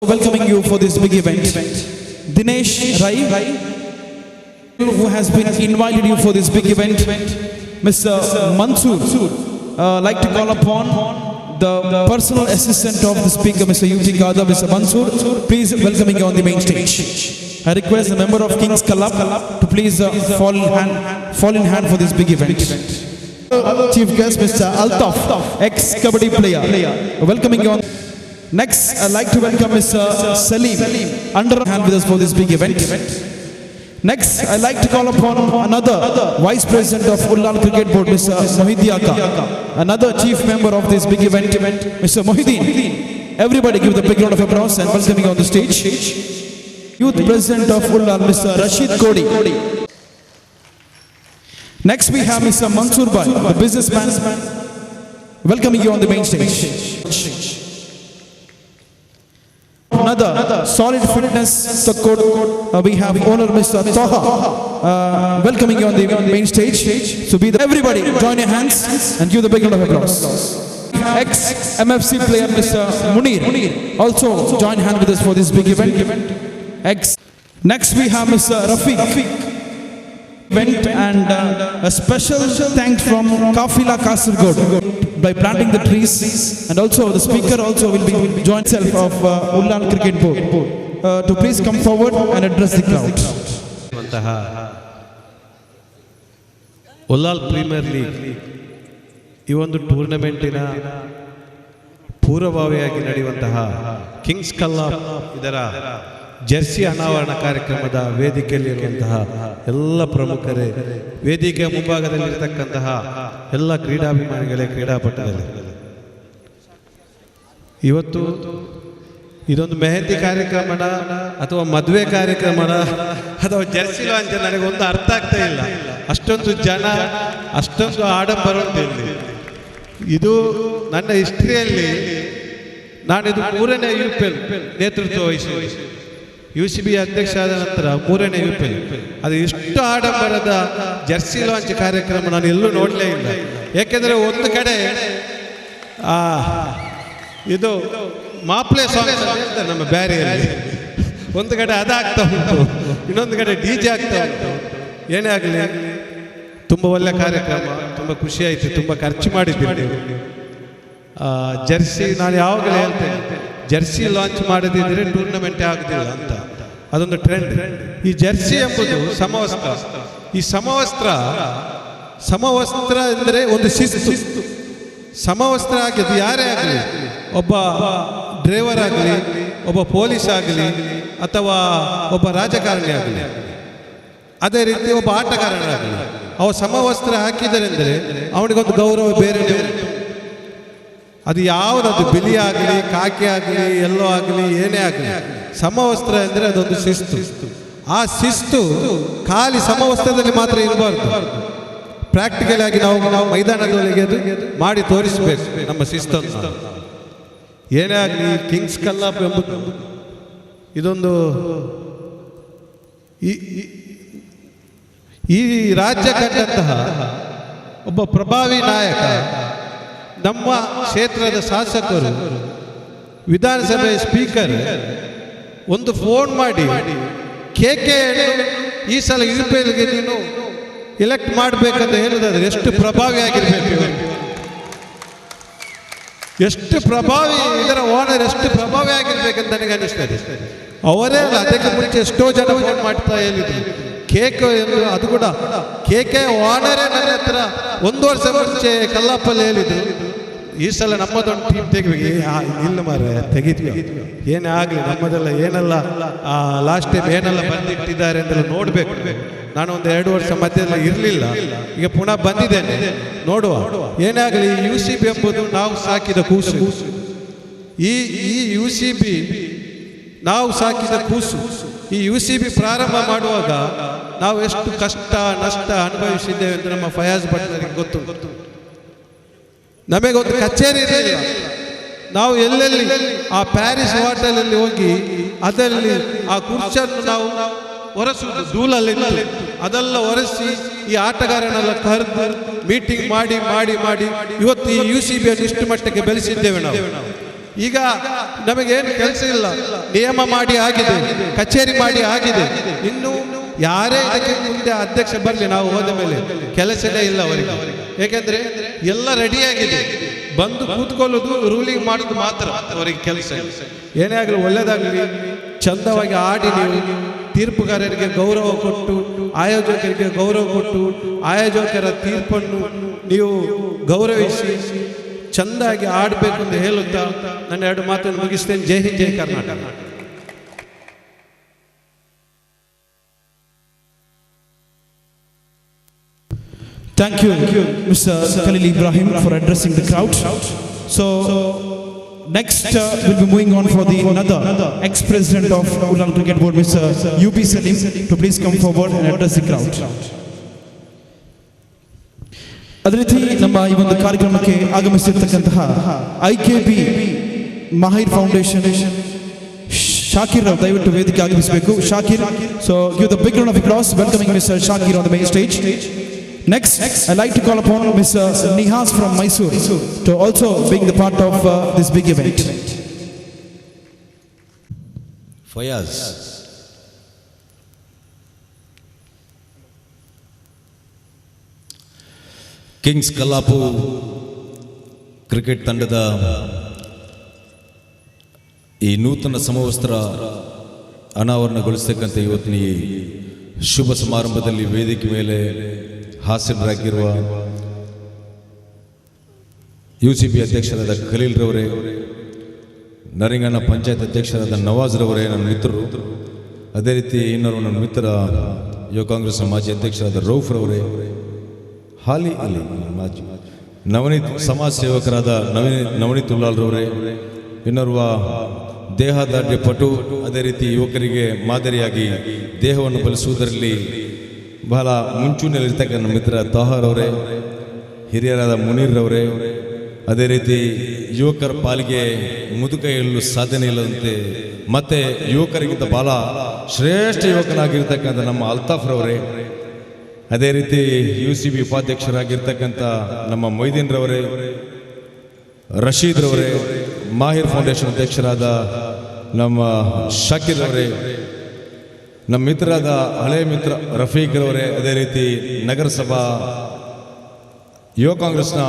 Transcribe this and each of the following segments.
Welcoming you for this big event. Dinesh Rai, who has been invited you for this big event. Mr. Mansoor, like to call upon the personal assistant of the speaker, Mr. UT Gada, Mr. Mansoor, please welcoming you on the main stage. I request the member of King's Club to please fall in hand for this big event. Chief guest, Mr. Altaf, ex-Kabaddi player, welcoming you on. Next, I'd like to welcome Mr. Salim, under hand with us for this big event. Next, I'd like to call upon another Vice President of Ullal Cricket Board, Mr. Mohideen Aka, another chief member of this big event, Mr. Mohideen. Everybody give the big round of applause and welcoming on the stage. Youth President of Ullal, Mr. Rashid Kodi. Next, we have Mr. Mansoor Bhai, the businessman, welcoming you on the main stage. Another solid fitness code. We have owner Mr. Toha, welcoming you on the main stage. So everybody join your hands and give the big round of applause. Ex-MFC player Mr. Munir also join hand with us for this big event. Next we have Mr. Rafiq. And a special thanks from Kafila Kasargod by planting the trees, and also the speaker also will be joint self of Ullal Cricket Board to please come forward and address the crowd. Ullal Premier League ಈ ಒಂದು ಟೂರ್ನಮೆಂಟಿನ ಪೂರ್ವಭಾವಿಯಾಗಿ ನಡೆಯುವಂತಹ Kings club ಇದರ Jersey ಅನಾವರಣ ಕಾರ್ಯಕ್ರಮದ ವೇದಿಕೆಯಲ್ಲಿರುವಂತಹ ಎಲ್ಲ ಪ್ರಮುಖರೇ, ವೇದಿಕೆಯ ಮುಂಭಾಗದಲ್ಲಿರತಕ್ಕಂತಹ ಎಲ್ಲ ಕ್ರೀಡಾಭಿಮಾನಿಗಳೇ, ಕ್ರೀಡಾಪಟುಗಳೇ, ಇವತ್ತು ಇದೊಂದು ಮೆಹಂದಿ ಕಾರ್ಯಕ್ರಮನ ಅಥವಾ ಮದುವೆ ಕಾರ್ಯಕ್ರಮನ ಅಥವಾ ಜರ್ಸಿ ಲಾಂಚ್ ನನಗೊಂದು ಅರ್ಥ ಆಗ್ತಾ ಇಲ್ಲ. ಅಷ್ಟೊಂದು ಜನ, ಅಷ್ಟೊಂದು ಆಡಂಬರ ಉಂಟು. ಇದು ನನ್ನ ಹಿಸ್ಟ್ರಿಯಲ್ಲಿ ನಾನಿದು 3ನೇ UPL ನೇತೃತ್ವ ವಹಿಸಿ UCB ಅಧ್ಯಕ್ಷ ಆದ ನಂತರ 3ನೇ UPL. ಅದು ಇಷ್ಟು ಆಡಂಬರದ ಜರ್ಸಿ ಲಾಂಚ್ ಕಾರ್ಯಕ್ರಮ ನಾನು ಎಲ್ಲೂ ನೋಡಲೇ ಇಲ್ಲ. ಯಾಕೆಂದರೆ ಒಂದು ಕಡೆ ಇದು ಮಾಪ್ಲೆ ಸಾಂಗ್ ನಮ್ಮ ಬ್ಯಾರಿಯಲ್ಲಿ, ಒಂದು ಕಡೆ ಅದಾಗ್ತಾ ಉಂಟು, ಇನ್ನೊಂದು ಕಡೆ DJ ಆಗ್ತಾ ಉಂಟು. ಏನೇ ಆಗಲಿ ತುಂಬ ಒಳ್ಳೆ ಕಾರ್ಯಕ್ರಮ, ತುಂಬ ಖುಷಿ ಆಯಿತು. ತುಂಬ ಖರ್ಚು ಮಾಡಿದ್ದೀವಿ. ಜರ್ಸಿ ನಾನು ಯಾವಾಗಲೂ ಹೇಳ್ತೇನೆ, ಜರ್ಸಿ ಲಾಂಚ್ ಮಾಡದಿದ್ದರೆ ಟೂರ್ನಮೆಂಟೇ ಆಗೋದಿಲ್ಲ ಅಂತ. ಅದೊಂದು ಟ್ರೆಂಡ್. ಈ ಜರ್ಸಿ ಎಂಬುದು ಸಮವಸ್ತ್ರ. ಈ ಸಮವಸ್ತ್ರ ಎಂದರೆ ಒಂದು ಶಿಸ್ತು. ಸಮವಸ್ತ್ರ ಆಗಿದ್ದು ಯಾರೇ ಆಗಲಿ, ಒಬ್ಬ ಡ್ರೈವರ್ ಆಗಲಿ, ಒಬ್ಬ ಪೊಲೀಸ್ ಆಗಲಿ, ಅಥವಾ ಒಬ್ಬ ರಾಜಕಾರಣಿ ಆಗಲಿ, ಅದೇ ರೀತಿ ಒಬ್ಬ ಆಟಗಾರನಾಗಲಿ, ಅವ ಸಮವಸ್ತ್ರ ಹಾಕಿದರೆಂದರೆ ಅವನಿಗೊಂದು ಗೌರವ ಬೇರೆ. ಅದು ಯಾವುದದು ಬಿಳಿ ಆಗಲಿ, ಕಾಕಿ ಆಗಲಿ, ಎಲ್ಲೋ ಆಗಲಿ, ಏನೇ ಆಗಲಿ, ಸಮವಸ್ತ್ರ ಎಂದರೆ ಅದೊಂದು ಶಿಸ್ತು. ಆ ಶಿಸ್ತು ಖಾಲಿ ಸಮವಸ್ತ್ರದಲ್ಲಿ ಮಾತ್ರ ಇರಬಾರ್ದು. ಪ್ರಾಕ್ಟಿಕಲ್ ಆಗಿ ನಾವು ಮೈದಾನದೊಳಗೆ ಅದು ಮಾಡಿ ತೋರಿಸಬೇಕು ನಮ್ಮ ಶಿಸ್ತನ್ನು. ಏನೇ ಆಗಲಿ ಕಿಂಗ್ಸ್ ಕ್ಲಬ್ ಎಂಬುದು ಇದೊಂದು ಈ ರಾಜ್ಯ ಕಂಡಂತಹ ಒಬ್ಬ ಪ್ರಭಾವಿ ನಾಯಕ, ನಮ್ಮ ಕ್ಷೇತ್ರದ ಶಾಸಕರು, ವಿಧಾನಸಭೆ ಸ್ಪೀಕರ್ ಒಂದು ಫೋನ್ ಮಾಡಿ KK ಈ ಸಲ UPLಗೆ ನೀನು ಎಲೆಕ್ಟ್ ಮಾಡಬೇಕಂತ ಹೇಳಿದ್ರೆ ಎಷ್ಟು ಪ್ರಭಾವಿಯಾಗಿರ್ಬೇಕು, ಎಷ್ಟು ಪ್ರಭಾವಿ, ಇದರ ಓನರ್ ಎಷ್ಟು ಪ್ರಭಾವಿ ಆಗಿರ್ಬೇಕಂತ ನನಗೆ ಅನಿಸ್ತದೆ. ಅವರೇ ಅದಕ್ಕೆ ಮುಂಚೆ ಎಷ್ಟೋ ಜನ ಫೋನ್ ಮಾಡ್ತಾ ಹೇಳಿದ್ರು. KK ಎಂದು ಅದು ಕೂಡ KK ಓನರೇ ನನ್ನ ಹತ್ರ 1 ವರ್ಷ ಮುಂಚೆ ಕಲ್ಲಾಪಲ್ಲಿ ಹೇಳಿದ್ರು, ಈ ಸಲ ನಮ್ಮದೊಂದು ಟೀಮ್ ತೆಗಿಬೇಕು. ಇಲ್ಲ ಮಾರೆ, ತೆಗಿದ್ವಿ, ಏನೇ ಆಗಲಿ ನಮ್ಮದೆಲ್ಲ ಏನೆಲ್ಲ ಲಾಸ್ಟ್ ಟೈಮ್ ಏನೆಲ್ಲ ಬಂದಿಟ್ಟಿದ್ದಾರೆ ಅಂತೆಲ್ಲ ನೋಡಬೇಕು. ನಾನು ಒಂದು 2 ವರ್ಷ ಮಧ್ಯೆಲ್ಲ ಇರಲಿಲ್ಲ, ಈಗ ಪುನಃ ಬಂದಿದ್ದೇನೆ, ನೋಡುವ. ಏನೇ ಆಗಲಿ UCB ಎಂಬುದು ನಾವು ಸಾಕಿದ ಕೂಸು. ಈ UCB ನಾವು ಸಾಕಿದ ಕೂಸು. ಈ UCB ಪ್ರಾರಂಭ ಮಾಡುವಾಗ ನಾವು ಎಷ್ಟು ಕಷ್ಟ ನಷ್ಟ ಅನುಭವಿಸಿದ್ದೇವೆ ಅಂತ ನಮ್ಮ ಫಯಾಜ್ ಭಟ್ರಿಗೆ ಗೊತ್ತು. ನಮಗೊಂದು ಕಚೇರಿ ಇರಲಿಲ್ಲ. ನಾವು ಎಲ್ಲೆಲ್ಲಿ ಆ ಪ್ಯಾರಿಸ್ ಹೋಟೆಲಲ್ಲಿ ಹೋಗಿ ಅದರಲ್ಲಿ ಆ ಕುರ್ಚನ್ನು ನಾವು ಒರೆಸುವುದು, ಧೂಳಲ್ಲಿ ಅದೆಲ್ಲ ಒರೆಸಿ ಈ ಆಟಗಾರನೆಲ್ಲ ಕರೆದು ಮೀಟಿಂಗ್ ಮಾಡಿ ಮಾಡಿ ಮಾಡಿ ಇವತ್ತು ಈ UCB ಅನ್ನು ಇಷ್ಟು ಮಟ್ಟಕ್ಕೆ ಬೆಳೆಸಿದ್ದೇವೆ ನಾವು. ಈಗ ನಮಗೇನು ಕೆಲಸ ಇಲ್ಲ, ನಿಯಮ ಮಾಡಿ ಆಗಿದೆ, ಕಚೇರಿ ಮಾಡಿ ಆಗಿದೆ. ಇನ್ನು ಯಾರೇ ಇದಕ್ಕೆ ಮುಂದೆ ಅಧ್ಯಕ್ಷ ಬರಲಿ, ನಾವು ಹೋದ ಮೇಲೆ ಕೆಲಸನೇ ಇಲ್ಲ ಅವರಿಗೆ. ಏಕೆಂದ್ರೆ ಎಲ್ಲ ರೆಡಿಯಾಗಿದೆ, ಬಂದು ಕೂತ್ಕೊಳ್ಳೋದು, ರೂಲಿಂಗ್ ಮಾಡೋದು ಮಾತ್ರ ಅವರಿಗೆ ಕೆಲಸ. ಏನೇ ಆಗಲಿ ಒಳ್ಳೇದಾಗಲಿ, ಚಂದವಾಗಿ ಆಡಿ ನೀವು ತೀರ್ಪುಗಾರರಿಗೆ ಗೌರವ ಕೊಟ್ಟು, ಆಯೋಜಕರಿಗೆ ಗೌರವ ಕೊಟ್ಟು, ಆಯೋಜಕರ ತೀರ್ಪನ್ನು ನೀವು ಗೌರವಿಸಿ ಚಂದಾಗಿ ಆಡಬೇಕು ಅಂತ ಹೇಳುತ್ತಾ ನನ್ನ 2 ಮಾತನ್ನು ಮುಗಿಸ್ತೇನೆ. ಜೈ ಹಿಂದ್, ಜೈ Karnataka. Thank you, Mr. Khalil Ibrahim, for addressing the crowd. So, next we'll be moving on for the another ex-president of Ullal Cricket Board, Mr. UB Salim, to please come forward and address the crowd. ಅದೇ ರೀತಿ ನಮ್ಮ ಈ ಒಂದು ಕಾರ್ಯಕ್ರಮಕ್ಕೆ ಆಗಮಿಸಿರ್ತಕ್ಕಂತಹ IKB ಮಾಹಿರ್ foundation Shakir Rao ದಯವಿಟ್ಟು ವೇದಿಕೆ ಆಗಮಿಸಬೇಕು. Shakir, so give the big round of applause welcoming Mr. Shakir on the main stage. Next, I'd like to call upon Mr. Nihas from Mysore to also being the part of this big event. Fayaz. Kings Kallapu cricket ತಂಡದ ಈ ನೂತನ ಸಮವಸ್ತ್ರ ಅನಾವರಣಗೊಳಿಸತಕ್ಕಂಥ ಇವತ್ತಿನ ಈ ಶುಭ ಸಮಾರಂಭದಲ್ಲಿ ವೇದಿಕೆ ಮೇಲೆ ಹಾಸನರಾಗಿರುವ UCB ಅಧ್ಯಕ್ಷರಾದ ಖಲೀಲ್ ರವರೇ, ನರಿಂಗಣ್ಣ ಪಂಚಾಯತ್ ಅಧ್ಯಕ್ಷರಾದ ನವಾಜ್ ರವರೇ ನನ್ನ ಮಿತ್ರರು, ಅದೇ ರೀತಿ ಇನ್ನೊರು ನನ್ನ ಮಿತ್ರ ಯುವ ಕಾಂಗ್ರೆಸ್ನ ಮಾಜಿ ಅಧ್ಯಕ್ಷರಾದ ರೌಫ್ ರವರೇ, ಹಾಲಿ ಅಲ್ಲಿ ಮಾಜಿ ನವನೀತ್ ಸಮಾಜ ಸೇವಕರಾದ ನವನೀತ್ ಉಲ್ಲಾಲ್ ರವರೇ, ಇನ್ನೋರ್ವ ದೇಹದಾಢ್ಯ ಪಟು, ಅದೇ ರೀತಿ ಯುವಕರಿಗೆ ಮಾದರಿಯಾಗಿ ದೇಹವನ್ನು ಬಲಿಸುವುದರಲ್ಲಿ ಬಹಳ ಮುಂಚೂಣಿಯಲ್ಲಿರ್ತಕ್ಕಂಥ ಮಿತ್ರ ತಾಹರ್ ಅವರೇ, ಹಿರಿಯರಾದ ಮುನೀರ್ ರವರೇ, ಅದೇ ರೀತಿ ಯುವಕರ ಪಾಲಿಗೆ ಮುದುಕೈ ಹೇಳಲು ಸಾಧನೆ ಇಲ್ಲದಂತೆ ಮತ್ತೆ ಯುವಕರಿಗಿಂತ ಬಹಳ ಶ್ರೇಷ್ಠ ಯುವಕನಾಗಿರ್ತಕ್ಕಂಥ ನಮ್ಮ ಅಲ್ತಾಫ್ ರವರೇ, ಅದೇ ರೀತಿ UCB ಉಪಾಧ್ಯಕ್ಷರಾಗಿರ್ತಕ್ಕಂಥ ನಮ್ಮ ಮೊಯ್ದೀನ್ ರವರೇ, ರಶೀದ್ ರವರೇ, ಮಾಹಿರ್ ಫೌಂಡೇಶನ್ ಅಧ್ಯಕ್ಷರಾದ ನಮ್ಮ ಶಾಕಿರ್ ಅವರೇ, ನಮ್ಮ ಮಿತ್ರರಾದ ಹಳೆಯ ಮಿತ್ರ ರಫೀಕ್ ರವರೇ, ಅದೇ ರೀತಿ ನಗರಸಭಾ ಯುವ ಕಾಂಗ್ರೆಸ್ನ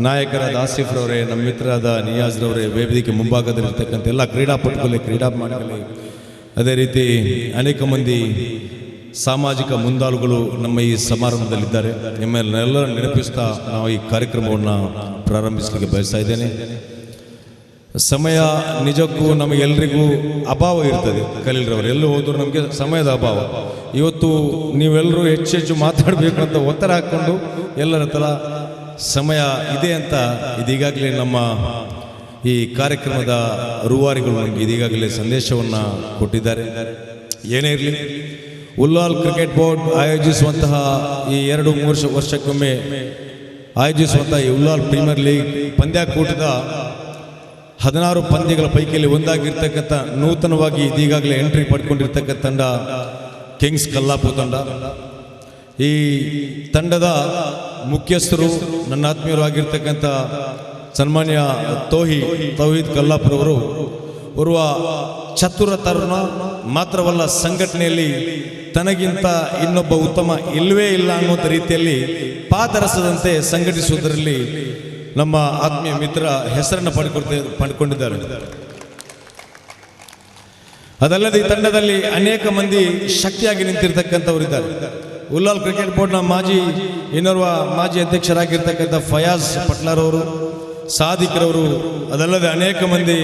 ನಾಯಕರಾದ ಆಸಿಫ್ ರವರೇ, ನಮ್ಮ ಮಿತ್ರರಾದ ನಿಯಾಜ್ ರವರೇ, ವೇದಿಕೆ ಮುಂಭಾಗದಲ್ಲಿರ್ತಕ್ಕಂಥ ಎಲ್ಲ ಕ್ರೀಡಾಪಟುಗಳೇ, ಕ್ರೀಡಾಭಿಮಾನಿಗಳೇ, ಅದೇ ರೀತಿ ಅನೇಕ ಮಂದಿ ಸಾಮಾಜಿಕ ಮುಂದಾಳುಗಳು ನಮ್ಮ ಈ ಸಮಾರಂಭದಲ್ಲಿದ್ದಾರೆ. ನಿಮ್ಮೆಲ್ಲರ ನೆನಪಿಸ್ತಾ ನಾವು ಈ ಕಾರ್ಯಕ್ರಮವನ್ನು ಪ್ರಾರಂಭಿಸಲಿಕ್ಕೆ ಬಯಸ್ತಾ ಇದ್ದೇನೆ. ಸಮಯ ನಿಜಕ್ಕೂ ನಮಗೆಲ್ಲರಿಗೂ ಅಭಾವ ಇರ್ತದೆ. ಖಲೀಲ್ ರವರು ಎಲ್ಲೂ ಹೋದ್ರು ನಮಗೆ ಸಮಯದ ಅಭಾವ. ಇವತ್ತು ನೀವೆಲ್ಲರೂ ಹೆಚ್ಚು ಮಾತಾಡಬೇಕು ಅಂತ ಒತ್ತಡ ಹಾಕ್ಕೊಂಡು ಎಲ್ಲರ ಹತ್ರ ಸಮಯ ಇದೆ ಅಂತ ಇದೀಗಾಗಲೇ ನಮ್ಮ ಈ ಕಾರ್ಯಕ್ರಮದ ರೂವಾರಿಗಳು ನಮಗೆ ಇದೀಗಾಗಲೇ ಸಂದೇಶವನ್ನು ಕೊಟ್ಟಿದ್ದಾರೆ. ಏನೇ ಇರಲಿ, ಉಲ್ಲಾಲ್ ಕ್ರಿಕೆಟ್ ಬೋರ್ಡ್ ಆಯೋಜಿಸುವಂತಹ ಈ 2-3 ವರ್ಷಕ್ಕೊಮ್ಮೆ ಆಯೋಜಿಸುವಂತಹ ಈ ಉಲ್ಲಾಲ್ ಪ್ರೀಮಿಯರ್ ಲೀಗ್ ಪಂದ್ಯಾಕೂಟದ 16 ಪಂದ್ಯಗಳ ಪೈಕಿಯಲ್ಲಿ ಒಂದಾಗಿರ್ತಕ್ಕಂಥ ನೂತನವಾಗಿ ಇದೀಗಾಗಲೇ ಎಂಟ್ರಿ ಪಡ್ಕೊಂಡಿರ್ತಕ್ಕಂಥ ತಂಡ ಕಿಂಗ್ಸ್ ಕಲ್ಲಾಪು ತಂಡ. ಈ ತಂಡದ ಮುಖ್ಯಸ್ಥರು ನನ್ನ ಆತ್ಮೀಯರು ಆಗಿರ್ತಕ್ಕಂಥ ಸನ್ಮಾನ್ಯ ತೌಹೀದ್ ಕಲ್ಲಾಪುರವರು ಓರ್ವ ಚತುರ ತರುಣ ಮಾತ್ರವಲ್ಲ, ಸಂಘಟನೆಯಲ್ಲಿ ತನಗಿಂತ ಇನ್ನೊಬ್ಬ ಉತ್ತಮ ಇಲ್ಲವೇ ಇಲ್ಲ ಅನ್ನುವಂಥ ರೀತಿಯಲ್ಲಿ ಪಾದರಸದಂತೆ ಸಂಘಟಿಸುವುದರಲ್ಲಿ ನಮ್ಮ ಆತ್ಮೀಯ ಮಿತ್ರ ಹೆಸರನ್ನು ಪಡ್ಕೊಂಡಿದ್ದಾರೆ. ಅದಲ್ಲದೆ ಈ ತಂಡದಲ್ಲಿ ಅನೇಕ ಮಂದಿ ಶಕ್ತಿಯಾಗಿ ನಿಂತಿರ್ತಕ್ಕಂಥವರಿದ್ದಾರೆ. ಉಲ್ಲಾಲ್ ಕ್ರಿಕೆಟ್ ಬೋರ್ಡ್ನ ಇನ್ನೋರ್ವ ಮಾಜಿ ಅಧ್ಯಕ್ಷರಾಗಿರ್ತಕ್ಕಂಥ ಫಯಾಜ್ ಪಟ್ಲಾರವರು, ಸಾದಿಕ್ರವರು, ಅದಲ್ಲದೆ ಅನೇಕ ಮಂದಿ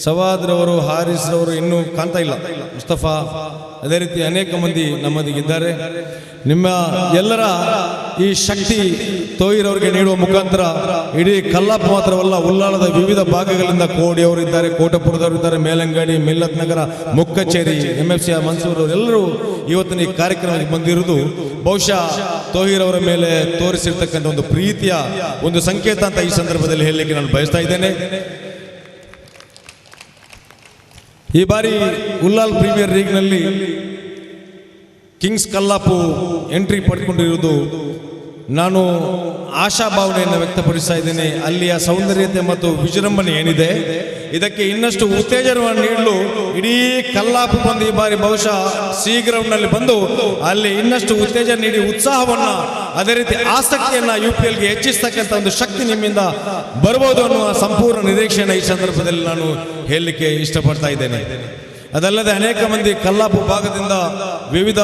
ಸವಾದ್ರವರು, ಹಾರಿಸ್ ರವರು, ಇನ್ನೂ ಕಾಣ್ತಾ ಇಲ್ಲ, ಮುಸ್ತಫಾ, ಅದೇ ರೀತಿ ಅನೇಕ ಮಂದಿ ನಮ್ಮದಿಗಿದ್ದಾರೆ. ನಿಮ್ಮ ಎಲ್ಲರ ಈ ಶಕ್ತಿ ತೋಯಿರವರಿಗೆ ನೀಡುವ ಮುಖಾಂತರ ಇಡೀ ಕಲ್ಲಾಪ್ ಮಾತ್ರವಲ್ಲ, ಉಲ್ಲಾಳದ ವಿವಿಧ ಭಾಗಗಳಿಂದ ಕೋಡಿಯವರಿದ್ದಾರೆ, ಕೋಟಪುರದವರಿದ್ದಾರೆ, ಮೇಲಂಗಡಿ, ಮಿಲ್ಲತ್ ನಗರ, ಮುಕ್ಕಚೇರಿ, MFC ಮನ್ಸೂರ್ ಎಲ್ಲರೂ ಇವತ್ತಿನ ಈ ಕಾರ್ಯಕ್ರಮಕ್ಕೆ ಬಂದಿರುವುದು ಬಹುಶಃ ತೋಹಿರವರ ಮೇಲೆ ತೋರಿಸಿರ್ತಕ್ಕಂಥ ಒಂದು ಪ್ರೀತಿಯ ಒಂದು ಸಂಕೇತ ಅಂತ ಈ ಸಂದರ್ಭದಲ್ಲಿ ಹೇಳಲಿಕ್ಕೆ ನಾನು ಬಯಸ್ತಾ ಇದ್ದೇನೆ. ಈ ಬಾರಿ ಉಲ್ಲಾಲ್ ಪ್ರೀಮಿಯರ್ ಲೀಗ್ನಲ್ಲಿ ಕಿಂಗ್ಸ್ ಕಲ್ಲಾಪು ಎಂಟ್ರಿ ಪಡ್ಕೊಂಡಿರುವುದು ನಾನು ಆಶಾಭಾವನೆಯನ್ನು ವ್ಯಕ್ತಪಡಿಸ್ತಾ ಇದ್ದೇನೆ. ಅಲ್ಲಿಯ ಸೌಂದರ್ಯತೆ ಮತ್ತು ವಿಜೃಂಭಣೆ ಏನಿದೆ ಇದಕ್ಕೆ ಇನ್ನಷ್ಟು ಉತ್ತೇಜನವನ್ನು ನೀಡಲು ಇಡೀ ಕಲ್ಲಾಪು ಬಂದು ಈ ಬಾರಿ ಬಹುಶಃ ಸಿ ಗ್ರೌಂಡ್ನಲ್ಲಿ ಬಂದು ಅಲ್ಲಿ ಇನ್ನಷ್ಟು ಉತ್ತೇಜನ ನೀಡಿ ಉತ್ಸಾಹವನ್ನು ಅದೇ ರೀತಿ ಆಸಕ್ತಿಯನ್ನು UPLಗೆ ಹೆಚ್ಚಿಸ್ತಕ್ಕಂಥ ಒಂದು ಶಕ್ತಿ ನಿಮ್ಮಿಂದ ಬರ್ಬೋದು ಅನ್ನುವ ಸಂಪೂರ್ಣ ನಿರೀಕ್ಷೆಯನ್ನು ಈ ಸಂದರ್ಭದಲ್ಲಿ ನಾನು ಹೇಳಲಿಕ್ಕೆ ಇಷ್ಟಪಡ್ತಾ ಇದ್ದೇನೆ. ಅದಲ್ಲದೆ ಅನೇಕ ಮಂದಿ ಕಲ್ಲಾಪು ಭಾಗದಿಂದ ವಿವಿಧ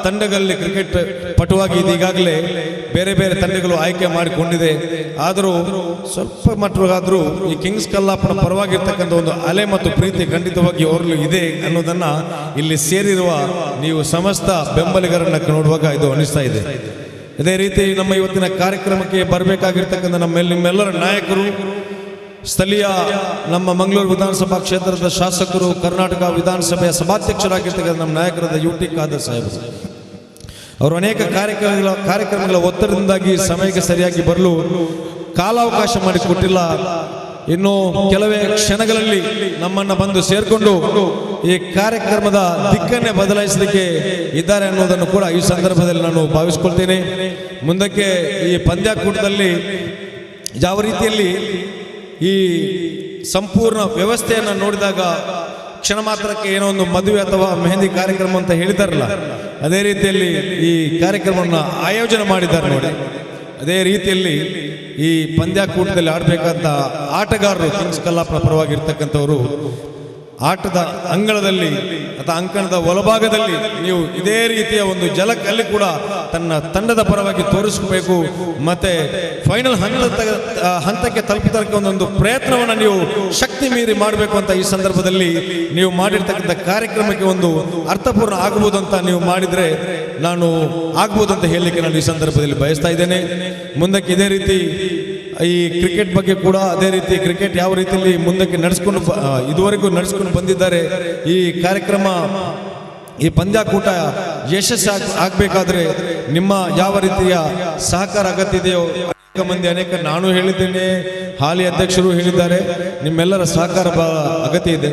ತಂಡಗಳಲ್ಲಿ ಕ್ರಿಕೆಟ್ ಪಟುವಾಗಿ ಈಗಾಗಲೇ ಬೇರೆ ಬೇರೆ ತಂಡಗಳು ಆಯ್ಕೆ ಮಾಡಿಕೊಂಡಿದೆ. ಆದರೂ ಸ್ವಲ್ಪ ಮಟ್ಟಿಗಾದರೂ ಈ ಕಿಂಗ್ಸ್ ಕಲ್ಲಾಪುರ ಪರವಾಗಿರ್ತಕ್ಕಂಥ ಒಂದು ಅಲೆ ಮತ್ತು ಪ್ರೀತಿ ಖಂಡಿತವಾಗಿ ಅವರಲ್ಲೂ ಇದೆ ಅನ್ನೋದನ್ನು ಇಲ್ಲಿ ಸೇರಿರುವ ನೀವು ಸಮಸ್ತ ಬೆಂಬಲಿಗರನ್ನು ನೋಡುವಾಗ ಇದು ಅನಿಸ್ತಾ ಇದೆ. ಅದೇ ರೀತಿ ನಮ್ಮ ಇವತ್ತಿನ ಕಾರ್ಯಕ್ರಮಕ್ಕೆ ಬರಬೇಕಾಗಿರ್ತಕ್ಕಂಥ ನಿಮ್ಮೆಲ್ಲರ ನಾಯಕರು, ಸ್ಥಳೀಯ ನಮ್ಮ ಮಂಗಳೂರು ವಿಧಾನಸಭಾ ಕ್ಷೇತ್ರದ ಶಾಸಕರು, ಕರ್ನಾಟಕ ವಿಧಾನಸಭೆಯ ಸಭಾಧ್ಯಕ್ಷರಾಗಿರ್ತಕ್ಕಂಥ ನಮ್ಮ ನಾಯಕರಾದ UT ಖಾದರ್ ಸಾಹೇಬರು, ಅವರು ಅನೇಕ ಕಾರ್ಯಕ್ರಮಗಳ ಒತ್ತಡದಿಂದಾಗಿ ಸಮಯಕ್ಕೆ ಸರಿಯಾಗಿ ಬರಲು ಕಾಲಾವಕಾಶ ಮಾಡಿಕೊಟ್ಟಿಲ್ಲ. ಇನ್ನು ಕೆಲವೇ ಕ್ಷಣಗಳಲ್ಲಿ ನಮ್ಮನ್ನು ಬಂದು ಸೇರಿಕೊಂಡು ಈ ಕಾರ್ಯಕ್ರಮದ ದಿಕ್ಕನ್ನೇ ಬದಲಾಯಿಸಲಿಕ್ಕೆ ಇದ್ದಾರೆ ಅನ್ನೋದನ್ನು ಕೂಡ ಈ ಸಂದರ್ಭದಲ್ಲಿ ನಾನು ಭಾವಿಸ್ಕೊಳ್ತೇನೆ. ಮುಂದಕ್ಕೆ ಈ ಪಂದ್ಯಾಕೂಟದಲ್ಲಿ ಯಾವ ರೀತಿಯಲ್ಲಿ ಈ ಸಂಪೂರ್ಣ ವ್ಯವಸ್ಥೆಯನ್ನು ನೋಡಿದಾಗ ಕ್ಷಣ ಮಾತ್ರಕ್ಕೆ ಏನೋ ಒಂದು ಮದುವೆ ಅಥವಾ ಮೆಹಂದಿ ಕಾರ್ಯಕ್ರಮ ಅಂತ ಹೇಳಿದಾರಲ್ಲ, ಅದೇ ರೀತಿಯಲ್ಲಿ ಈ ಕಾರ್ಯಕ್ರಮವನ್ನು ಆಯೋಜನೆ ಮಾಡಿದ್ದಾರೆ ನೋಡಿ. ಅದೇ ರೀತಿಯಲ್ಲಿ ಈ ಪಂದ್ಯಾಕೂಟದಲ್ಲಿ ಆಡಬೇಕಾದ ಆಟಗಾರರು ಕಿಂಗ್ಸ್ ಕಲ್ಲಾಪುರ ಪರವಾಗಿರ್ತಕ್ಕಂಥವರು ಆಟದ ಅಂಗಳದಲ್ಲಿ ಅಥವಾ ಅಂಕಣದ ಒಳಭಾಗದಲ್ಲಿ ನೀವು ಇದೇ ರೀತಿಯ ಒಂದು ಜಲಕಲ್ಲಿ ಕೂಡ ತನ್ನ ತಂಡದ ಪರವಾಗಿ ತೋರಿಸಬೇಕು. ಮತ್ತೆ ಫೈನಲ್ ಹಂತಕ್ಕೆ ತಲುಪತಕ್ಕ ಒಂದೊಂದು ಪ್ರಯತ್ನವನ್ನು ನೀವು ಶಕ್ತಿ ಮೀರಿ ಮಾಡಬೇಕು ಅಂತ ಈ ಸಂದರ್ಭದಲ್ಲಿ ನೀವು ಮಾಡಿರ್ತಕ್ಕಂಥ ಕಾರ್ಯಕ್ರಮಕ್ಕೆ ಒಂದು ಅರ್ಥಪೂರ್ಣ ಆಗಬಹುದು ಅಂತ ನೀವು ಮಾಡಿದರೆ ನಾನು ಆಗ್ಬೋದು ಅಂತ ಹೇಳಲಿಕ್ಕೆ ನಾನು ಈ ಸಂದರ್ಭದಲ್ಲಿ ಬಯಸ್ತಾ ಇದ್ದೇನೆ. ಮುಂದಕ್ಕೆ ಇದೇ ರೀತಿ ಈ ಕ್ರಿಕೆಟ್ ಬಗ್ಗೆ ಕೂಡ ಅದೇ ರೀತಿ ಕ್ರಿಕೆಟ್ ಯಾವ ರೀತಿಯಲ್ಲಿ ಮುಂದಕ್ಕೆ ಇದುವರೆಗೂ ನಡೆಸ್ಕೊಂಡು ಬಂದಿದ್ದಾರೆ, ಈ ಕಾರ್ಯಕ್ರಮ ಈ ಪಂದ್ಯಾಕೂಟ ಯಶಸ್ವಿ ಆಗಬೇಕಾದ್ರೆ ನಿಮ್ಮ ಯಾವ ರೀತಿಯ ಸಹಕಾರ ಅಗತ್ಯ ಇದೆಯೋ ಅನೇಕ ನಾನು ಹೇಳಿದ್ದೇನೆ, ಹಾಲಿ ಅಧ್ಯಕ್ಷರು ಹೇಳಿದ್ದಾರೆ, ನಿಮ್ಮೆಲ್ಲರ ಸಹಕಾರ ಅಗತ್ಯ ಇದೆ.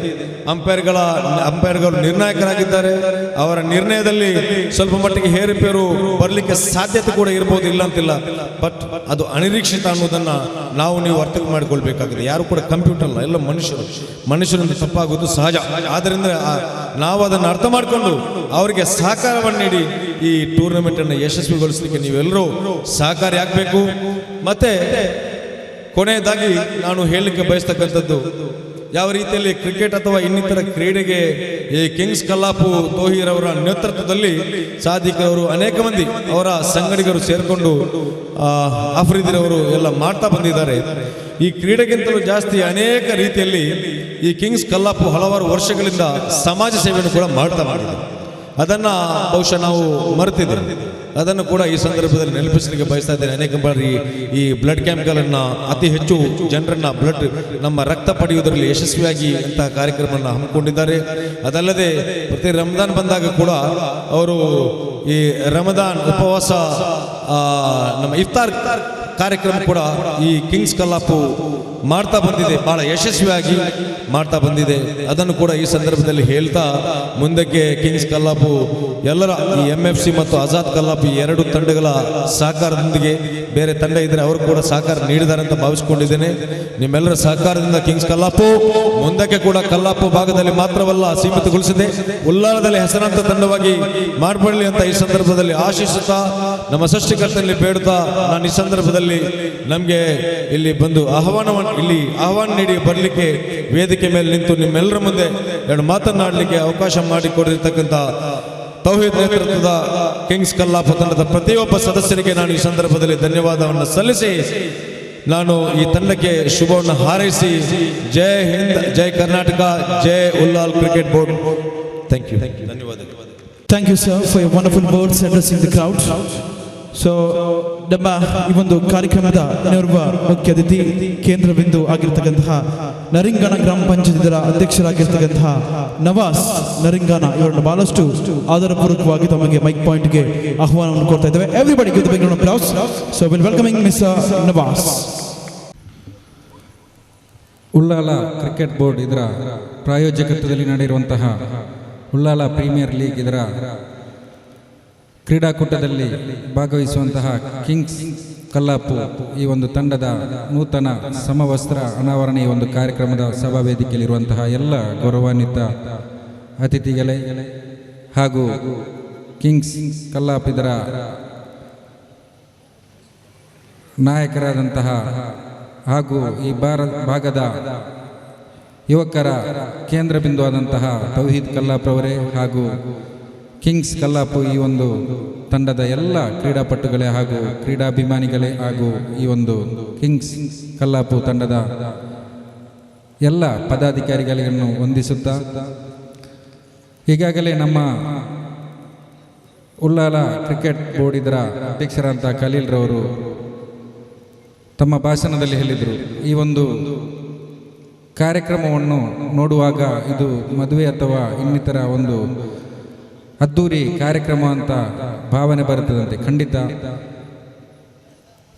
ಅಂಪೈರ್ಗಳು ನಿರ್ಣಾಯಕರಾಗಿದ್ದಾರೆ. ಅವರ ನಿರ್ಣಯದಲ್ಲಿ ಸ್ವಲ್ಪ ಮಟ್ಟಿಗೆ ಹೇರುಪೇರು ಬರಲಿಕ್ಕೆ ಸಾಧ್ಯತೆ ಕೂಡ ಇರ್ಬೋದು, ಇಲ್ಲ ಅಂತಿಲ್ಲ. ಬಟ್ ಅದು ಅನಿರೀಕ್ಷಿತ ಅನ್ನೋದನ್ನು ನೀವು ಅರ್ಥ ಮಾಡಿಕೊಳ್ಬೇಕಾಗಿದೆ. ಯಾರು ಕೂಡ ಕಂಪ್ಯೂಟರ್ ಅಲ್ಲ, ಎಲ್ಲ ಮನುಷ್ಯರಿಂದ ತಪ್ಪಾಗೋದು ಸಹಜ. ಆದ್ದರಿಂದ ನಾವು ಅದನ್ನು ಅರ್ಥ ಮಾಡಿಕೊಂಡು ಅವರಿಗೆ ಸಹಕಾರವನ್ನು ನೀಡಿ ಈ ಟೂರ್ನಮೆಂಟನ್ನು ಯಶಸ್ವಿಗೊಳಿಸಲಿಕ್ಕೆ ನೀವೆಲ್ಲರೂ ಸಹಕಾರಿ ಆಗಬೇಕು. ಮತ್ತೆ ಕೊನೆಯದಾಗಿ ನಾನು ಹೇಳಲಿಕ್ಕೆ ಬಯಸ್ತಕ್ಕಂಥದ್ದು, ಯಾವ ರೀತಿಯಲ್ಲಿ ಕ್ರಿಕೆಟ್ ಅಥವಾ ಇನ್ನಿತರ ಕ್ರೀಡೆಗೆ ಈ ಕಿಂಗ್ಸ್ ಕಲ್ಲಾಪು ತೋಹೀರ್ ಅವರ ನೇತೃತ್ವದಲ್ಲಿ ಸಾದಿಕ್ ಅವರು ಅನೇಕ ಮಂದಿ ಅವರ ಸಂಗಡಿಗರು ಸೇರಿಕೊಂಡು ಆಫ್ರಿದಿರವರು ಎಲ್ಲ ಮಾಡ್ತಾ ಬಂದಿದ್ದಾರೆ. ಈ ಕ್ರೀಡೆಗಿಂತಲೂ ಜಾಸ್ತಿ ಅನೇಕ ರೀತಿಯಲ್ಲಿ ಈ ಕಿಂಗ್ಸ್ ಕಲ್ಲಾಪು ಹಲವಾರು ವರ್ಷಗಳಿಂದ ಸಮಾಜ ಸೇವೆಯನ್ನು ಕೂಡ ಮಾಡ್ತಾ ಮಾಡಿದೆ. ಅದನ್ನು ಬಹುಶಃ ನಾವು ಮರೆತಿದ್ದೇವೆ. ಅದನ್ನು ಕೂಡ ಈ ಸಂದರ್ಭದಲ್ಲಿ ನೆನಪಿಸಲಿಕ್ಕೆ ಬಯಸ್ತಾ ಇದ್ದೇನೆ. ಅನೇಕ ಬಾರಿ ಈ ಬ್ಲಡ್ ಕ್ಯಾಂಪ್ಗಳನ್ನು ಅತಿ ಹೆಚ್ಚು ಜನರನ್ನ ನಮ್ಮ ರಕ್ತ ಪಡೆಯುವುದರಲ್ಲಿ ಯಶಸ್ವಿಯಾಗಿ ಇಂತಹ ಕಾರ್ಯಕ್ರಮವನ್ನು ಹಮ್ಮಿಕೊಂಡಿದ್ದಾರೆ. ಅದಲ್ಲದೆ ಪ್ರತಿ ರಂಜಾನ್ ಬಂದಾಗ ಕೂಡ ಅವರು ಈ ರಮದಾನ್ ಉಪವಾಸ ನಮ್ಮ ಇಫ್ತಾರ್ ಕಾರ್ಯಕ್ರಮ ಕೂಡ ಈ ಕಿಂಗ್ಸ್ ಕಲ್ಲಾಪು ಮಾಡ್ತಾ ಬಂದಿದೆ, ಬಹಳ ಯಶಸ್ವಿಯಾಗಿ ಮಾಡ್ತಾ ಬಂದಿದೆ. ಅದನ್ನು ಕೂಡ ಈ ಸಂದರ್ಭದಲ್ಲಿ ಹೇಳ್ತಾ ಮುಂದಕ್ಕೆ ಕಿಂಗ್ಸ್ ಕಲ್ಲಾಪು ಎಲ್ಲರ ಈ MFC ಮತ್ತು ಆಜಾದ್ ಕಲ್ಲಾಪು ಈ ಎರಡು ತಂಡಗಳ ಸಹಕಾರದೊಂದಿಗೆ ಬೇರೆ ತಂಡ ಇದ್ದರೆ ಅವರು ಕೂಡ ಸಹಕಾರ ನೀಡಿದ್ದಾರೆ ಅಂತ ಭಾವಿಸ್ಕೊಂಡಿದ್ದೇನೆ. ನಿಮ್ಮೆಲ್ಲರ ಸಹಕಾರದಿಂದ ಕಿಂಗ್ಸ್ ಕಲ್ಲಾಪು ಮುಂದಕ್ಕೆ ಕೂಡ ಕಲ್ಲಾಪು ಭಾಗದಲ್ಲಿ ಮಾತ್ರವಲ್ಲ ಸೀಮಿತಗೊಳಿಸಿದೆ, ಉಲ್ಲಾಲದಲ್ಲಿ ಹೆಸರಾಂತ ತಂಡವಾಗಿ ಮಾಡಬರಲಿ ಅಂತ ಈ ಸಂದರ್ಭದಲ್ಲಿ ಆಶಿಸುತ್ತಾ ನಮ್ಮ ಸೃಷ್ಟಿಕರ್ತನಲ್ಲಿ ಬೇಡುತ್ತಾ ನಾನು ಈ ಸಂದರ್ಭದಲ್ಲಿ ನಮಗೆ ಇಲ್ಲಿ ಬಂದು ಆಹ್ವಾನ ನೀಡಿ ಬರಲಿಕ್ಕೆ ವೇದಿಕೆ ಮೇಲೆ ನಿಂತು ನಿಮ್ಮೆಲ್ಲರ ಮುಂದೆ ಎರಡು ಮಾತನಾಡಲಿಕ್ಕೆ ಅವಕಾಶ ಮಾಡಿಕೊಡಿರ್ತಕ್ಕಂಥ ತೌಹೀದ್ ನೇತೃತ್ವದ ಕಿಂಗ್ಸ್ ಕಲ್ಲಾಪು ತಂಡದ ಪ್ರತಿಯೊಬ್ಬ ಸದಸ್ಯರಿಗೆ ನಾನು ಈ ಸಂದರ್ಭದಲ್ಲಿ ಧನ್ಯವಾದವನ್ನು ಸಲ್ಲಿಸಿ ನಾನು ಈ ತಂಡಕ್ಕೆ ಶುಭವನ್ನು ಹಾರೈಸಿ ಜೈ ಹಿಂದ್, ಜೈ ಕರ್ನಾಟಕ, ಜೈ Ullal cricket board. Thank you. ಧನ್ಯವಾದಗಳು. Thank you, sir, for your wonderful words addressing the crowd. So ನಮ್ಮ ಈ ಒಂದು ಕಾರ್ಯಕ್ರಮದ ಇನ್ನೋರ್ವ ಮುಖ್ಯ ಅತಿಥಿ ಕೇಂದ್ರ ಬಿಂದು ಆಗಿರ್ತಕ್ಕಂತಹ ನರಿಂಗಾನ ಗ್ರಾಮ ಪಂಚಾಯತ್ ಅಧ್ಯಕ್ಷರಾಗಿರ್ತಕ್ಕಂತಹ ನವಾಸ್ ನರಿಂಗಾನ ಇವರನ್ನು ಬಹಳಷ್ಟು ಆಧಾರಪೂರ್ವಕವಾಗಿ ತಮಗೆ ಮೈಕ್ ಪಾಯಿಂಟ್ಗೆ ಆಹ್ವಾನವನ್ನು ಕೊಡ್ತಾ ಇದ್ದೇವೆ. Everybody give the big round of applause. So will welcoming mister Navas. Ullal cricket board ಇದರ ಪ್ರಾಯೋಜಕತ್ವದಲ್ಲಿ ನಡೆಯುವಂತಹ ಉಲ್ಲಾಲ ಪ್ರೀಮಿಯರ್ ಲೀಗ್ ಇದರ ಕ್ರೀಡಾಕೂಟದಲ್ಲಿ ಭಾಗವಹಿಸುವಂತಹ ಕಿಂಗ್ಸ್ ಕಲ್ಲಾಪು ಈ ಒಂದು ತಂಡದ ನೂತನ ಸಮವಸ್ತ್ರ ಅನಾವರಣ ಈ ಒಂದು ಕಾರ್ಯಕ್ರಮದ ಸಭಾ ವೇದಿಕೆಯಲ್ಲಿರುವಂತಹ ಎಲ್ಲ ಗೌರವಾನ್ವಿತ ಅತಿಥಿಗಳೇ ಹಾಗೂ ಕಿಂಗ್ಸ್ ಕಲ್ಲಾಪ್ ಇದರ ನಾಯಕರಾದಂತಹ ಹಾಗೂ ಈ ಭಾಗದ ಯುವಕರ ಕೇಂದ್ರ ಬಿಂದು ಆದಂತಹ ತೌಹೀದ್ ಕಲ್ಲಾಪ್ ಅವರೇ ಹಾಗೂ ಕಿಂಗ್ಸ್ ಕಲ್ಲಾಪು ಈ ಒಂದು ತಂಡದ ಎಲ್ಲ ಕ್ರೀಡಾಪಟುಗಳೇ ಹಾಗೂ ಕ್ರೀಡಾಭಿಮಾನಿಗಳೇ ಹಾಗೂ ಈ ಒಂದು ಕಿಂಗ್ಸ್ ಕಲ್ಲಾಪು ತಂಡದ ಎಲ್ಲ ಪದಾಧಿಕಾರಿಗಳನ್ನು ವಂದಿಸುತ್ತಾ ಈಗಾಗಲೇ ನಮ್ಮ ಉಳ್ಳಾಲ ಕ್ರಿಕೆಟ್ ಬೋರ್ಡ್ ಇದರ ಅಧ್ಯಕ್ಷರಾದಂಥ ಖಲೀಲ್ರವರು ತಮ್ಮ ಭಾಷಣದಲ್ಲಿ ಹೇಳಿದರು, ಈ ಒಂದು ಕಾರ್ಯಕ್ರಮವನ್ನು ನೋಡುವಾಗ ಇದು ಮದುವೆ ಅಥವಾ ಇನ್ನಿತರ ಒಂದು ಅದ್ದೂರಿ ಕಾರ್ಯಕ್ರಮ ಅಂತ ಭಾವನೆ ಬರುತ್ತದಂತೆ. ಖಂಡಿತ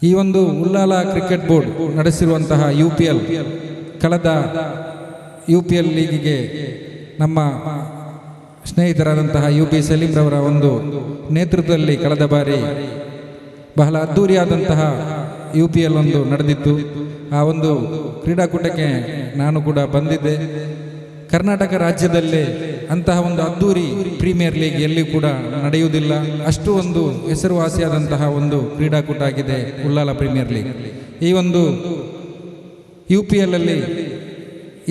ಈ ಒಂದು ಉಳ್ಳಾಲ ಕ್ರಿಕೆಟ್ ಬೋರ್ಡ್ ನಡೆಸಿರುವಂತಹ UPL ಕಳೆದ UPL ಲೀಗಿಗೆ ನಮ್ಮ ಸ್ನೇಹಿತರಾದಂತಹ UB ಸಲೀಂರವರ ಒಂದು ನೇತೃತ್ವದಲ್ಲಿ ಕಳೆದ ಬಾರಿ ಬಹಳ ಅದ್ದೂರಿಯಾದಂತಹ UPL ಒಂದು ನಡೆದಿತ್ತು. ಆ ಒಂದು ಕ್ರೀಡಾಕೂಟಕ್ಕೆ ನಾನು ಕೂಡ ಬಂದಿದ್ದೆ. ಕರ್ನಾಟಕ ರಾಜ್ಯದಲ್ಲೇ ಅಂತಹ ಒಂದು ಅದ್ದೂರಿ ಪ್ರೀಮಿಯರ್ ಲೀಗ್ ಎಲ್ಲಿ ಕೂಡ ನಡೆಯುವುದಿಲ್ಲ. ಅಷ್ಟು ಒಂದು ಹೆಸರುವಾಸಿಯಾದಂತಹ ಒಂದು ಕ್ರೀಡಾಕೂಟ ಆಗಿದೆ ಉಳ್ಳಾಲ ಪ್ರೀಮಿಯರ್ ಲೀಗ್. ಈ ಒಂದು UPL ಅಲ್ಲಿ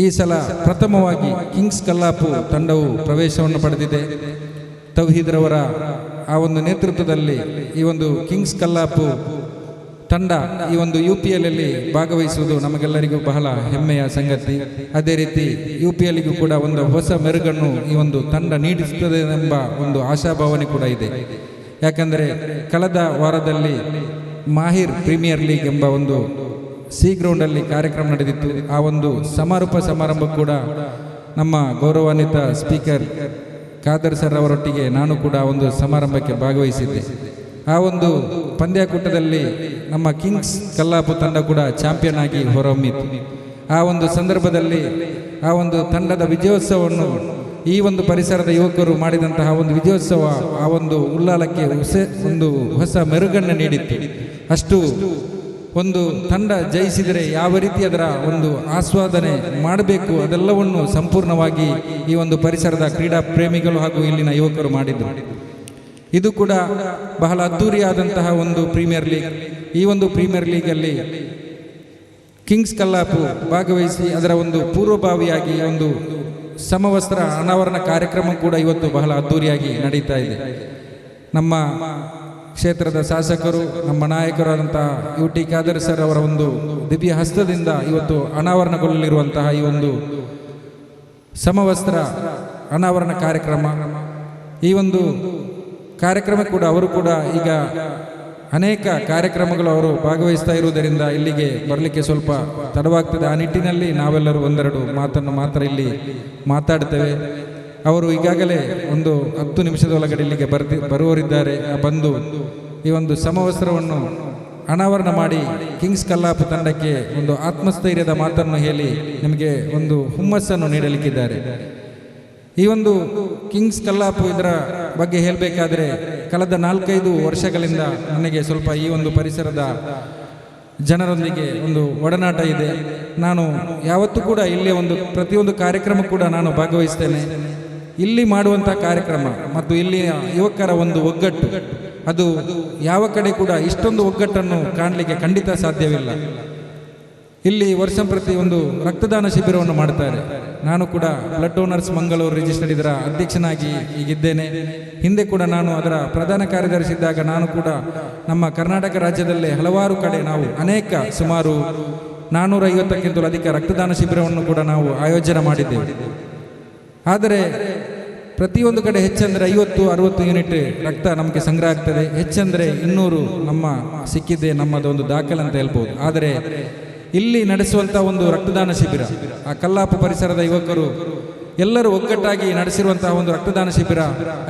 ಈ ಸಲ ಪ್ರಥಮವಾಗಿ ಕಿಂಗ್ಸ್ ಕಲ್ಲಾಪು ತಂಡವು ಪ್ರವೇಶವನ್ನು ಪಡೆದಿದೆ. ತೌಹೀದ್ರವರ ಆ ಒಂದು ನೇತೃತ್ವದಲ್ಲಿ ಈ ಒಂದು ಕಿಂಗ್ಸ್ ಕಲ್ಲಾಪು ತಂಡ ಈ ಒಂದು UPL ಅಲ್ಲಿ ಭಾಗವಹಿಸುವುದು ನಮಗೆಲ್ಲರಿಗೂ ಬಹಳ ಹೆಮ್ಮೆಯ ಸಂಗತಿ. ಅದೇ ರೀತಿ UPLಗೂ ಕೂಡ ಒಂದು ಹೊಸ ಮೆರುಗನ್ನು ಈ ಒಂದು ತಂಡ ನೀಡುತ್ತದೆ ಎಂಬ ಒಂದು ಆಶಾಭಾವನೆ ಕೂಡ ಇದೆ. ಯಾಕಂದರೆ ಕಳೆದ ವಾರದಲ್ಲಿ ಮಾಹಿರ್ ಪ್ರೀಮಿಯರ್ ಲೀಗ್ ಎಂಬ ಒಂದು ಸಿ ಗ್ರೌಂಡಲ್ಲಿ ಕಾರ್ಯಕ್ರಮ ನಡೆದಿತ್ತು. ಆ ಒಂದು ಸಮಾರೋಪ ಸಮಾರಂಭ ಕೂಡ ನಮ್ಮ ಗೌರವಾನ್ವಿತ ಸ್ಪೀಕರ್ ಖಾದರ್ ಸರ್ ಅವರೊಟ್ಟಿಗೆ ನಾನು ಕೂಡ ಒಂದು ಸಮಾರಂಭಕ್ಕೆ ಭಾಗವಹಿಸಿದ್ದೆ. ಆ ಒಂದು ಪಂದ್ಯಾಕೂಟದಲ್ಲಿ ನಮ್ಮ ಕಿಂಗ್ಸ್ ಕಲ್ಲಾಪು ತಂಡ ಕೂಡ ಚಾಂಪಿಯನ್ ಆಗಿ ಹೊರಹೊಮ್ಮಿತು. ಆ ಒಂದು ಸಂದರ್ಭದಲ್ಲಿ ಆ ಒಂದು ತಂಡದ ವಿಜಯೋತ್ಸವವನ್ನು ಈ ಒಂದು ಪರಿಸರದ ಯುವಕರು ಮಾಡಿದಂತಹ ಒಂದು ವಿಜಯೋತ್ಸವ ಆ ಒಂದು ಉಳ್ಳಾಲಕ್ಕೆ ಒಂದು ಹೊಸ ಮೆರುಗನ್ನು ನೀಡಿತ್ತು. ಅಷ್ಟು ಒಂದು ತಂಡ ಜಯಿಸಿದರೆ ಯಾವ ರೀತಿ ಅದರ ಒಂದು ಆಸ್ವಾದನೆ ಮಾಡಬೇಕು ಅದೆಲ್ಲವನ್ನು ಸಂಪೂರ್ಣವಾಗಿ ಈ ಒಂದು ಪರಿಸರದ ಕ್ರೀಡಾ ಪ್ರೇಮಿಗಳು ಹಾಗೂ ಇಲ್ಲಿನ ಯುವಕರು ಮಾಡಿದರು. ಇದು ಕೂಡ ಬಹಳ ಅದ್ದೂರಿಯಾದಂತಹ ಒಂದು ಪ್ರೀಮಿಯರ್ ಲೀಗ್. ಈ ಒಂದು ಪ್ರೀಮಿಯರ್ ಲೀಗಲ್ಲಿ ಕಿಂಗ್ಸ್ ಕಲ್ಲಾಪು ಭಾಗವಹಿಸಿ ಅದರ ಒಂದು ಪೂರ್ವಭಾವಿಯಾಗಿ ಒಂದು ಸಮವಸ್ತ್ರ ಅನಾವರಣ ಕಾರ್ಯಕ್ರಮ ಕೂಡ ಇವತ್ತು ಬಹಳ ಅದ್ದೂರಿಯಾಗಿ ನಡೀತಾ ಇದೆ. ನಮ್ಮ ಕ್ಷೇತ್ರದ ಶಾಸಕರು ನಮ್ಮ ನಾಯಕರಾದಂತಹ UT ಖಾದರ್ ಸರ್ ಅವರ ಒಂದು ದಿವ್ಯ ಹಸ್ತದಿಂದ ಇವತ್ತು ಅನಾವರಣಗೊಳ್ಳಲಿರುವಂತಹ ಈ ಒಂದು ಸಮವಸ್ತ್ರ ಅನಾವರಣ ಕಾರ್ಯಕ್ರಮ, ಈ ಒಂದು ಕಾರ್ಯಕ್ರಮ ಕೂಡ ಅವರು ಕೂಡ ಈಗ ಅನೇಕ ಕಾರ್ಯಕ್ರಮಗಳು ಅವರು ಭಾಗವಹಿಸ್ತಾ ಇರುವುದರಿಂದ ಇಲ್ಲಿಗೆ ಬರಲಿಕ್ಕೆ ಸ್ವಲ್ಪ ತಡವಾಗ್ತದೆ. ಆ ನಿಟ್ಟಿನಲ್ಲಿ ನಾವೆಲ್ಲರೂ ಒಂದೆರಡು ಮಾತನ್ನು ಮಾತ್ರ ಇಲ್ಲಿ ಮಾತಾಡ್ತೇವೆ. ಅವರು ಈಗಾಗಲೇ ಒಂದು 10 ನಿಮಿಷದೊಳಗಡೆ ಇಲ್ಲಿಗೆ ಬರುವವರಿದ್ದಾರೆ. ಬಂದು ಈ ಒಂದು ಸಮವಸ್ತ್ರವನ್ನು ಅನಾವರಣ ಮಾಡಿ ಕಿಂಗ್ಸ್ ಕಲ್ಲಾಪು ತಂಡಕ್ಕೆ ಒಂದು ಆತ್ಮಸ್ಥೈರ್ಯದ ಮಾತನ್ನು ಹೇಳಿ ನಿಮಗೆ ಒಂದು ಹುಮ್ಮಸ್ಸನ್ನು ನೀಡಲಿಕ್ಕಿದ್ದಾರೆ. ಈ ಒಂದು ಕಿಂಗ್ಸ್ ಕಲ್ಲಾಪು ಇದರ ಬಗ್ಗೆ ಹೇಳಬೇಕಾದ್ರೆ ಕಳೆದ 4-5 ವರ್ಷಗಳಿಂದ ನನಗೆ ಸ್ವಲ್ಪ ಈ ಒಂದು ಪರಿಸರದ ಜನರೊಂದಿಗೆ ಒಂದು ಒಡನಾಟ ಇದೆ. ನಾನು ಯಾವತ್ತೂ ಕೂಡ ಇಲ್ಲಿ ಒಂದು ಪ್ರತಿಯೊಂದು ಕಾರ್ಯಕ್ರಮ ಕೂಡ ನಾನು ಭಾಗವಹಿಸ್ತೇನೆ. ಇಲ್ಲಿ ಮಾಡುವಂಥ ಕಾರ್ಯಕ್ರಮ ಮತ್ತು ಇಲ್ಲಿಯ ಯುವಕರ ಒಂದು ಒಗ್ಗಟ್ಟು ಅದು ಯಾವ ಕಡೆ ಕೂಡ ಇಷ್ಟೊಂದು ಒಗ್ಗಟ್ಟನ್ನು ಕಾಣಲಿಕ್ಕೆ ಖಂಡಿತ ಸಾಧ್ಯವಿಲ್ಲ. ಇಲ್ಲಿ ವರ್ಷಂಪ್ರತಿ ಒಂದು ರಕ್ತದಾನ ಶಿಬಿರವನ್ನು ಮಾಡ್ತಾರೆ. ನಾನು ಕೂಡ ಬ್ಲಡ್ ಡೋನರ್ಸ್ ಮಂಗಳೂರು ರಿಜಿಸ್ಟರ್ಡ್ ಇದರ ಅಧ್ಯಕ್ಷನಾಗಿ ಈಗಿದ್ದೇನೆ. ಹಿಂದೆ ಕೂಡ ನಾನು ಅದರ ಪ್ರಧಾನ ಕಾರ್ಯದರ್ಶಿ ಇದ್ದಾಗ ನಾನು ಕೂಡ ನಮ್ಮ ಕರ್ನಾಟಕ ರಾಜ್ಯದಲ್ಲೇ ಹಲವಾರು ಕಡೆ ನಾವು ಅನೇಕ ಸುಮಾರು 450ಕ್ಕಿಂತಲೂ ಅಧಿಕ ರಕ್ತದಾನ ಶಿಬಿರವನ್ನು ಕೂಡ ನಾವು ಆಯೋಜನೆ ಮಾಡಿದ್ದೇವೆ. ಆದರೆ ಪ್ರತಿಯೊಂದು ಕಡೆ ಹೆಚ್ಚಂದರೆ 50-60 ಯೂನಿಟ್ ರಕ್ತ ನಮಗೆ ಸಂಗ್ರಹ ಆಗ್ತದೆ. ಹೆಚ್ಚಂದರೆ 200 ನಮ್ಮ ಸಿಕ್ಕಿದೆ, ನಮ್ಮದೊಂದು ದಾಖಲೆ ಅಂತ ಹೇಳ್ಬೋದು. ಆದರೆ ಇಲ್ಲಿ ನಡೆಸುವಂಥ ಒಂದು ರಕ್ತದಾನ ಶಿಬಿರ ಆ ಕಲ್ಲಾಪು ಪರಿಸರದ ಯುವಕರು ಎಲ್ಲರೂ ಒಗ್ಗಟ್ಟಾಗಿ ನಡೆಸಿರುವಂತಹ ಒಂದು ರಕ್ತದಾನ ಶಿಬಿರ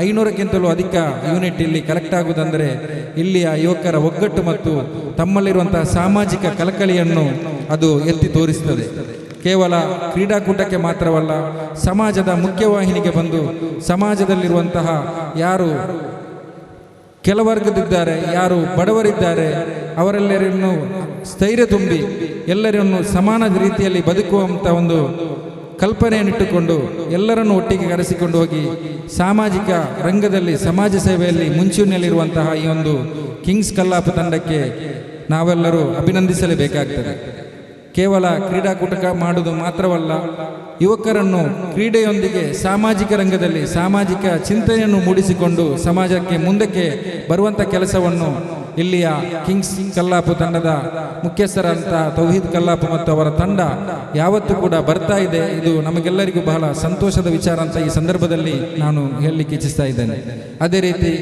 500ಕ್ಕಿಂತಲೂ ಅಧಿಕ ಯೂನಿಟ್ ಇಲ್ಲಿ ಕಲೆಕ್ಟ್ ಆಗುವುದಂದರೆ ಇಲ್ಲಿಯ ಯುವಕರ ಒಗ್ಗಟ್ಟು ಮತ್ತು ತಮ್ಮಲ್ಲಿರುವಂತಹ ಸಾಮಾಜಿಕ ಕಳಕಳಿಯನ್ನು ಅದು ಎತ್ತಿ ತೋರಿಸುತ್ತದೆ. ಕೇವಲ ಕ್ರೀಡಾಕೂಟಕ್ಕೆ ಮಾತ್ರವಲ್ಲ, ಸಮಾಜದ ಮುಖ್ಯವಾಹಿನಿಗೆ ಬಂದು ಸಮಾಜದಲ್ಲಿರುವಂತಹ ಯಾರು ಕೆಲವರ್ಗದಿದ್ದಾರೆ, ಯಾರು ಬಡವರಿದ್ದಾರೆ ಅವರೆಲ್ಲರನ್ನು ಸ್ಥೈರ್ಯ ತುಂಬಿ ಎಲ್ಲರನ್ನು ಸಮಾನ ರೀತಿಯಲ್ಲಿ ಬದುಕುವಂಥ ಒಂದು ಕಲ್ಪನೆಯನ್ನಿಟ್ಟುಕೊಂಡು ಎಲ್ಲರನ್ನು ಒಟ್ಟಿಗೆ ಕರೆಸಿಕೊಂಡು ಹೋಗಿ ಸಾಮಾಜಿಕ ರಂಗದಲ್ಲಿ ಸಮಾಜ ಸೇವೆಯಲ್ಲಿ ಮುಂಚೂಣಿಯಲ್ಲಿರುವಂತಹ ಈ ಒಂದು ಕಿಂಗ್ಸ್ ಕಲ್ಲಾಪ ತಂಡಕ್ಕೆ ನಾವೆಲ್ಲರೂ ಅಭಿನಂದಿಸಲೇಬೇಕಾಗ್ತದೆ. ಕೇವಲ ಕ್ರೀಡಾಕೂಟ ಮಾಡುವುದು ಮಾತ್ರವಲ್ಲ, ಯುವಕರನ್ನು ಕ್ರೀಡೆಯೊಂದಿಗೆ ಸಾಮಾಜಿಕ ರಂಗದಲ್ಲಿ ಸಾಮಾಜಿಕ ಚಿಂತನೆಯನ್ನು ಮೂಡಿಸಿಕೊಂಡು ಸಮಾಜಕ್ಕೆ ಮುಂದಕ್ಕೆ ಬರುವಂಥ ಕೆಲಸವನ್ನು ಇಲ್ಲಿಯ ಕಿಂಗ್ಸ್ ಕಲ್ಲಾಪು ತಂಡದ ಮುಖ್ಯಸ್ಥರಂತ ತೌಹೀದ್ ಕಲ್ಲಾಪು ಮತ್ತು ಅವರ ತಂಡ ಯಾವತ್ತೂ ಕೂಡ ಬರ್ತಾ ಇದೆ. ಇದು ನಮಗೆಲ್ಲರಿಗೂ ಬಹಳ ಸಂತೋಷದ ವಿಚಾರ ಅಂತ ಈ ಸಂದರ್ಭದಲ್ಲಿ ನಾನು ಹೇಳಲಿಕ್ಕೆ ಇಚ್ಛಿಸ್ತಾ ಇದ್ದೇನೆ. ಅದೇ ರೀತಿ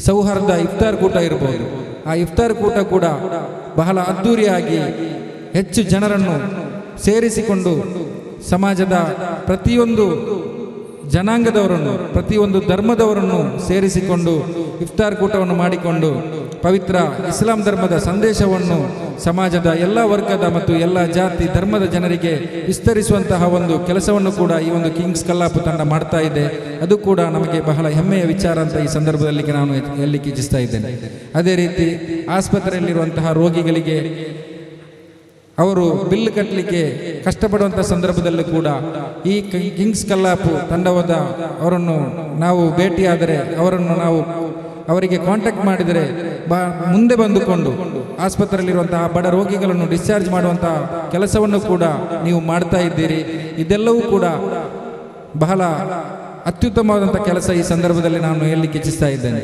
ಸೌಹಾರ್ದ ಇಫ್ತಾರ್ ಕೂಟ ಇರಬಹುದು. ಆ ಇಫ್ತಾರ್ ಕೂಟ ಕೂಡ ಬಹಳ ಅದ್ಧೂರಿಯಾಗಿ ಹೆಚ್ಚು ಜನರನ್ನು ಸೇರಿಸಿಕೊಂಡು ಸಮಾಜದ ಪ್ರತಿಯೊಂದು ಜನಾಂಗದವರನ್ನು ಪ್ರತಿಯೊಂದು ಧರ್ಮದವರನ್ನು ಸೇರಿಸಿಕೊಂಡು ಇಫ್ತಾರ್ ಕೂಟವನ್ನು ಮಾಡಿಕೊಂಡು ಪವಿತ್ರ ಇಸ್ಲಾಂ ಧರ್ಮದ ಸಂದೇಶವನ್ನು ಸಮಾಜದ ಎಲ್ಲ ವರ್ಗದ ಮತ್ತು ಎಲ್ಲ ಜಾತಿ ಧರ್ಮದ ಜನರಿಗೆ ವಿಸ್ತರಿಸುವಂತಹ ಒಂದು ಕೆಲಸವನ್ನು ಕೂಡ ಈ ಒಂದು ಕಿಂಗ್ಸ್ ಕಲ್ಲಾಪು ತಂಡ ಮಾಡ್ತಾ ಇದೆ. ಅದು ಕೂಡ ನಮಗೆ ಬಹಳ ಹೆಮ್ಮೆಯ ವಿಚಾರ ಅಂತ ಈ ಸಂದರ್ಭದಲ್ಲಿ ನಾನು ಹೇಳಲಿಕ್ಕೆ ಇಚ್ಛಿಸ್ತಾ ಇದ್ದೇನೆ. ಅದೇ ರೀತಿ ಆಸ್ಪತ್ರೆಯಲ್ಲಿರುವಂತಹ ರೋಗಿಗಳಿಗೆ ಅವರು ಬಿಲ್ ಕಟ್ಟಲಿಕ್ಕೆ ಕಷ್ಟಪಡುವಂಥ ಸಂದರ್ಭದಲ್ಲೂ ಕೂಡ ಈ ಕಿಂಗ್ಸ್ ಕಲ್ಲಾಪು ತಂಡವಾದ ಅವರನ್ನು ನಾವು ಭೇಟಿಯಾದರೆ ಅವರಿಗೆ ಕಾಂಟ್ಯಾಕ್ಟ್ ಮಾಡಿದರೆ ಮುಂದೆ ಬಂದುಕೊಂಡು ಆಸ್ಪತ್ರೆಯಲ್ಲಿರುವಂತಹ ಬಡ ರೋಗಿಗಳನ್ನು ಡಿಸ್ಚಾರ್ಜ್ ಮಾಡುವಂತಹ ಕೆಲಸವನ್ನು ಕೂಡ ನೀವು ಮಾಡ್ತಾ ಇದ್ದೀರಿ. ಇದೆಲ್ಲವೂ ಕೂಡ ಬಹಳ ಅತ್ಯುತ್ತಮವಾದಂಥ ಕೆಲಸ ಈ ಸಂದರ್ಭದಲ್ಲಿ ನಾನು ಹೇಳಲಿಕ್ಕೆ ಇಚ್ಛಿಸ್ತಾ ಇದ್ದೇನೆ.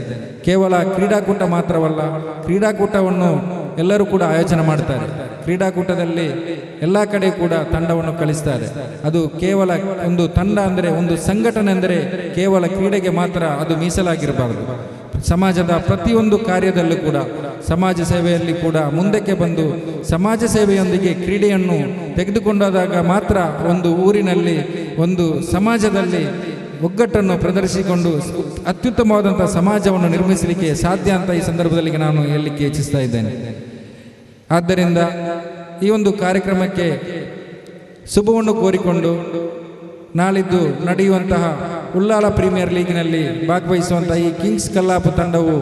ಕೇವಲ ಕ್ರೀಡಾಕೂಟ ಮಾತ್ರವಲ್ಲ, ಕ್ರೀಡಾಕೂಟವನ್ನು ಎಲ್ಲರೂ ಕೂಡ ಆಯೋಜನೆ ಮಾಡ್ತಾರೆ. ಕ್ರೀಡಾಕೂಟದಲ್ಲಿ ಎಲ್ಲ ಕಡೆ ಕೂಡ ತಂಡವನ್ನು ಕಳಿಸ್ತಾರೆ. ಅದು ಕೇವಲ ಒಂದು ತಂಡ ಅಂದರೆ ಒಂದು ಸಂಘಟನೆ ಅಂದರೆ ಕೇವಲ ಕ್ರೀಡೆಗೆ ಮಾತ್ರ ಅದು ಮೀಸಲಾಗಿರಬಾರದು. ಸಮಾಜದ ಪ್ರತಿಯೊಂದು ಕಾರ್ಯದಲ್ಲೂ ಕೂಡ ಸಮಾಜ ಸೇವೆಯಲ್ಲಿ ಕೂಡ ಮುಂದಕ್ಕೆ ಬಂದು ಸಮಾಜ ಸೇವೆಯೊಂದಿಗೆ ಕ್ರೀಡೆಯನ್ನು ತೆಗೆದುಕೊಂಡಾಗ ಮಾತ್ರ ಒಂದು ಊರಿನಲ್ಲಿ ಒಂದು ಸಮಾಜದಲ್ಲಿ ಒಗ್ಗಟ್ಟನ್ನು ಪ್ರದರ್ಶಿಸಿಕೊಂಡು ಅತ್ಯುತ್ತಮವಾದಂಥ ಸಮಾಜವನ್ನು ನಿರ್ಮಿಸಲಿಕ್ಕೆ ಸಾಧ್ಯ ಅಂತ ಈ ಸಂದರ್ಭದಲ್ಲಿ ನಾನು ಹೇಳಲಿಕ್ಕೆ ಇಚ್ಛಿಸ್ತಾ ಇದ್ದೇನೆ. ಆದ್ದರಿಂದ ಈ ಒಂದು ಕಾರ್ಯಕ್ರಮಕ್ಕೆ ಶುಭವನ್ನು ಕೋರಿಕೊಂಡು ನಾಳಿದ್ದು ನಡೆಯುವಂತಹ ಉಳ್ಳಾಲ ಪ್ರೀಮಿಯರ್ ಲೀಗ್ನಲ್ಲಿ ಭಾಗವಹಿಸುವಂತಹ ಈ ಕಿಂಗ್ಸ್ ಕಲ್ಲಾಪು ತಂಡವು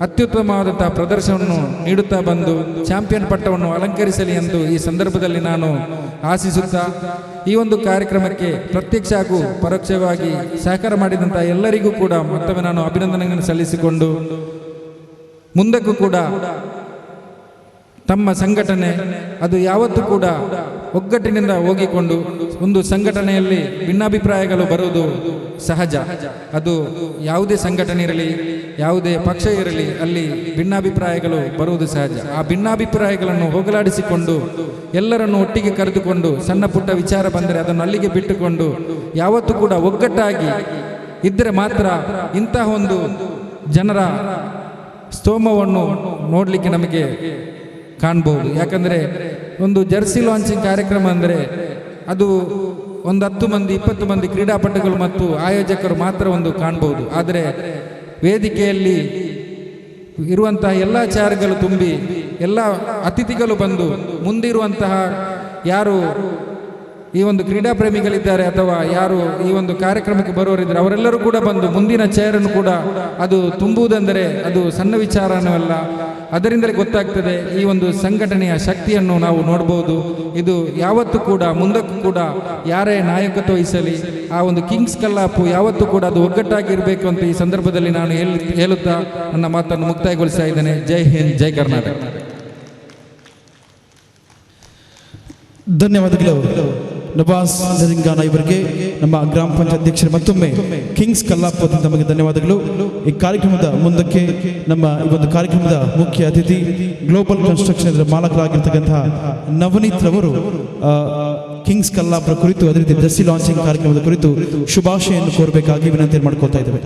ಅತ್ಯುತ್ತಮವಾದಂತಹ ಪ್ರದರ್ಶನವನ್ನು ನೀಡುತ್ತಾ ಬಂದು ಚಾಂಪಿಯನ್ ಪಟ್ಟವನ್ನು ಅಲಂಕರಿಸಲಿ ಎಂದು ಈ ಸಂದರ್ಭದಲ್ಲಿ ನಾನು ಆಶಿಸುತ್ತಾ ಈ ಒಂದು ಕಾರ್ಯಕ್ರಮಕ್ಕೆ ಪ್ರತ್ಯಕ್ಷ ಹಾಗೂ ಪರೋಕ್ಷವಾಗಿ ಸಹಕಾರ ಮಾಡಿದಂತಹ ಎಲ್ಲರಿಗೂ ಕೂಡ ಮತ್ತೊಮ್ಮೆ ನಾನು ಅಭಿನಂದನೆಗಳನ್ನು ಸಲ್ಲಿಸಿಕೊಂಡು ಮುಂದಕ್ಕೂ ಕೂಡ ತಮ್ಮ ಸಂಘಟನೆ ಅದು ಯಾವತ್ತೂ ಕೂಡ ಒಗ್ಗಟ್ಟಿನಿಂದ ಹೋಗಿಕೊಂಡು ಒಂದು ಸಂಘಟನೆಯಲ್ಲಿ ಭಿನ್ನಾಭಿಪ್ರಾಯಗಳು ಬರುವುದು ಸಹಜ. ಅದು ಯಾವುದೇ ಸಂಘಟನೆ ಇರಲಿ, ಯಾವುದೇ ಪಕ್ಷ ಇರಲಿ, ಅಲ್ಲಿ ಭಿನ್ನಾಭಿಪ್ರಾಯಗಳು ಬರುವುದು ಸಹಜ. ಆ ಭಿನ್ನಾಭಿಪ್ರಾಯಗಳನ್ನು ಹೋಗಲಾಡಿಸಿಕೊಂಡು ಎಲ್ಲರನ್ನು ಒಟ್ಟಿಗೆ ಕರೆದುಕೊಂಡು ಸಣ್ಣ ಪುಟ್ಟ ವಿಚಾರ ಬಂದರೆ ಅದನ್ನು ಅಲ್ಲಿಗೆ ಬಿಟ್ಟುಕೊಂಡು ಯಾವತ್ತೂ ಕೂಡ ಒಗ್ಗಟ್ಟಾಗಿ ಇದ್ದರೆ ಮಾತ್ರ ಇಂತಹ ಒಂದು ಜನರ ಸ್ತೋಮವನ್ನು ನೋಡಲಿಕ್ಕೆ ನಮಗೆ ಕಾಣ್ಬೋದು. ಯಾಕಂದರೆ ಒಂದು ಜರ್ಸಿ ಲಾಂಚಿಂಗ್ ಕಾರ್ಯಕ್ರಮ ಅಂದರೆ ಅದು ಒಂದು 10 ಮಂದಿ 20 ಮಂದಿ ಕ್ರೀಡಾಪಟುಗಳು ಮತ್ತು ಆಯೋಜಕರು ಮಾತ್ರ ಒಂದು ಕಾಣ್ಬೋದು. ಆದರೆ ವೇದಿಕೆಯಲ್ಲಿ ಇರುವಂತಹ ಎಲ್ಲ ಚೇರ್ಗಳು ತುಂಬಿ ಎಲ್ಲ ಅತಿಥಿಗಳು ಬಂದು ಮುಂದಿರುವಂತಹ ಯಾರು ಈ ಒಂದು ಕ್ರೀಡಾ ಪ್ರೇಮಿಗಳಿದ್ದಾರೆ ಅಥವಾ ಯಾರು ಈ ಒಂದು ಕಾರ್ಯಕ್ರಮಕ್ಕೆ ಬರುವವರಿದ್ದಾರೆ ಅವರೆಲ್ಲರೂ ಕೂಡ ಬಂದು ಮುಂದಿನ ಚೇರನ್ನು ಕೂಡ ಅದು ತುಂಬುವುದೆಂದರೆ ಅದು ಸಣ್ಣ ವಿಚಾರವಲ್ಲ. ಅದರಿಂದಲೇ ಗೊತ್ತಾಗ್ತದೆ ಈ ಒಂದು ಸಂಘಟನೆಯ ಶಕ್ತಿಯನ್ನು ನಾವು ನೋಡ್ಬೋದು. ಇದು ಯಾವತ್ತೂ ಕೂಡ ಮುಂದಕ್ಕೂ ಕೂಡ ಯಾರೇ ನಾಯಕತ್ವ ವಹಿಸಲಿ ಆ ಒಂದು ಕಿಂಗ್ಸ್ ಕಲ್ಲಾಪು ಯಾವತ್ತೂ ಕೂಡ ಅದು ಒಗ್ಗಟ್ಟಾಗಿರಬೇಕು ಅಂತ ಈ ಸಂದರ್ಭದಲ್ಲಿ ನಾನು ಹೇಳುತ್ತಾ ನನ್ನ ಮಾತನ್ನು ಮುಕ್ತಾಯಗೊಳಿಸ್ತಾ ಇದ್ದೇನೆ. ಜೈ ಹಿಂದ್, ಜೈ ಕರ್ನಾಟಕ. ಧನ್ಯವಾದಗಳು ನವಾಜ್ ನರಿಂಗಾನ ಇವರಿಗೆ, ನಮ್ಮ ಗ್ರಾಮ ಪಂಚಾಯತ್ ಅಧ್ಯಕ್ಷರು ಮತ್ತೊಮ್ಮೆ ಕಿಂಗ್ಸ್ ಕಲ್ಲಾಪು ತಮಗೆ ಧನ್ಯವಾದಗಳು. ಈ ಕಾರ್ಯಕ್ರಮದ ಮುಂದಕ್ಕೆ ನಮ್ಮ ಈ ಒಂದು ಕಾರ್ಯಕ್ರಮದ ಮುಖ್ಯ ಅತಿಥಿ ಗ್ಲೋಬಲ್ ಕನ್ಸ್ಟ್ರಕ್ಷನ್ ಇದರ ಮಾಲಕರಾಗಿರ್ತಕ್ಕಂತಹ ನವನೀತ್ ರವರು ಕಿಂಗ್ಸ್ ಕಲ್ಲಾಪುರ ಕುರಿತು ಅದೇ ರೀತಿ ಜರ್ಸಿ ಲಾಂಚಿಂಗ್ ಕಾರ್ಯಕ್ರಮದ ಕುರಿತು ಶುಭಾಶಯನ್ನು ಕೋರಬೇಕಾಗಿ ವಿನಂತಿ ಮಾಡ್ಕೊಳ್ತಾ ಇದ್ದೇವೆ.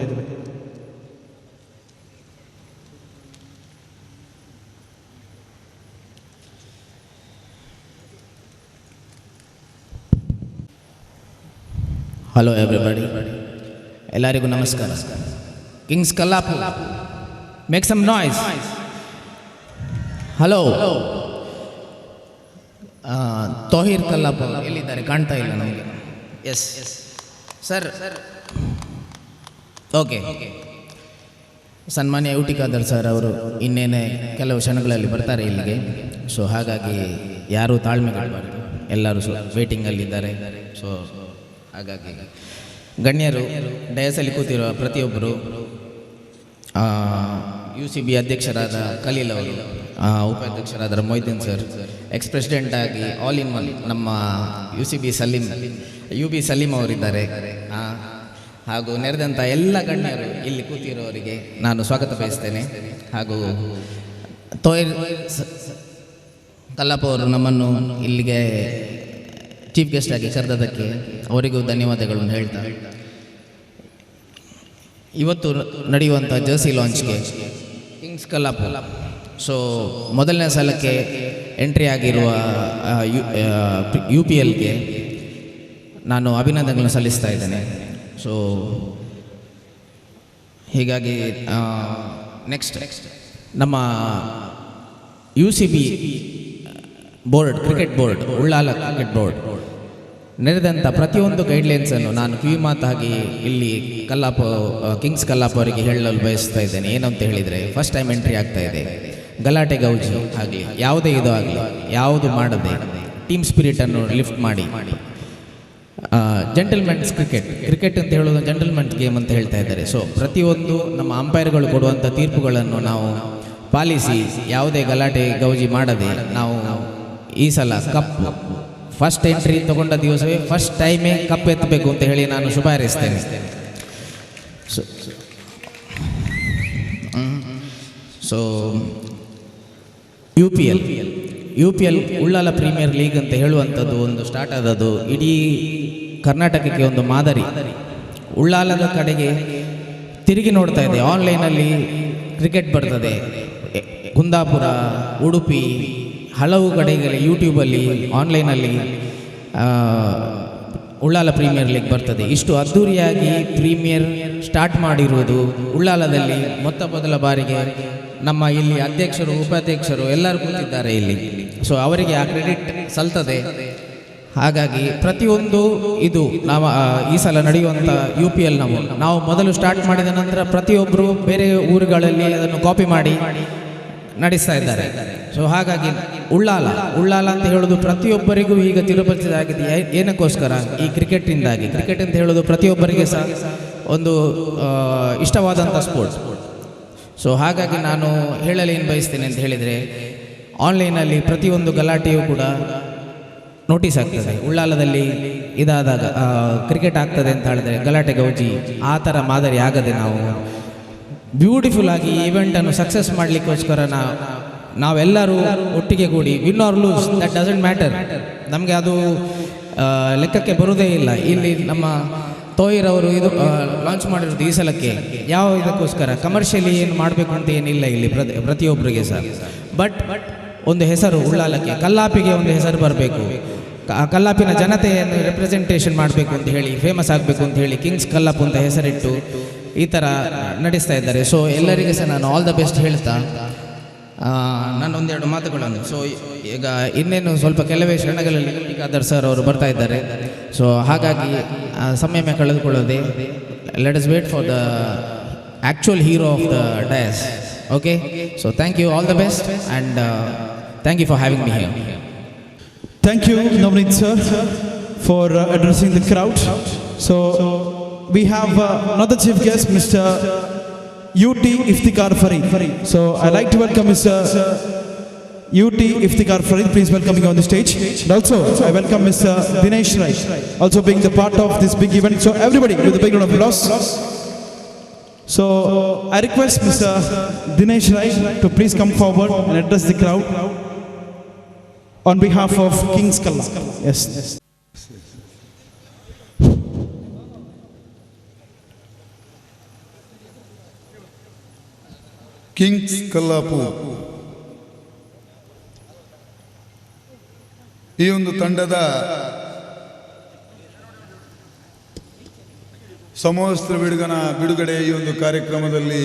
ಹಲೋ ಎವ್ರಿಬಡಿ, ಎಲ್ಲರಿಗೂ ನಮಸ್ಕಾರ. Kings Kallapu, make some noise. Hello. Tauheed Kallapu ಎಲ್ಲಿದ್ದಾರೆ? ಕಾಣ್ತಾ ಇಲ್ಲ ನಮಗೆ. Yes sir, okay. ಸನ್ಮಾನ್ಯ ಯು ಟಿ ಖಾದರ್ ಸರ್ ಅವರು ಇನ್ನೇನೆ ಕೆಲವು ಕ್ಷಣಗಳಲ್ಲಿ ಬರ್ತಾರೆ ಇಲ್ಲಿಗೆ. ಸೊ ಹಾಗಾಗಿ ಯಾರೂ ತಾಳ್ಮೆಗಾಡಬಾರ್ದು, ಎಲ್ಲರೂ ವೇಟಿಂಗಲ್ಲಿದ್ದಾರೆ. ಸೊ ಹಾಗಾಗಿ ಗಣ್ಯರು, ಡಯಸಲ್ಲಿ ಕೂತಿರುವ ಪ್ರತಿಯೊಬ್ಬರು, UCB ಅಧ್ಯಕ್ಷರಾದ ಖಲೀಲ್ ಅವರು, ಉಪಾಧ್ಯಕ್ಷರಾದ ಮೊಯ್ದೀನ್ ಸರ್, ಎಕ್ಸ್ ಪ್ರೆಸಿಡೆಂಟ್ ಆಗಿ ಆಲ್ ಇನ್ ಒನ್ ನಮ್ಮ UB ಸಲೀಂ ಅವರಿದ್ದಾರೆ. ಹಾಗೂ ನೆರೆದಂಥ ಎಲ್ಲ ಗಣ್ಯರು ಇಲ್ಲಿ ಕೂತಿರೋರಿಗೆ ನಾನು ಸ್ವಾಗತ ಬಯಸ್ತೇನೆ. ಹಾಗೂ ತೋಯಿರ್ ಕಲ್ಲಪ್ಪ ಅವರು ನಮ್ಮನ್ನು ಇಲ್ಲಿಗೆ ಚೀಫ್ ಗೆಸ್ಟ್ ಆಗಿ ಕರೆದದಕ್ಕೆ ಅವರಿಗೂ ಧನ್ಯವಾದಗಳನ್ನು ಹೇಳ್ತಾ, ಇವತ್ತು ನಡೆಯುವಂಥ ಜರ್ಸಿ ಲಾಂಚ್ಗೆ ಕಿಂಗ್ಸ್ ಕಲ್ಲಪ್ಪ ಸೊ ಮೊದಲನೇ ಸಲಕ್ಕೆ ಎಂಟ್ರಿ ಆಗಿರುವ UPLಗೆ ನಾನು ಅಭಿನಂದನೆಗಳನ್ನು ಸಲ್ಲಿಸ್ತಾ ಇದ್ದೇನೆ. ಸೊ ಹೀಗಾಗಿ ನೆಕ್ಸ್ಟ್ ನಮ್ಮ UCB board, cricket board, Ullal cricket board ನೆರೆದಂಥ ಪ್ರತಿಯೊಂದು ಗೈಡ್ಲೈನ್ಸನ್ನು ನಾನು ಕಿವಿಮಾತಾಗಿ ಇಲ್ಲಿ ಕಿಂಗ್ಸ್ ಕಲ್ಲಾಪ್ ಅವರಿಗೆ ಹೇಳಲು ಬಯಸ್ತಾ ಇದ್ದೇನೆ. ಏನಂತ ಹೇಳಿದರೆ, ಫಸ್ಟ್ ಟೈಮ್ ಎಂಟ್ರಿ ಆಗ್ತಾ ಇದೆ, ಗಲಾಟೆ ಗೌಜಿ ಆಗಲಿ ಯಾವುದೇ ಇದು ಆಗಲಿ ಯಾವುದು ಮಾಡದೆ ಟೀಮ್ ಸ್ಪಿರಿಟನ್ನು ಲಿಫ್ಟ್ ಮಾಡಿ ಜೆಂಟಲ್ಮೆನ್ಸ್ ಕ್ರಿಕೆಟ್ ಅಂತ ಹೇಳೋದು ಜೆಂಟಲ್ಮೆನ್ಸ್ ಗೇಮ್ ಅಂತ ಹೇಳ್ತಾ ಇದ್ದಾರೆ. ಸೊ ಪ್ರತಿಯೊಂದು ನಮ್ಮ ಅಂಪೈರ್ಗಳು ಕೊಡುವಂಥ ತೀರ್ಪುಗಳನ್ನು ನಾವು ಪಾಲಿಸಿ ಯಾವುದೇ ಗಲಾಟೆ ಗೌಜಿ ಮಾಡದೆ ನಾವು ಈ ಸಲ ಕಪ್ ಫಸ್ಟ್ ಎಂಟ್ರಿ ತಗೊಂಡ ದಿವಸವೇ ಫಸ್ಟ್ ಟೈಮೇ ಕಪ್ ಎತ್ತಬೇಕು ಅಂತ ಹೇಳಿ ನಾನು ಶುಭ ಹಾರೈಸ್ತೇನೆ. So UPL Ullal premier league ಅಂತ ಹೇಳುವಂಥದ್ದು ಒಂದು ಸ್ಟಾರ್ಟ್ ಆದದ್ದು ಇಡೀ ಕರ್ನಾಟಕಕ್ಕೆ ಒಂದು ಮಾದರಿ. ಉಳ್ಳಾಲದ ಕಡೆಗೆ ತಿರುಗಿ ನೋಡ್ತಾ ಇದೆ, ಆನ್ಲೈನಲ್ಲಿ ಕ್ರಿಕೆಟ್ ಬರ್ತದೆ, ಕುಂದಾಪುರ, ಉಡುಪಿ, ಹಲವು ಕಡೆಗಳಲ್ಲಿ ಯೂಟ್ಯೂಬಲ್ಲಿ ಆನ್ಲೈನಲ್ಲಿ ಉಳ್ಳಾಲ ಪ್ರೀಮಿಯರ್ ಲೀಗ್ ಬರ್ತದೆ. ಇಷ್ಟು ಅದ್ಧೂರಿಯಾಗಿ ಪ್ರೀಮಿಯರ್ ಸ್ಟಾರ್ಟ್ ಮಾಡಿರುವುದು ಉಳ್ಳಾಲದಲ್ಲಿ ಮೊದಲ ಬಾರಿಗೆ ನಮ್ಮ ಇಲ್ಲಿ ಅಧ್ಯಕ್ಷರು, ಉಪಾಧ್ಯಕ್ಷರು ಎಲ್ಲರೂ ಕೂತಿದ್ದಾರೆ ಇಲ್ಲಿ. ಸೊ ಅವರಿಗೆ ಆ ಕ್ರೆಡಿಟ್ ಸಲ್ತದೆ. ಹಾಗಾಗಿ ಪ್ರತಿಯೊಂದು ಇದು ನಾವು ಈ ಸಲ ನಡೆಯುವಂಥ UPL ನಾವು ಮೊದಲು ಸ್ಟಾರ್ಟ್ ಮಾಡಿದ ನಂತರ ಪ್ರತಿಯೊಬ್ಬರು ಬೇರೆ ಊರುಗಳಲ್ಲಿ ಅದನ್ನು ಕಾಪಿ ಮಾಡಿ ನಡೆಸ್ತಾ ಇದ್ದಾರೆ. ಸೊ ಹಾಗಾಗಿ ಉಳ್ಳಾಲ ಅಂತ ಹೇಳೋದು ಪ್ರತಿಯೊಬ್ಬರಿಗೂ ಈಗ ತಿರುಪತಿ ಆಗಿದೆ. ಏನಕ್ಕೋಸ್ಕರ? ಈ ಕ್ರಿಕೆಟ್ ಅಂತ ಹೇಳೋದು ಪ್ರತಿಯೊಬ್ಬರಿಗೆ ಸಹ ಒಂದು ಇಷ್ಟವಾದಂಥ ಸ್ಪೋರ್ಟ್ಸ್. ಸೊ ಹಾಗಾಗಿ ನಾನು ಹೇಳಲೇನು ಬಯಸ್ತೇನೆ ಅಂತ ಹೇಳಿದರೆ, ಆನ್ಲೈನಲ್ಲಿ ಪ್ರತಿಯೊಂದು ಗಲಾಟೆಯೂ ಕೂಡ ನೋಟಿಸ್ ಆಗ್ತದೆ. ಉಳ್ಳಾಲದಲ್ಲಿ ಇದಾದಾಗ ಕ್ರಿಕೆಟ್ ಆಗ್ತದೆ ಅಂತ ಹೇಳಿದ್ರೆ ಗಲಾಟೆ ಗೌಜಿ ಆ ಥರ ಮಾದರಿ ಆಗದೆ ನಾವು ಬ್ಯೂಟಿಫುಲ್ ಆಗಿ ಈ ಇವೆಂಟನ್ನು ಸಕ್ಸಸ್ ಮಾಡಲಿಕ್ಕೋಸ್ಕರ ನಾವೆಲ್ಲರೂ ಒಟ್ಟಿಗೆ ಕೂಡಿ win or lose that doesn't matter, ನಮಗೆ ಅದು ಲೆಕ್ಕಕ್ಕೆ ಬರುವುದೇ ಇಲ್ಲ. ಇಲ್ಲಿ ನಮ್ಮ ತೋಯಿರ್ ಅವರು ಇದು ಲಾಂಚ್ ಮಾಡಿರೋದು ಈ ಸಲಕ್ಕೆ ಯಾವ ಇದಕ್ಕೋಸ್ಕರ ಕಮರ್ಷಿಯಲಿ ಏನು ಮಾಡಬೇಕು ಅಂತ ಏನಿಲ್ಲ ಇಲ್ಲಿ ಪ್ರತಿಯೊಬ್ಬರಿಗೆ ಸಹ. ಬಟ್ ಒಂದು ಹೆಸರು ಉಳ್ಳಾಲಕ್ಕೆ, ಕಲ್ಲಾಪಿಗೆ ಒಂದು ಹೆಸರು ಬರಬೇಕು, ಕಲ್ಲಾಪಿನ ಜನತೆಯನ್ನು ರೆಪ್ರೆಸೆಂಟೇಷನ್ ಮಾಡಬೇಕು ಅಂತ ಹೇಳಿ, ಫೇಮಸ್ ಆಗಬೇಕು ಅಂತ ಹೇಳಿ ಕಿಂಗ್ಸ್ ಕಲ್ಲಾಪ್ ಅಂತ ಹೆಸರಿಟ್ಟು ಈ ಥರ ನಡೆಸ್ತಾ ಇದ್ದಾರೆ. ಸೊ ಎಲ್ಲರಿಗೆ ಸಹ ನಾನು ಆಲ್ ದ ಬೆಸ್ಟ್ ಹೇಳ್ತಾ ನಾನೊಂದೆರಡು ಮಾತುಗಳನ್ನು, ಸೊ ಈಗ ಇನ್ನೇನು ಸ್ವಲ್ಪ ಕೆಲವೇ ಕ್ಷಣಗಳಲ್ಲಿ ಯು ಟಿ ಖಾದರ್ ಸರ್ ಅವರು ಬರ್ತಾ ಇದ್ದಾರೆ. ಸೊ ಹಾಗಾಗಿ ಸಮಯ ಕಳೆದುಕೊಳ್ಳದೆ let us wait for the actual hero of the dais. Okay, so thank you, all the best and thank you for having me here. Thank you, Navneet sir, for addressing the crowd. So we have another chief guest, Mr. UT Iftikhar Farid. So I'd like to welcome Mr. UT Iftikhar Farid. Please welcome him on the stage. And also I welcome Mr. Dinesh Rai, also being the part of this big event. So everybody with a big round of applause. So I request Mr. Dinesh Rai to please come forward and address the crowd on behalf of King's Kallap. Yes. Kings Kallapu ಈ ಒಂದು ತಂಡದ ಸಮವಸ್ತ್ರ ಬಿಡುಗಡೆ ಈ ಒಂದು ಕಾರ್ಯಕ್ರಮದಲ್ಲಿ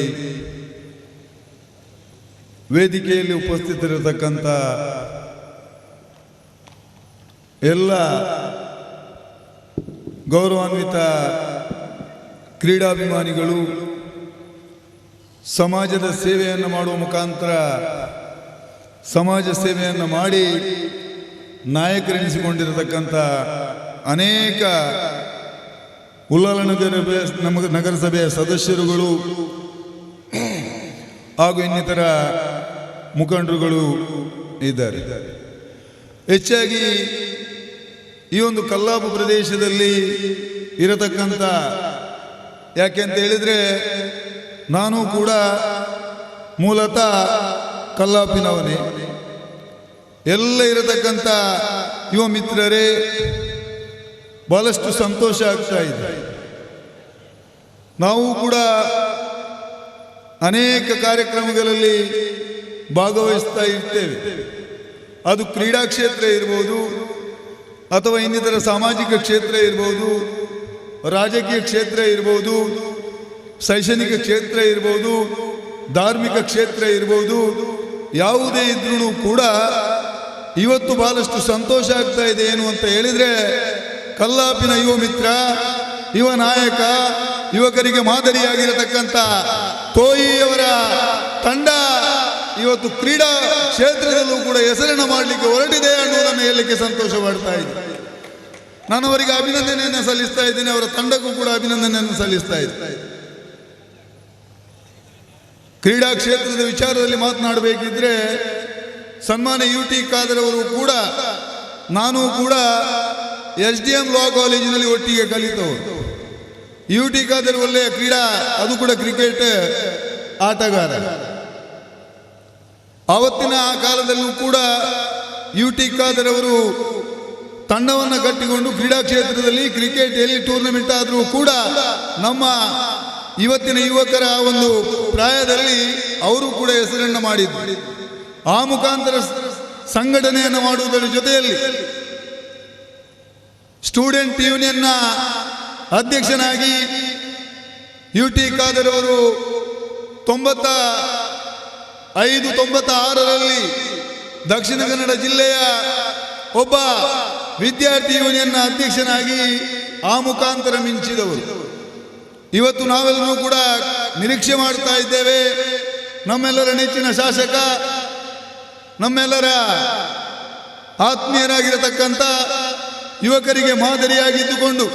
ವೇದಿಕೆಯಲ್ಲಿ ಉಪಸ್ಥಿತರಿರತಕ್ಕಂಥ ಎಲ್ಲ ಗೌರವಾನ್ವಿತ ಕ್ರೀಡಾಭಿಮಾನಿಗಳು ಸಮಾಜದ ಸೇವೆಯನ್ನು ಮಾಡುವ ಮುಖಾಂತರ ಸಮಾಜ ಸೇವೆಯನ್ನು ಮಾಡಿ ನಾಯಕರೆನಿಸಿಕೊಂಡಿರತಕ್ಕಂಥ ಅನೇಕ ಉಲ್ಲಾಲ ನಗರಸಭೆಯ ಸದಸ್ಯರುಗಳು ಹಾಗೂ ಇನ್ನಿತರ ಮುಖಂಡರುಗಳು ಇದ್ದಾರೆ. ಹೆಚ್ಚಾಗಿ ಈ ಒಂದು ಕಲ್ಲಾಪು ಪ್ರದೇಶದಲ್ಲಿ ಇರತಕ್ಕಂಥ, ಯಾಕೆ ಅಂತ ಹೇಳಿದರೆ ನಾನು ಕೂಡ ಮೂಲತಃ ಕಲ್ಲಾಪಿನವನೇ. ಎಲ್ಲ ಇರತಕ್ಕಂಥ ಯುವ ಮಿತ್ರರೇ, ಬಹಳಷ್ಟು ಸಂತೋಷ ಆಗ್ತಾ ಇದೆ. ನಾವು ಕೂಡ ಅನೇಕ ಕಾರ್ಯಕ್ರಮಗಳಲ್ಲಿ ಭಾಗವಹಿಸ್ತಾ ಇರ್ತೇವೆ. ಅದು ಕ್ರೀಡಾ ಕ್ಷೇತ್ರ ಇರ್ಬೋದು, ಅಥವಾ ಇನ್ನಿತರ ಸಾಮಾಜಿಕ ಕ್ಷೇತ್ರ ಇರ್ಬೋದು, ರಾಜಕೀಯ ಕ್ಷೇತ್ರ ಇರ್ಬೋದು, ಶೈಕ್ಷಣಿಕ ಕ್ಷೇತ್ರ ಇರ್ಬೋದು, ಧಾರ್ಮಿಕ ಕ್ಷೇತ್ರ ಇರ್ಬೋದು, ಯಾವುದೇ ಇದ್ರೂ ಕೂಡ ಇವತ್ತು ಬಹಳಷ್ಟು ಸಂತೋಷ ಆಗ್ತಾ ಇದೆ. ಏನು ಅಂತ ಹೇಳಿದರೆ, ಕಲ್ಲಾಪಿನ ಯುವ ಮಿತ್ರ, ಯುವ ನಾಯಕ, ಯುವಕರಿಗೆ ಮಾದರಿಯಾಗಿರತಕ್ಕಂಥ ತೋಯಿಯವರ ತಂಡ ಇವತ್ತು ಕ್ರೀಡಾ ಕ್ಷೇತ್ರದಲ್ಲೂ ಕೂಡ ಹೆಸರನ್ನು ಮಾಡಲಿಕ್ಕೆ ಹೊರಟಿದೆ ಅನ್ನೋದನ್ನು ಹೇಳಲಿಕ್ಕೆ ಸಂತೋಷ ಪಡ್ತಾ ಇದೆ. ನಾನು ಅವರಿಗೆ ಅಭಿನಂದನೆಯನ್ನು ಸಲ್ಲಿಸ್ತಾ ಇದ್ದೇನೆ, ಅವರ ತಂಡಕ್ಕೂ ಕೂಡ ಅಭಿನಂದನೆಯನ್ನು ಸಲ್ಲಿಸ್ತಾ ಇದ್ದೇನೆ. ಕ್ರೀಡಾ ಕ್ಷೇತ್ರದ ವಿಚಾರದಲ್ಲಿ ಮಾತನಾಡಬೇಕಿದ್ರೆ, ಸನ್ಮಾನ್ಯ UT ಖಾದರ್ ಅವರು ಕೂಡ, ನಾನು ಕೂಡ SDM ಲಾ ಕಾಲೇಜಿನಲ್ಲಿ ಒಟ್ಟಿಗೆ ಕಲಿತವರು. UT ಖಾದರ್ ಒಳ್ಳೆಯ ಕ್ರೀಡಾ, ಅದು ಕೂಡ ಕ್ರಿಕೆಟ್ ಆಟಗಾರ. ಆವತ್ತಿನ ಆ ಕಾಲದಲ್ಲೂ ಕೂಡ UT ಖಾದರ್ ಅವರು ತಂಡವನ್ನು ಕಟ್ಟಿಕೊಂಡು ಕ್ರೀಡಾ ಕ್ಷೇತ್ರದಲ್ಲಿ ಕ್ರಿಕೆಟ್ ಎಲ್ಲಿ ಟೂರ್ನಮೆಂಟ್ ಆದರೂ ಕೂಡ ನಮ್ಮ ಇವತ್ತಿನ ಯುವಕರ ಒಂದು ಪ್ರಾಯದಲ್ಲಿ ಅವರು ಕೂಡ ಹೆಸರನ್ನು ಮಾಡಿದ್ರು. ಆ ಮುಖಾಂತರ ಸಂಘಟನೆಯನ್ನು ಮಾಡುವುದರ ಜೊತೆಯಲ್ಲಿ ಸ್ಟೂಡೆಂಟ್ ಯೂನಿಯನ್ನ ಅಧ್ಯಕ್ಷನಾಗಿ UT ಖಾದರ್ ಅವರು 95-96ರಲ್ಲಿ ದಕ್ಷಿಣ ಕನ್ನಡ ಜಿಲ್ಲೆಯ ಒಬ್ಬ ವಿದ್ಯಾರ್ಥಿ ಯೂನಿಯನ್ನ ಅಧ್ಯಕ್ಷನಾಗಿ ಆ ಮುಖಾಂತರ ಮಿಂಚಿದವರು. ಇವತ್ತು ನಾವೆಲ್ಲರೂ ಕೂಡ ನಿರೀಕ್ಷೆ ಮಾಡ್ತಾ ಇದ್ದೇವೆ, ನಮ್ಮೆಲ್ಲರ ನೆಚ್ಚಿನ ಶಾಸಕ, ನಮ್ಮೆಲ್ಲರ ಆತ್ಮೀಯರಾಗಿರತಕ್ಕಂಥ, ಯುವಕರಿಗೆ ಮಾದರಿಯಾಗಿದ್ದುಕೊಂಡು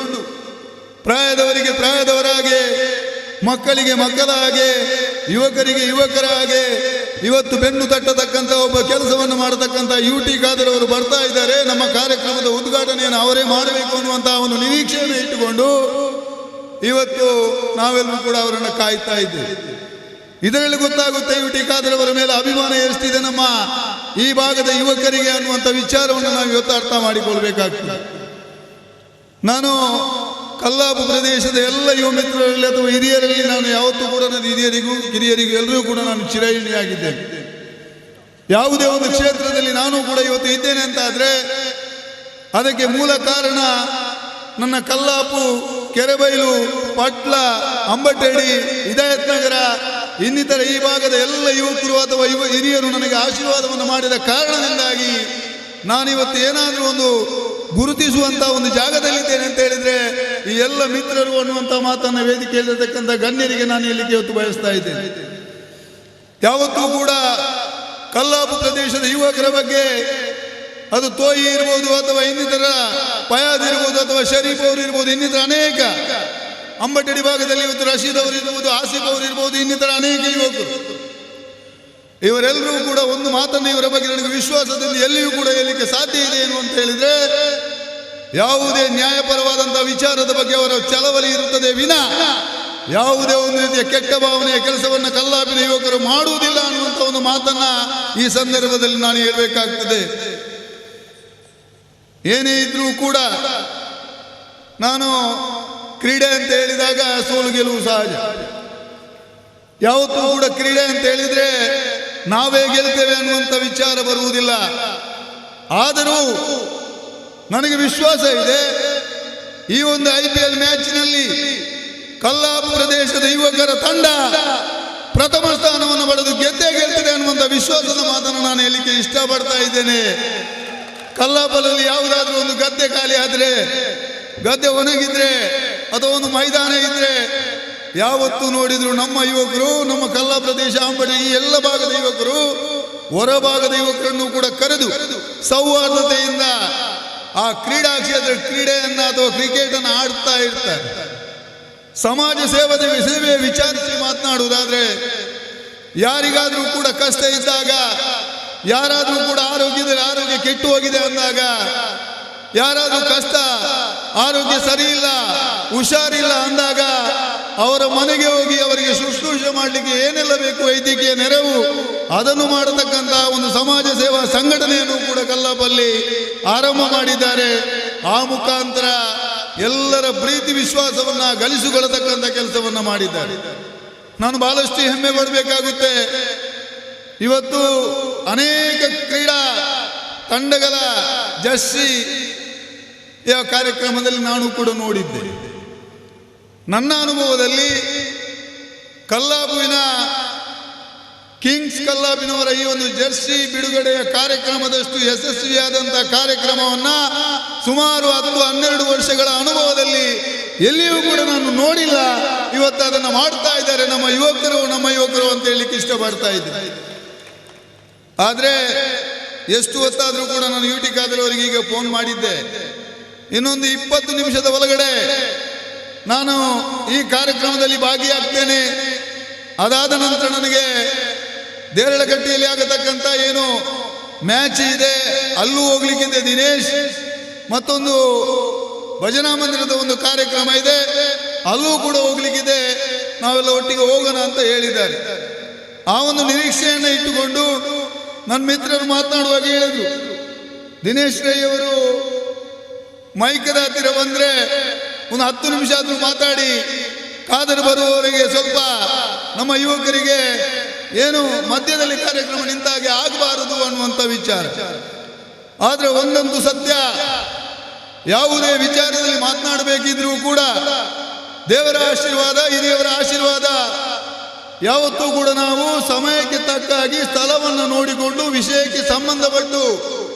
ಪ್ರಾಯದವರಿಗೆ ಪ್ರಾಯದವರಾಗೆ, ಮಕ್ಕಳಿಗೆ ಮಕ್ಕಳ ಹಾಗೆ, ಯುವಕರಿಗೆ ಯುವಕರ ಹಾಗೆ ಇವತ್ತು ಬೆನ್ನು ತಟ್ಟತಕ್ಕಂಥ ಒಬ್ಬ ಕೆಲಸವನ್ನು ಮಾಡತಕ್ಕಂಥ UT ಖಾದರ್ ಅವರು ಬರ್ತಾ ಇದ್ದಾರೆ. ನಮ್ಮ ಕಾರ್ಯಕ್ರಮದ ಉದ್ಘಾಟನೆಯನ್ನು ಅವರೇ ಮಾಡಬೇಕು ಅನ್ನುವಂತಹ ಒಂದು ನಿರೀಕ್ಷೆಯನ್ನು ಇಟ್ಟುಕೊಂಡು ಇವತ್ತು ನಾವೆಲ್ಲರೂ ಕೂಡ ಅವರನ್ನು ಕಾಯ್ತಾ ಇದ್ದೇವೆ. ಇದರಲ್ಲಿ ಗೊತ್ತಾಗುತ್ತೆ UT ಖಾದರ್ ಅವರ ಮೇಲೆ ಅಭಿಮಾನ ಎಷ್ಟಿದೆ ನಮ್ಮ ಈ ಭಾಗದ ಯುವಕರಿಗೆ ಅನ್ನುವಂಥ ವಿಚಾರವನ್ನು ನಾವು ಇವತ್ತು ಅರ್ಥ ಮಾಡಿಕೊಳ್ಬೇಕಾಗ್ತದೆ. ನಾನು ಕಲ್ಲಾಪು ಪ್ರದೇಶದ ಎಲ್ಲ ಯುವ ಮಿತ್ರರಲ್ಲಿ ಅಥವಾ ಹಿರಿಯರಲ್ಲಿ ನಾನು ಯಾವತ್ತೂ ಕೂಡ ನನ್ನ ಹಿರಿಯರಿಗೂ ಎಲ್ಲರೂ ಕೂಡ ನಾನು ಚಿರಋಣಿಯಾಗಿದ್ದೇನೆ. ಯಾವುದೇ ಒಂದು ಕ್ಷೇತ್ರದಲ್ಲಿ ನಾನು ಕೂಡ ಇವತ್ತು ಇದ್ದೇನೆ ಅಂತ ಆದರೆ ಅದಕ್ಕೆ ಮೂಲ ಕಾರಣ ನನ್ನ ಕಲ್ಲಾಪು, ಕೆರೆಬೈಲು, ಪಟ್ಲ, ಅಂಬಟೇಡಿ, ಹಿದಾಯತ್ ನಗರ ಇನ್ನಿತರ ಈ ಭಾಗದ ಎಲ್ಲ ಯುವಕರು ಅಥವಾ ಹಿರಿಯರು ನನಗೆ ಆಶೀರ್ವಾದವನ್ನು ಮಾಡಿದ ಕಾರಣದಿಂದಾಗಿ ನಾನಿವತ್ತು ಏನಾದರೂ ಒಂದು ಗುರುತಿಸುವಂಥ ಒಂದು ಜಾಗದಲ್ಲಿದ್ದೇನೆ ಅಂತ ಹೇಳಿದರೆ ಈ ಎಲ್ಲ ಮಿತ್ರರು ಅನ್ನುವಂಥ ಮಾತನ್ನು ವೇದಿಕೆಯಲ್ಲಿರತಕ್ಕಂಥ ಗಣ್ಯರಿಗೆ ನಾನು ಹೇಳಲಿಕ್ಕೆ ಇವತ್ತು ಬಯಸ್ತಾ ಇದ್ದೇನೆ. ಯಾವತ್ತೂ ಕೂಡ ಕಲ್ಲಾಪು ಪ್ರದೇಶದ ಯುವಕರ ಬಗ್ಗೆ, ಅದು ತೋಯಿ ಇರ್ಬೋದು ಅಥವಾ ಇನ್ನಿತರ ಫಯಾಜ್ ಇರ್ಬೋದು ಅಥವಾ ಶರೀಫ್ ಅವರು ಇರ್ಬೋದು, ಇನ್ನಿತರ ಅನೇಕ ಅಂಬಟಡಿ ಭಾಗದಲ್ಲಿ ಇವತ್ತು ರಶೀದ್ ಅವರು ಇರ್ಬೋದು, ಆಸಿಫ್ ಅವರು ಇರ್ಬೋದು, ಇನ್ನಿತರ ಅನೇಕ ಯುವಕರು, ಇವರೆಲ್ಲರೂ ಕೂಡ ಒಂದು ಮಾತನ್ನು ಇವರ ಬಗ್ಗೆ ನನಗೆ ವಿಶ್ವಾಸದಿಂದ ಎಲ್ಲಿಯೂ ಕೂಡ ಹೇಳಲಿಕ್ಕೆ ಸಾಧ್ಯ ಇದೆ ಏನು ಅಂತ ಹೇಳಿದರೆ, ಯಾವುದೇ ನ್ಯಾಯಪರವಾದಂತಹ ವಿಚಾರದ ಬಗ್ಗೆ ಅವರ ಚಳವಳಿ ಇರುತ್ತದೆ ವಿನ ಯಾವುದೇ ಒಂದು ರೀತಿಯ ಕೆಟ್ಟ ಭಾವನೆಯ ಕೆಲಸವನ್ನು ಕಲ್ಲಾಪಿನ ಯುವಕರು ಮಾಡುವುದಿಲ್ಲ ಅನ್ನುವಂಥ ಒಂದು ಮಾತನ್ನ ಈ ಸಂದರ್ಭದಲ್ಲಿ ನಾನು ಹೇಳಬೇಕಾಗ್ತದೆ. ಏನೇ ಇದ್ರೂ ಕೂಡ ನಾನು ಕ್ರೀಡೆ ಅಂತ ಹೇಳಿದಾಗ ಸೋಲು ಗೆಲುವು ಸಹಜ. ಯಾವತ್ತೂ ಕೂಡ ಕ್ರೀಡೆ ಅಂತ ಹೇಳಿದ್ರೆ ನಾವೇ ಗೆಲ್ತೇವೆ ಅನ್ನುವಂಥ ವಿಚಾರ ಬರುವುದಿಲ್ಲ. ಆದರೂ ನನಗೆ ವಿಶ್ವಾಸ ಇದೆ, ಈ ಒಂದು IPL ಮ್ಯಾಚ್ನಲ್ಲಿ ಕಲ್ಲಾಪು ಪ್ರದೇಶದ ಯುವಕರ ತಂಡ ಪ್ರಥಮ ಸ್ಥಾನವನ್ನು ಪಡೆದು ಗೆದ್ದೇ ಗೆಲ್ತದೆ ಅನ್ನುವಂಥ ವಿಶ್ವಾಸದ ಮಾತನ್ನು ನಾನು ಹೇಳಲಿಕ್ಕೆ ಇಷ್ಟಪಡ್ತಾ ಇದ್ದೇನೆ. ಕಲ್ಲಾಪಲ್ಲಿ ಯಾವುದಾದ್ರೂ ಒಂದು ಗದ್ದೆ ಖಾಲಿ ಆದರೆ, ಗದ್ದೆ ಒಣಗಿದ್ರೆ ಅಥವಾ ಒಂದು ಮೈದಾನ ಇದ್ರೆ ಯಾವತ್ತು ನೋಡಿದ್ರು ನಮ್ಮ ಯುವಕರು, ನಮ್ಮ ಕಲ್ಲಾ ಪ್ರದೇಶ ಅಂಬಡಿ ಈ ಎಲ್ಲ ಭಾಗದ ಯುವಕರು ಹೊರ ಭಾಗದ ಯುವಕರನ್ನು ಕೂಡ ಕರೆದು ಸೌಹಾರ್ದತೆಯಿಂದ ಆ ಕ್ರೀಡಾ ಕ್ಷೇತ್ರ ಕ್ರೀಡೆಯನ್ನ ಅಥವಾ ಕ್ರಿಕೆಟ್ ಅನ್ನು ಆಡ್ತಾ ಇರ್ತಾರೆ. ಸಮಾಜ ಸೇವೆ ವಿಚಾರಿಸಿ ಮಾತನಾಡುವುದಾದ್ರೆ, ಯಾರಿಗಾದ್ರೂ ಕೂಡ ಕಷ್ಟ ಇದ್ದಾಗ, ಯಾರಾದ್ರೂ ಕೂಡ ಆರೋಗ್ಯ ಕೆಟ್ಟು ಹೋಗಿದೆ ಅಂದಾಗ, ಯಾರಾದ್ರೂ ಕಷ್ಟ ಆರೋಗ್ಯ ಸರಿ ಇಲ್ಲ, ಹುಷಾರಿಲ್ಲ ಅಂದಾಗ ಅವರ ಮನೆಗೆ ಹೋಗಿ ಅವರಿಗೆ ಶುಶ್ರೂಷೆ ಮಾಡಲಿಕ್ಕೆ ಏನೆಲ್ಲ ಬೇಕು ವೈದ್ಯಕೀಯ ನೆರವು, ಅದನ್ನು ಮಾಡತಕ್ಕಂಥ ಒಂದು ಸಮಾಜ ಸೇವಾ ಸಂಘಟನೆಯನ್ನು ಕೂಡ ಕಲ್ಲಾಪಲ್ಲಿ ಆರಂಭ ಮಾಡಿದ್ದಾರೆ. ಆ ಮುಖಾಂತರ ಎಲ್ಲರ ಪ್ರೀತಿ ವಿಶ್ವಾಸವನ್ನ ಗಳಿಸಿಕೊಳ್ಳತಕ್ಕಂಥ ಕೆಲಸವನ್ನ ಮಾಡಿದ್ದಾರೆ. ನಾನು ಬಹಳಷ್ಟು ಹೆಮ್ಮೆ ಪಡಬೇಕಾಗುತ್ತೆ. ಇವತ್ತು ಅನೇಕ ಕ್ರೀಡಾ ತಂಡಗಳ ಜರ್ಸಿ ಕಾರ್ಯಕ್ರಮದಲ್ಲಿ ನಾನು ಕೂಡ ನೋಡಿದ್ದೆ. ನನ್ನ ಅನುಭವದಲ್ಲಿ ಕಲ್ಲಾಪುವಿನ ಕಿಂಗ್ಸ್ ಕಲ್ಲಾಪಿನವರ ಈ ಒಂದು ಜರ್ಸಿ ಬಿಡುಗಡೆಯ ಕಾರ್ಯಕ್ರಮದಷ್ಟು ಯಶಸ್ವಿಯಾದಂತಹ ಕಾರ್ಯಕ್ರಮವನ್ನ ಸುಮಾರು 10-12 ವರ್ಷಗಳ ಅನುಭವದಲ್ಲಿ ಎಲ್ಲಿಯೂ ಕೂಡ ನಾನು ನೋಡಿಲ್ಲ. ಇವತ್ತು ಅದನ್ನು ಮಾಡ್ತಾ ಇದ್ದಾರೆ ನಮ್ಮ ಯುವಕರು ಅಂತ ಹೇಳಲಿಕ್ಕೆ ಇಷ್ಟಪಡ್ತಾ ಇದ್ದೆ. ಆದರೆ ಎಷ್ಟು ಹೊತ್ತಾದರೂ ಕೂಡ ನಾನು ಯುಟಿ ಖಾದರ್ ಅವರಿಗೆ ಈಗ ಫೋನ್ ಮಾಡಿದ್ದೆ. ಇನ್ನೊಂದು 20 ನಿಮಿಷದ ಒಳಗಡೆ ನಾನು ಈ ಕಾರ್ಯಕ್ರಮದಲ್ಲಿ ಭಾಗಿಯಾಗ್ತೇನೆ. ಅದಾದ ನಂತರ ನನಗೆ ದೇರಳಕಟ್ಟೆಯಲ್ಲಿ ಆಗತಕ್ಕಂಥ ಏನು ಮ್ಯಾಚ್ ಇದೆ ಅಲ್ಲೂ ಹೋಗ್ಲಿಕ್ಕಿದೆ. ದಿನೇಶ್ ಮತ್ತೊಂದು ಭಜನಾ ಮಂದಿರದ ಒಂದು ಕಾರ್ಯಕ್ರಮ ಇದೆ, ಅಲ್ಲೂ ಕೂಡ ಹೋಗ್ಲಿಕ್ಕಿದೆ. ನಾವೆಲ್ಲ ಒಟ್ಟಿಗೆ ಹೋಗೋಣ ಅಂತ ಹೇಳಿದ್ದಾರೆ. ಆ ಒಂದು ನಿರೀಕ್ಷೆಯನ್ನು ಇಟ್ಟುಕೊಂಡು ನನ್ನ ಮಿತ್ರರು ಮಾತನಾಡುವಾಗ ಹೇಳಿದ್ರು, ದಿನೇಶ್ ರೈ ಅವರು ಮೈಕದ ಹತ್ತಿರ ಬಂದ್ರೆ ಒಂದು 10 ನಿಮಿಷ ಆದ್ರೂ ಮಾತಾಡಿ, ಖಾದರ್ ಬರುವವರಿಗೆ ಸ್ವಲ್ಪ ನಮ್ಮ ಯುವಕರಿಗೆ ಏನು ಮಧ್ಯದಲ್ಲಿ ಕಾರ್ಯಕ್ರಮ ನಿಂತಾಗೆ ಆಗಬಾರದು ಅನ್ನುವಂಥ ವಿಚಾರ. ಆದ್ರೆ ಒಂದೊಂದು ಸತ್ಯ, ಯಾವುದೇ ವಿಚಾರದಲ್ಲಿ ಮಾತನಾಡಬೇಕಿದ್ರೂ ಕೂಡ ದೇವರ ಆಶೀರ್ವಾದ, ಹಿರಿಯವರ ಆಶೀರ್ವಾದ ಯಾವತ್ತೂ ಕೂಡ ನಾವು ಸಮಯಕ್ಕೆ ತಕ್ಕಾಗಿ ಸ್ಥಳವನ್ನು ನೋಡಿಕೊಂಡು ವಿಷಯಕ್ಕೆ ಸಂಬಂಧಪಟ್ಟು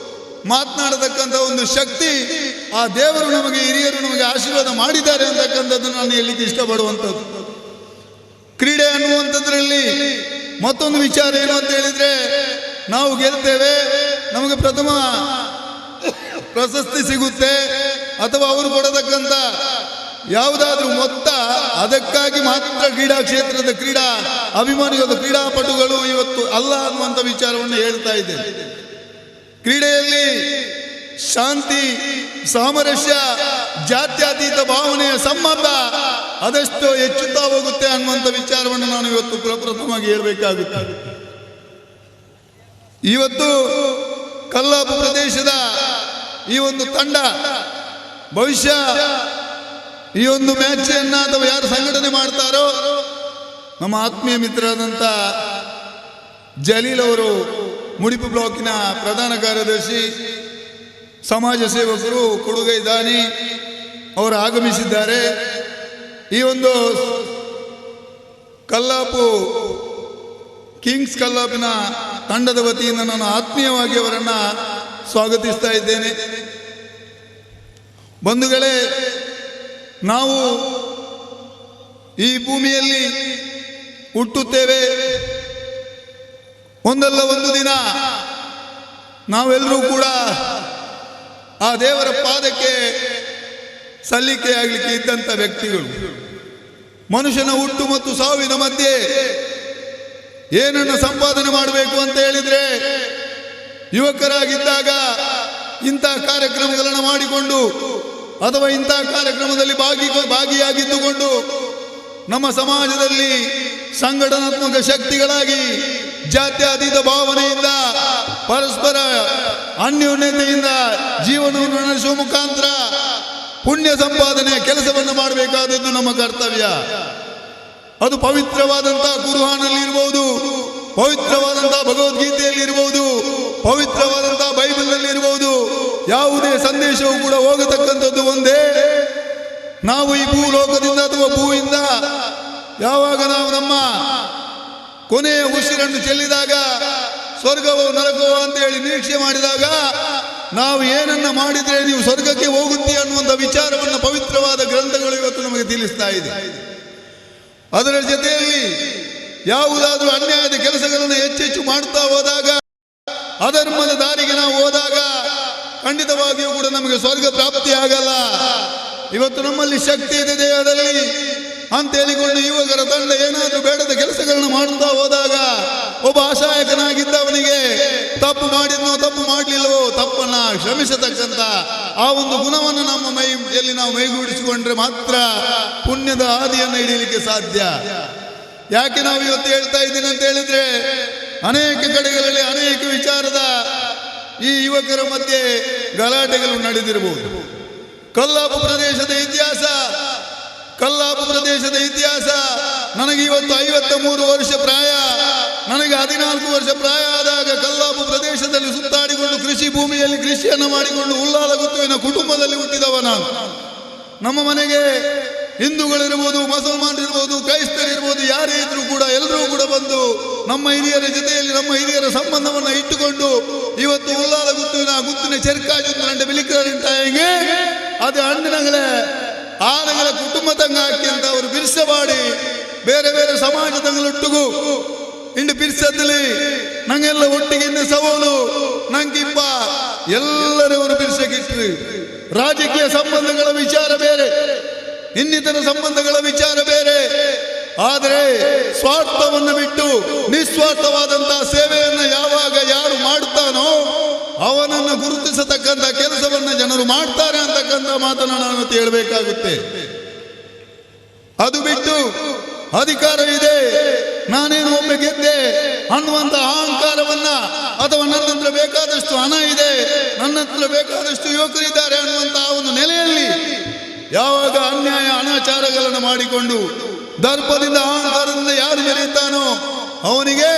ಮಾತನಾಡತಕ್ಕಂಥ ಒಂದು ಶಕ್ತಿ ಆ ದೇವರು ನಮಗೆ, ಹಿರಿಯರು ನಮಗೆ ಆಶೀರ್ವಾದ ಮಾಡಿದ್ದಾರೆ ಅಂತಕ್ಕಂಥದ್ದನ್ನು ನಾನು ಹೇಳಲಿಕ್ಕೆ ಇಷ್ಟಪಡುವಂಥದ್ದು. ಕ್ರೀಡೆ ಅನ್ನುವಂಥದ್ರಲ್ಲಿ ಮತ್ತೊಂದು ವಿಚಾರ ಏನು ಅಂತ ಹೇಳಿದ್ರೆ, ನಾವು ಗೆಲ್ತೇವೆ, ನಮಗೆ ಪ್ರಥಮ ಪ್ರಶಸ್ತಿ ಸಿಗುತ್ತೆ ಅಥವಾ ಅವರು ಕೊಡತಕ್ಕಂಥ ಯಾವುದಾದ್ರೂ ಮೊತ್ತ, ಅದಕ್ಕಾಗಿ ಮಾತ್ರ ಕ್ರೀಡಾ ಕ್ಷೇತ್ರದ ಕ್ರೀಡಾ ಅಭಿಮಾನಿಗಳು, ಕ್ರೀಡಾಪಟುಗಳು ಇವತ್ತು ಅಲ್ಲ ಅನ್ನುವಂಥ ವಿಚಾರವನ್ನು ಹೇಳ್ತಾ ಇದ್ದೇನೆ. ಕ್ರೀಡೆಯಲ್ಲಿ ಶಾಂತಿ, ಸಾಮರಸ್ಯ, ಜಾತ್ಯತೀತ ಭಾವನೆಯ ಸಂಬಂಧ ಅದೆಷ್ಟೋ ಹೆಚ್ಚುತ್ತಾ ಹೋಗುತ್ತೆ ಅನ್ನುವಂಥ ವಿಚಾರವನ್ನು ನಾನು ಇವತ್ತು ಪ್ರಪ್ರಥಮವಾಗಿ ಹೇಳಬೇಕಾಗುತ್ತೆ. ಇವತ್ತು ಕಲ್ಲಾಪು ಪ್ರದೇಶದ ಈ ಒಂದು ತಂಡ ಬಹುಶಃ ಈ ಒಂದು ಮ್ಯಾಚ್ ಅನ್ನ ಅಥವಾ ಯಾರು ಸಂಘಟನೆ ಮಾಡ್ತಾರೋ ನಮ್ಮ ಆತ್ಮೀಯ ಮಿತ್ರರಾದಂಥ ಜಲೀಲ್ ಅವರು, ಮುಡಿಪು ಬ್ಲಾಕಿನ ಪ್ರಧಾನ ಕಾರ್ಯದರ್ಶಿ, ಸಮಾಜ ಸೇವಕರು, ಕೊಡುಗೈ ದಾನಿ ಅವರು ಆಗಮಿಸಿದ್ದಾರೆ. ಈ ಒಂದು ಕಲ್ಲಾಪು ಕಿಂಗ್ಸ್ ಕಲ್ಲಾಪಿನ ತಂಡದ ವತಿಯಿಂದ ನಾನು ಆತ್ಮೀಯವಾಗಿ ಅವರನ್ನು ಸ್ವಾಗತಿಸ್ತಾ ಇದ್ದೇನೆ. ಬಂಧುಗಳೇ, ನಾವು ಈ ಭೂಮಿಯಲ್ಲಿ ಹುಟ್ಟುತ್ತೇವೆ. ಒಂದಲ್ಲ ಒಂದು ದಿನ ನಾವೆಲ್ಲರೂ ಕೂಡ ಆ ದೇವರ ಪಾದಕ್ಕೆ ಸಲ್ಲಿಕೆಯಾಗಲಿಕ್ಕೆ ಇದ್ದಂಥ ವ್ಯಕ್ತಿಗಳು. ಮನುಷ್ಯನ ಹುಟ್ಟು ಮತ್ತು ಸಾವಿನ ಮಧ್ಯೆ ಏನನ್ನು ಸಂಪಾದನೆ ಮಾಡಬೇಕು ಅಂತ ಹೇಳಿದ್ರೆ, ಯುವಕರಾಗಿದ್ದಾಗ ಇಂಥ ಕಾರ್ಯಕ್ರಮಗಳನ್ನು ಮಾಡಿಕೊಂಡು ಅಥವಾ ಇಂಥ ಕಾರ್ಯಕ್ರಮದಲ್ಲಿ ಭಾಗಿಯಾಗಿದ್ದುಕೊಂಡು ನಮ್ಮ ಸಮಾಜದಲ್ಲಿ ಸಂಘಟನಾತ್ಮಕ ಶಕ್ತಿಗಳಾಗಿ ಜಾತ್ಯತೀತ ಭಾವನೆಯಿಂದ ಪರಸ್ಪರ ಅನ್ಯೋನ್ಯತೆಯಿಂದ ಜೀವನವನ್ನು ನಡೆಸುವ ಮುಖಾಂತರ ಪುಣ್ಯ ಸಂಪಾದನೆಯ ಕೆಲಸವನ್ನು ಮಾಡಬೇಕಾದದ್ದು ನಮ್ಮ ಕರ್ತವ್ಯ. ಅದು ಪವಿತ್ರವಾದಂತಹ ಕುರ್ಆನಲ್ಲಿ ಇರಬಹುದು, ಪವಿತ್ರವಾದಂತಹ ಭಗವದ್ಗೀತೆಯಲ್ಲಿ ಇರಬಹುದು, ಪವಿತ್ರವಾದಂತಹ ಬೈಬಲ್ನಲ್ಲಿ ಇರಬಹುದು. ಯಾವುದೇ ಸಂದೇಶವು ಕೂಡ ಹೋಗತಕ್ಕಂಥದ್ದು ಒಂದೇ. ನಾವು ಈ ಭೂಲೋಕದಿಂದ ಅಥವಾ ಭೂವಿಂದ ಯಾವಾಗ ನಾವು ನಮ್ಮ ಕೊನೆಯ ಉಸಿರನ್ನು ಚೆಲ್ಲಿದಾಗ ಸ್ವರ್ಗವೋ ನರಕವೋ ಅಂತ ಹೇಳಿ ನಿರೀಕ್ಷೆ ಮಾಡಿದಾಗ ನಾವು ಏನನ್ನ ಮಾಡಿದ್ರೆ ನೀವು ಸ್ವರ್ಗಕ್ಕೆ ಹೋಗುತ್ತೀಯ ಅನ್ನುವಂಥ ವಿಚಾರವನ್ನು ಪವಿತ್ರವಾದ ಗ್ರಂಥಗಳು ಇವತ್ತು ನಮಗೆ ತಿಳಿಸ್ತಾ ಇದೆ. ಅದರ ಜೊತೆಯಲ್ಲಿ ಯಾವುದಾದ್ರೂ ಅನ್ಯಾಯದ ಕೆಲಸಗಳನ್ನು ಹೆಚ್ಚೆಚ್ಚು ಮಾಡ್ತಾ ಹೋದಾಗ, ಅಧರ್ಮದ ದಾರಿಗೆ ನಾವು ಹೋದಾಗ ಖಂಡಿತವಾಗಿಯೂ ಕೂಡ ನಮಗೆ ಸ್ವರ್ಗ ಪ್ರಾಪ್ತಿ ಆಗಲ್ಲ. ಇವತ್ತು ನಮ್ಮಲ್ಲಿ ಶಕ್ತಿ ಇದೆ ದೇಹದಲ್ಲಿ ಅಂತ ಹೇಳಿಕೊಂಡು ಯುವಕರ ತಂಡ ಏನಾದರೂ ಬೇಡದ ಕೆಲಸಗಳನ್ನು ಮಾಡುತ್ತಾ ಹೋದಾಗ, ಒಬ್ಬ ಅಸಹಾಯಕನಾಗಿದ್ದವನಿಗೆ ತಪ್ಪು ಮಾಡಿದ್ನೋ ತಪ್ಪು ಮಾಡಲಿಲ್ಲವೋ ತಪ್ಪನ್ನ ಕ್ಷಮಿಸತಕ್ಕಂಥ ಆ ಒಂದು ಗುಣವನ್ನು ನಮ್ಮ ಮೈಯಲ್ಲಿ ನಾವು ಮೈಗೂಡಿಸಿಕೊಂಡ್ರೆ ಮಾತ್ರ ಪುಣ್ಯದ ಹಾದಿಯನ್ನು ಹಿಡಿಯಲಿಕ್ಕೆ ಸಾಧ್ಯ. ಯಾಕೆ ನಾವು ಇವತ್ತು ಹೇಳ್ತಾ ಇದ್ದೀನಿ ಅಂತ ಹೇಳಿದ್ರೆ, ಅನೇಕ ಕಡೆಗಳಲ್ಲಿ ಅನೇಕ ವಿಚಾರದ ಈ ಯುವಕರ ಮಧ್ಯೆ ಗಲಾಟೆಗಳು ನಡೆದಿರಬಹುದು. ಕಲ್ಲಾಪು ಪ್ರದೇಶದ ಇತಿಹಾಸ ನನಗೆ ಇವತ್ತು 53 ವರ್ಷ ಪ್ರಾಯ. ನನಗೆ 14 ವರ್ಷ ಪ್ರಾಯ ಆದಾಗ ಕಲ್ಲಾಪು ಪ್ರದೇಶದಲ್ಲಿ ಸುತ್ತಾಡಿಕೊಂಡು ಕೃಷಿ ಭೂಮಿಯಲ್ಲಿ ಕೃಷಿಯನ್ನು ಮಾಡಿಕೊಂಡು ಉಳ್ಳಾಲಗುತ್ತುವಿನ ಕುಟುಂಬದಲ್ಲಿ ಹುಟ್ಟಿದವ ನಾನು. ನಮ್ಮ ಮನೆಗೆ ಹಿಂದೂಗಳಿರ್ಬೋದು, ಮುಸಲ್ಮಾನರಿರ್ಬೋದು, ಕ್ರೈಸ್ತರಿರ್ಬೋದು, ಯಾರೇ ಇದ್ರೂ ಕೂಡ ಎಲ್ಲರೂ ಕೂಡ ಬಂದು ನಮ್ಮ ಹಿರಿಯರ ಜೊತೆಯಲ್ಲಿ ನಮ್ಮ ಹಿರಿಯರ ಸಂಬಂಧವನ್ನು ಇಟ್ಟುಕೊಂಡು ಇವತ್ತು ಗುತ್ತಿನ ಚೆರ್ಕಾಜುಂಟೆ ಬಿಲಿಕರಿಂಟಾಯಂಗೆ ಅದು ಆನೆಗಳ ಕುಟುಂಬ ತಂಗ ಹಾಕಿ ಅಂತ ಅವರು ಬಿರ್ಸ ಮಾಡಿ ಬೇರೆ ಬೇರೆ ಸಮಾಜ ತಂಗಳೊಟ್ಟಿಗೂ ಇಂಡು ಬಿರ್ಸದಲ್ಲಿ ನಂಗೆಲ್ಲ ಒಟ್ಟಿಗೆ ಇನ್ನು ಸವಾಲು ನಂಗಿಪ್ಪ ಎಲ್ಲರವರು ಬಿರ್ಸಕ್ಕಿಟ್ರು. ರಾಜಕೀಯ ಸಂಬಂಧಗಳ ವಿಚಾರ ಬೇರೆ, ಇನ್ನಿತರ ಸಂಬಂಧಗಳ ವಿಚಾರ ಬೇರೆ. ಆದರೆ ಸ್ವಾರ್ಥವನ್ನು ಬಿಟ್ಟು ನಿಸ್ವಾರ್ಥವಾದಂತಹ ಸೇವೆಯನ್ನು ಯಾವಾಗ ಯಾರು ಮಾಡ್ತಾನೋ ಅವನನ್ನು ಗುರುತಿಸತಕ್ಕಂಥ ಕೆಲಸವನ್ನು ಜನರು ಮಾಡ್ತಾರೆ ಅಂತಕ್ಕಂಥ ಮಾತನ್ನು ನಾನು ಹೇಳಬೇಕಾಗುತ್ತೆ. ಅದು ಬಿಟ್ಟು ಅಧಿಕಾರ ಇದೆ, ನಾನೇನು ಒಬ್ಬ ಗೆದ್ದೆ ಅನ್ನುವಂಥ ಅಹಂಕಾರವನ್ನ, ಅಥವಾ ನನ್ನ ಹತ್ರ ಬೇಕಾದಷ್ಟು ಹಣ ಇದೆ, ನನ್ನ ಹತ್ರ ಬೇಕಾದಷ್ಟು ಯುವಕರಿದ್ದಾರೆ ಅನ್ನುವಂತಹ ಒಂದು ನೆಲೆಯಲ್ಲಿ ಯಾವಾಗ ಅನ್ಯಾಯ ಅನಾಚಾರಗಳನ್ನು ಮಾಡಿಕೊಂಡು ದರ್ಪದಿಂದ ಅಹಂಕಾರದಿಂದ ಯಾರು ಮೆರೆಯುತ್ತಾನೋ ಅವನಿಗೆ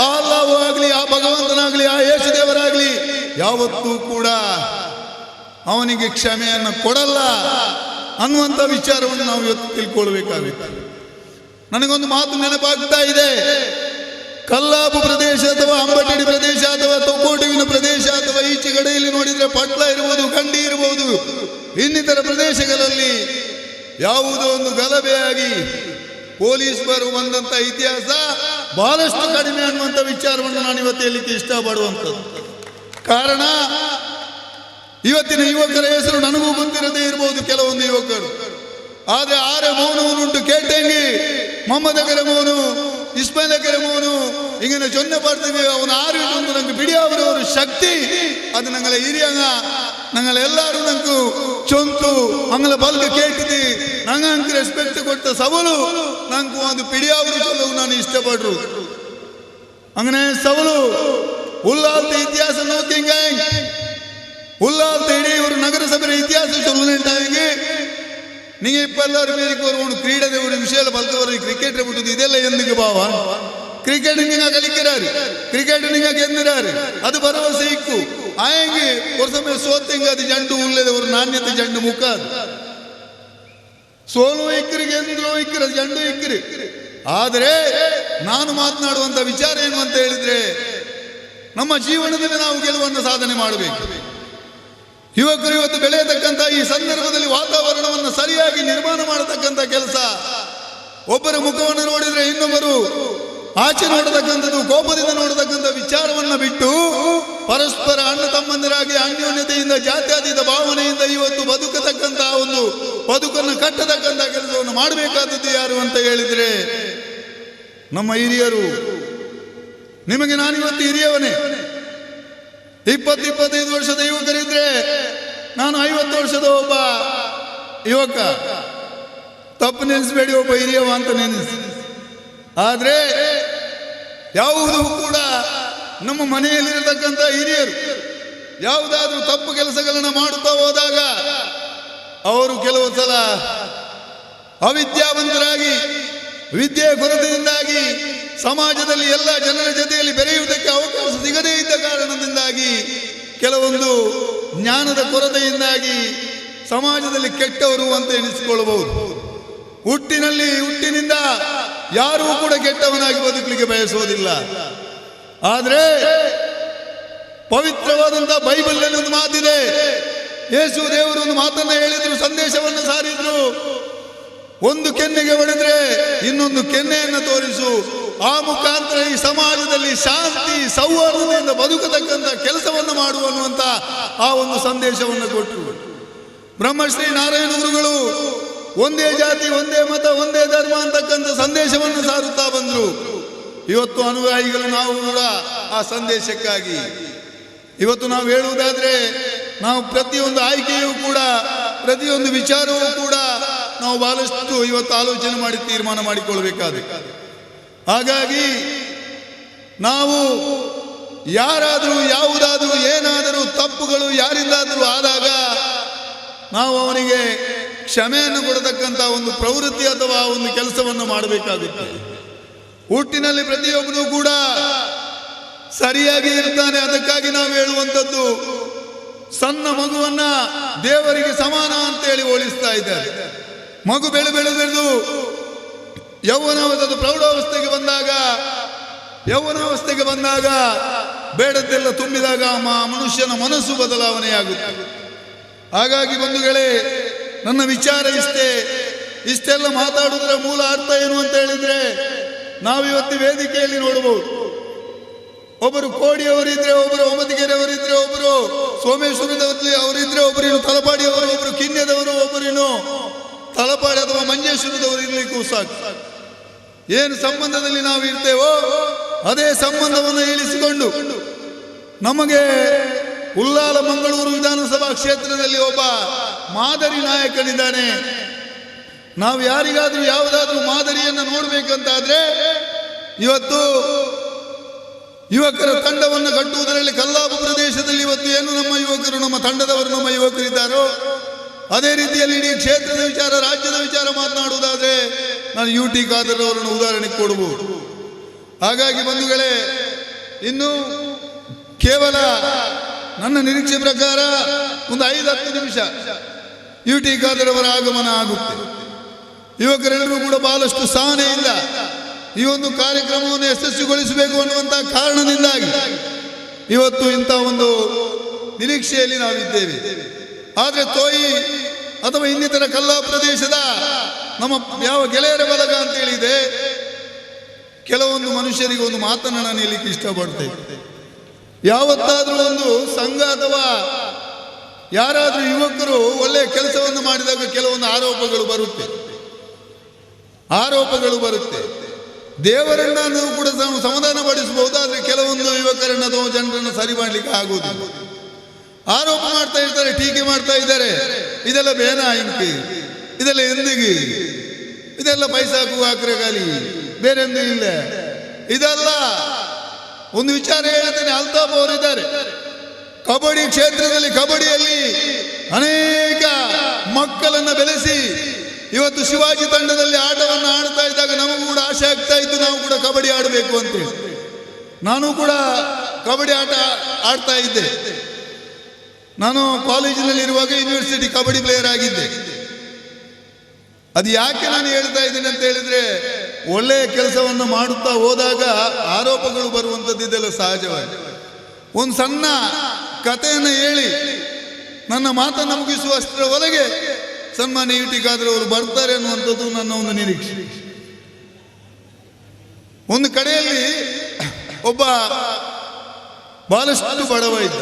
ಆ ಅಲ್ಲಾಹು ಆಗಲಿ, ಆ ಭಗವಂತನಾಗಲಿ, ಆ ಯೇಸು ದೇವರಾಗಲಿ ಯಾವತ್ತೂ ಕೂಡ ಅವನಿಗೆ ಕ್ಷಮೆಯನ್ನು ಕೊಡಲ್ಲ ಅನ್ನುವಂಥ ವಿಚಾರವನ್ನು ನಾವು ಇವತ್ತು ತಿಳ್ಕೊಳ್ಬೇಕಾಗುತ್ತೆ. ನನಗೊಂದು ಮಾತು ನೆನಪಾಗ್ತಾ ಇದೆ. ಕಲ್ಲಾಪು ಪ್ರದೇಶ ಅಥವಾ ಅಂಬಟಡಿ ಪ್ರದೇಶ ಅಥವಾ ತೊಕ್ಕೋಟುವಿನ ಪ್ರದೇಶ ಅಥವಾ ಈಚೆ ಕಡೆಯಲ್ಲಿ ನೋಡಿದರೆ ಪಟ್ಲ ಇರ್ಬೋದು, ಕಂಡಿ ಇರ್ಬೋದು, ಇನ್ನಿತರ ಪ್ರದೇಶಗಳಲ್ಲಿ ಯಾವುದೋ ಒಂದು ಗಲಭೆಯಾಗಿ ಪೊಲೀಸರು ಬಂದಂಥ ಇತಿಹಾಸ ಬಹಳಷ್ಟು ಕಡಿಮೆ ಅನ್ನುವಂಥ ವಿಚಾರವನ್ನು ನಾನು ಇವತ್ತು ಹೇಳಲಿಕ್ಕೆ ಇಷ್ಟಪಡುವಂಥದ್ದು. ಕಾರಣ ಇವತ್ತಿನ ಯುವಕರ ಹೆಸರು ನನಗೂ ಗೊತ್ತಿರದೇ ಇರಬಹುದು ಕೆಲವೊಂದು ಯುವಕರು. ಆದರೆ ಆರೆ ಮೌನವನ್ನುಂಟು ಕೇಟಂಗಿ ಮೊಹಮ್ಮದಗರ ಮೌನು, ಇಸ್ಮಾಯಿಲಗರ ಮೌನು, ಇಂಗಿನ ಚೊನ್ನೆ ಪಾಡ್ತೀವಿ ಅವನು ಆರು ಒಂದು ನಂಗೆ ಬಿಡಿಯವರವರು ಶಕ್ತಿ ಅದು ನಂಗಲ ಹಿರಿಯಂಗ ನಂಗಲ ಎಲ್ಲರೂ ನಂಗೆ ಚೊಂತು ಅಂಗಲ ಬಲ್ಗ ಕೇಟಿದಿ ನಂಗೆ ಅಂಕ ರೆಸ್ಪೆಕ್ಟ್ ಕೊಟ್ಟ ಸವಲು ನಂಗೆ ಒಂದು ಪಿಡಿಯವರು ಚೊಲ್ಲವು ನಾನು ಇಷ್ಟಪಡ್ರು. അങ്ങനെ സവലു ഉള്ളാലത്തെ ഇതിഹാസം നോക്കിയെങ്കിൽ ഉള്ളാലത്തെ ഇടയിൽ ഒരു നഗരസഭയുടെ ഇതിഹാസം ചൊല്ലുന്നുണ്ടായെങ്കിൽ നിങ്ങൾ ഇപ്പം എല്ലാവരും പേർക്ക് ഒരു ക്രീഡയുടെ ഒരു വിഷയം പലതവരും ക്രിക്കറ്റിനെ വിട്ടത് ഇതെല്ലാം എന്തൊക്കെ പോവാൻ ക്രിക്കറ്റ് നിങ്ങൾ കളിക്കാറ് ക്രിക്കറ്റ് നിങ്ങൾക്ക് എന്തിനാറ് അത് ഭരവസയിക്കൂ ആയെങ്കിൽ ഒരു സമയം സോത്തെങ്കിൽ അത് ജണ്ടു ഉള്ളത് ഒരു നാണ്യത്തെ ജണ്ടു മുക്കാത് ಸೋಲು ಇಕ್ಕರಿ ಗೆದ್ದು ಇಕ್ಕರಿ ಜಂಡು ಇಕ್ಕರಿ. ಆದರೆ ನಾನು ಮಾತನಾಡುವಂಥ ವಿಚಾರ ಏನು ಅಂತ ಹೇಳಿದ್ರೆ ನಮ್ಮ ಜೀವನದಲ್ಲಿ ನಾವು ಗೆಲುವನ್ನು ಸಾಧನೆ ಮಾಡಬೇಕು. ಯುವಕರು ಇವತ್ತು ಬೆಳೆಯತಕ್ಕಂಥ ಈ ಸಂದರ್ಭದಲ್ಲಿ ವಾತಾವರಣವನ್ನು ಸರಿಯಾಗಿ ನಿರ್ಮಾಣ ಮಾಡತಕ್ಕಂಥ ಕೆಲಸ. ಒಬ್ಬರ ಮುಖವನ್ನು ನೋಡಿದ್ರೆ ಇನ್ನೊಬ್ಬರು ಆಚೆ ನೋಡತಕ್ಕಂಥದ್ದು, ಕೋಪದಿಂದ ನೋಡತಕ್ಕಂಥ ವಿಚಾರವನ್ನು ಬಿಟ್ಟು ಪರಸ್ಪರ ಅಣ್ಣ ತಮ್ಮಂದಿರಾಗಿ ಅನ್ಯೋನ್ಯತೆಯಿಂದ ಜಾತ್ಯತೀತ ಭಾವನೆಯಿಂದ ಇವತ್ತು ಬದುಕತಕ್ಕಂತಹ ಒಂದು ಬದುಕನ್ನು ಕಟ್ಟತಕ್ಕಂಥ ಕೆಲಸವನ್ನು ಮಾಡಬೇಕಾದದ್ದು ಯಾರು ಅಂತ ಹೇಳಿದ್ರೆ ನಮ್ಮ ಹಿರಿಯರು. ನಿಮಗೆ ನಾನಿವತ್ತು ಹಿರಿಯವನೇ. 20-25 ವರ್ಷದ ಯುವಕರಿದ್ರೆ ನಾನು 50 ವರ್ಷದ ಒಬ್ಬ ಯುವಕ. ತಪ್ಪು ನೆನೆಸಬೇಡಿ, ಒಬ್ಬ ಹಿರಿಯವ ಅಂತ ನೆನೆಸಿ. ಆದರೆ ಯಾವುದೂ ಕೂಡ ನಮ್ಮ ಮನೆಯಲ್ಲಿರತಕ್ಕಂಥ ಹಿರಿಯರು ಯಾವುದಾದ್ರೂ ತಪ್ಪು ಕೆಲಸಗಳನ್ನು ಮಾಡುತ್ತಾ ಹೋದಾಗ ಅವರು ಕೆಲವು ಸಲ ಅವಿದ್ಯಾವಂತರಾಗಿ ವಿದ್ಯೆಯ ಕೊರತೆಯಿಂದಾಗಿ ಸಮಾಜದಲ್ಲಿ ಎಲ್ಲ ಜನರ ಜೊತೆಯಲ್ಲಿ ಬೆರೆಯುವುದಕ್ಕೆ ಅವಕಾಶ ಸಿಗದೇ ಇದ್ದ ಕಾರಣದಿಂದಾಗಿ ಕೆಲವೊಂದು ಜ್ಞಾನದ ಕೊರತೆಯಿಂದಾಗಿ ಸಮಾಜದಲ್ಲಿ ಕೆಟ್ಟವರು ಅಂತ ಎನಿಸಿಕೊಳ್ಳಬಹುದು. ಹುಟ್ಟಿನಿಂದ ಯಾರೂ ಕೂಡ ಕೆಟ್ಟವನಾಗಿ ಬದುಕಲಿಕ್ಕೆ ಬಯಸೋದಿಲ್ಲ. ಆದರೆ ಪವಿತ್ರವಾದಂತಹ ಬೈಬಲ್ನಲ್ಲಿ ಒಂದು ಮಾತಿದೆ. ಯೇಸು ದೇವರು ಒಂದು ಮಾತನ್ನ ಹೇಳಿದ್ರು, ಸಂದೇಶವನ್ನು ಸಾರಿದ್ರು. ಒಂದು ಕೆನ್ನೆಗೆ ಹೊಡೆದ್ರೆ ಇನ್ನೊಂದು ಕೆನ್ನೆಯನ್ನು ತೋರಿಸು. ಆ ಮುಖಾಂತರ ಈ ಸಮಾಜದಲ್ಲಿ ಶಾಂತಿ ಸೌಹಾರ್ದತೆಯಿಂದ ಬದುಕತಕ್ಕಂಥ ಕೆಲಸವನ್ನು ಮಾಡುವಂತ ಆ ಒಂದು ಸಂದೇಶವನ್ನು ಕೊಟ್ಟರು. ಬ್ರಹ್ಮಶ್ರೀ ನಾರಾಯಣ ಗುರುಗಳು ಒಂದೇ ಜಾತಿ, ಒಂದೇ ಮತ, ಒಂದೇ ಧರ್ಮ ಅಂತಕ್ಕಂಥ ಸಂದೇಶವನ್ನು ಸಾರುತ್ತಾ ಬಂದರು. ಇವತ್ತು ಅನುಯಾಯಿಗಳು ನಾವು ಕೂಡ ಆ ಸಂದೇಶಕ್ಕಾಗಿ ಇವತ್ತು ನಾವು ಹೇಳುವುದಾದ್ರೆ, ನಾವು ಪ್ರತಿಯೊಂದು ಆಯ್ಕೆಯೂ ಕೂಡ, ಪ್ರತಿಯೊಂದು ವಿಚಾರವೂ ಕೂಡ ನಾವು ಬಹಳಷ್ಟು ಇವತ್ತು ಆಲೋಚನೆ ಮಾಡಿ ತೀರ್ಮಾನ ಮಾಡಿಕೊಳ್ಬೇಕಾದ. ಹಾಗಾಗಿ ನಾವು ಯಾರಾದರೂ ಯಾವುದಾದರೂ ಏನಾದರೂ ತಪ್ಪುಗಳು ಯಾರಿಂದಾದರೂ ಆದಾಗ ನಾವು ಅವನಿಗೆ ಕ್ಷಮೆಯನ್ನು ಕೊಡತಕ್ಕಂಥ ಒಂದು ಪ್ರವೃತ್ತಿ ಅಥವಾ ಒಂದು ಕೆಲಸವನ್ನು ಮಾಡಬೇಕಾಗುತ್ತೆ. ಹುಟ್ಟಿನಲ್ಲಿ ಪ್ರತಿಯೊಬ್ಬನು ಕೂಡ ಸರಿಯಾಗಿ ಇರ್ತಾನೆ. ಅದಕ್ಕಾಗಿ ನಾವು ಹೇಳುವಂಥದ್ದು, ಸಣ್ಣ ಮಗುವನ್ನ ದೇವರಿಗೆ ಸಮಾನ ಅಂತೇಳಿ ಹೋಲಿಸ್ತಾ ಇದ್ದಾರೆ. ಮಗು ಬೆಳೆದು ಯೌವನಾವಸ್ಥೆ ಪ್ರೌಢಾವಸ್ಥೆಗೆ ಬಂದಾಗ ಬೇಡದ್ದೆಲ್ಲ ತುಂಬಿದಾಗ ಮನುಷ್ಯನ ಮನಸ್ಸು ಬದಲಾವಣೆಯಾಗುತ್ತೆ. ಹಾಗಾಗಿ ಬಂಧುಗಳೇ, ನನ್ನ ವಿಚಾರ ಇಷ್ಟೆಲ್ಲ ಮಾತಾಡುವುದರ ಮೂಲ ಅರ್ಥ ಏನು ಅಂತ ಹೇಳಿದ್ರೆ, ನಾವಿವತ್ತು ವೇದಿಕೆಯಲ್ಲಿ ನೋಡಬಹುದು. ಒಬ್ಬರು ಕೋಡಿಯವರಿದ್ರೆ, ಒಬ್ಬರು ಒಮತಿಗೆರೆಯವರಿದ್ರೆ, ಒಬ್ಬರು ಸೋಮೇಶ್ವರದಲ್ಲಿ ಅವರಿದ್ರೆ, ಒಬ್ಬರು ತಲಪಾಡಿಯವರು, ಒಬ್ಬರು ಕಿನ್ಯದವರು, ಒಬ್ಬರು ತಲಪಾಡಿ ಅಥವಾ ಮಂಜೇಶ್ವರದವರು ಇರಲಿಕ್ಕೂ ಸಾಕು. ಏನು ಸಂಬಂಧದಲ್ಲಿ ನಾವು ಇರ್ತೇವೋ ಅದೇ ಸಂಬಂಧವನ್ನು ಇಳಿಸಿಕೊಂಡು, ನಮಗೆ ಉಲ್ಲಾಲ ಮಂಗಳೂರು ವಿಧಾನಸಭಾ ಕ್ಷೇತ್ರದಲ್ಲಿ ಒಬ್ಬ ಮಾದರಿ ನಾಯಕನಿದ್ದಾನೆ. ನಾವು ಯಾರಿಗಾದ್ರೂ ಯಾವುದಾದ್ರೂ ಮಾದರಿಯನ್ನು ನೋಡಬೇಕಂತಾದ್ರೆ ಇವತ್ತು ಯುವಕರ ತಂಡವನ್ನು ಕಟ್ಟುವುದರಲ್ಲಿ ಕಲ್ಲಾಪು ಪ್ರದೇಶದಲ್ಲಿ ಇವತ್ತು ಏನು ನಮ್ಮ ಯುವಕರು, ನಮ್ಮ ತಂಡದವರು, ನಮ್ಮ ಯುವಕರಿದ್ದಾರೋ ಅದೇ ರೀತಿಯಲ್ಲಿ ಇಡೀ ಕ್ಷೇತ್ರದ ವಿಚಾರ, ರಾಜ್ಯದ ವಿಚಾರ ಮಾತನಾಡುವುದಾದ್ರೆ ನಾನು UT ಖಾದರ್ ಅವರನ್ನು ಉದಾಹರಣೆ ಕೊಡಬಹುದು. ಹಾಗಾಗಿ ಬಂಧುಗಳೇ, ಇನ್ನು ಕೇವಲ ನನ್ನ ನಿರೀಕ್ಷೆ ಪ್ರಕಾರ ಒಂದು 5-10 ನಿಮಿಷ UT ಖಾದರ್ ಅವರ ಆಗಮನ ಆಗುತ್ತೆ. ಯುವಕರೆಲ್ಲರೂ ಕೂಡ ಬಹಳಷ್ಟು ಸಹನೆಯಿಂದ ಈ ಒಂದು ಕಾರ್ಯಕ್ರಮವನ್ನು ಯಶಸ್ವಿಗೊಳಿಸಬೇಕು ಅನ್ನುವಂತಹ ಕಾರಣದಿಂದಾಗಿ ಇವತ್ತು ಇಂಥ ಒಂದು ನಿರೀಕ್ಷೆಯಲ್ಲಿ ನಾವಿದ್ದೇವೆ. ಆದರೆ ತೋಯಿ ಅಥವಾ ಇನ್ನಿತರ ಕಲ್ಲಾ ಪ್ರದೇಶದ ನಮ್ಮ ಯಾವ ಗೆಳೆಯರ ಬಳಗ ಅಂತ ಹೇಳಿದೆ, ಕೆಲವೊಂದು ಮನುಷ್ಯರಿಗೆ ಒಂದು ಮಾತನ್ನು ನಾನು ಹೇಳಲಿಕ್ಕೆ ಇಷ್ಟಪಡ್ತೇನೆ. ಯಾವತ್ತಾದ್ರೂ ಒಂದು ಸಂಘ ಅಥವಾ ಯಾರಾದ್ರೂ ಯುವಕರು ಒಳ್ಳೆಯ ಕೆಲಸವನ್ನು ಮಾಡಿದಾಗ ಕೆಲವೊಂದು ಆರೋಪಗಳು ಬರುತ್ತೆ. ದೇವರನ್ನ ನಾವು ಕೂಡ ಸಮಾಧಾನ ಪಡಿಸಬಹುದು, ಆದರೆ ಕೆಲವೊಂದು ಯುವಕರನ್ನ ಅಥವಾ ಜನರನ್ನು ಸರಿ ಮಾಡಲಿಕ್ಕೆ ಆಗುವುದಿಲ್ಲ. ಆರೋಪ ಮಾಡ್ತಾ ಇರ್ತಾರೆ, ಟೀಕೆ ಮಾಡ್ತಾ ಇದ್ದಾರೆ. ಇದೆಲ್ಲ ಬೇನ ಇಂಕಿ, ಇದೆಲ್ಲ ಎಂದಿಗೆ, ಇದೆಲ್ಲ ಪೈಸಾಕು ಹಾಕ್ರೆ ಖಾಲಿ, ಬೇರೆಂದು ಇಲ್ಲ. ಇದೆಲ್ಲ ಒಂದು ವಿಚಾರ ಹೇಳ್ತೇನೆ. ಅಲ್ತಾಫ್ ಅವರಿದ್ದಾರೆ, ಕಬಡ್ಡಿ ಕ್ಷೇತ್ರದಲ್ಲಿ, ಕಬಡ್ಡಿಯಲ್ಲಿ ಅನೇಕ ಮಕ್ಕಳನ್ನು ಬೆಳೆಸಿ ಇವತ್ತು ಶಿವಾಜಿ ತಂಡದಲ್ಲಿ ಆಟವನ್ನು ಆಡ್ತಾ ಇದ್ದಾಗ ನಮಗೂ ಕೂಡ ಆಸೆ ಆಗ್ತಾ ಇತ್ತು, ನಾವು ಕೂಡ ಕಬಡ್ಡಿ ಆಡಬೇಕು ಅಂತೇಳಿ. ನಾನು ಕೂಡ ಕಬಡ್ಡಿ ಆಟ ಆಡ್ತಾ ಇದ್ದೆ. ನಾನು ಕಾಲೇಜಿನಲ್ಲಿ ಇರುವಾಗ ಯೂನಿವರ್ಸಿಟಿ ಕಬಡ್ಡಿ ಪ್ಲೇಯರ್ ಆಗಿದ್ದೆ. ಅದು ಯಾಕೆ ನಾನು ಹೇಳ್ತಾ ಇದ್ದೀನಿ ಅಂತ ಹೇಳಿದ್ರೆ, ಒಳ್ಳೆಯ ಕೆಲಸವನ್ನು ಮಾಡುತ್ತಾ ಹೋದಾಗ ಆರೋಪಗಳು ಬರುವಂಥದ್ದು ಇದೆಲ್ಲ ಸಹಜವಾಗಿ. ಒಂದು ಸಣ್ಣ ಕಥೆಯನ್ನು ಹೇಳಿ ನನ್ನ ಮಾತನ್ನು ಮುಗಿಸುವಷ್ಟರ ಒಳಗೆ ಸನ್ಮಾನ್ಯ UT ಖಾದರ್ ಅವರು ಬರ್ತಾರೆ ಅನ್ನುವಂಥದ್ದು ನನ್ನ ಒಂದು ನಿರೀಕ್ಷೆ. ಒಂದು ಕಡೆಯಲ್ಲಿ ಒಬ್ಬ ಬಹಳಷ್ಟು ಬಡವ ಇದ್ದ.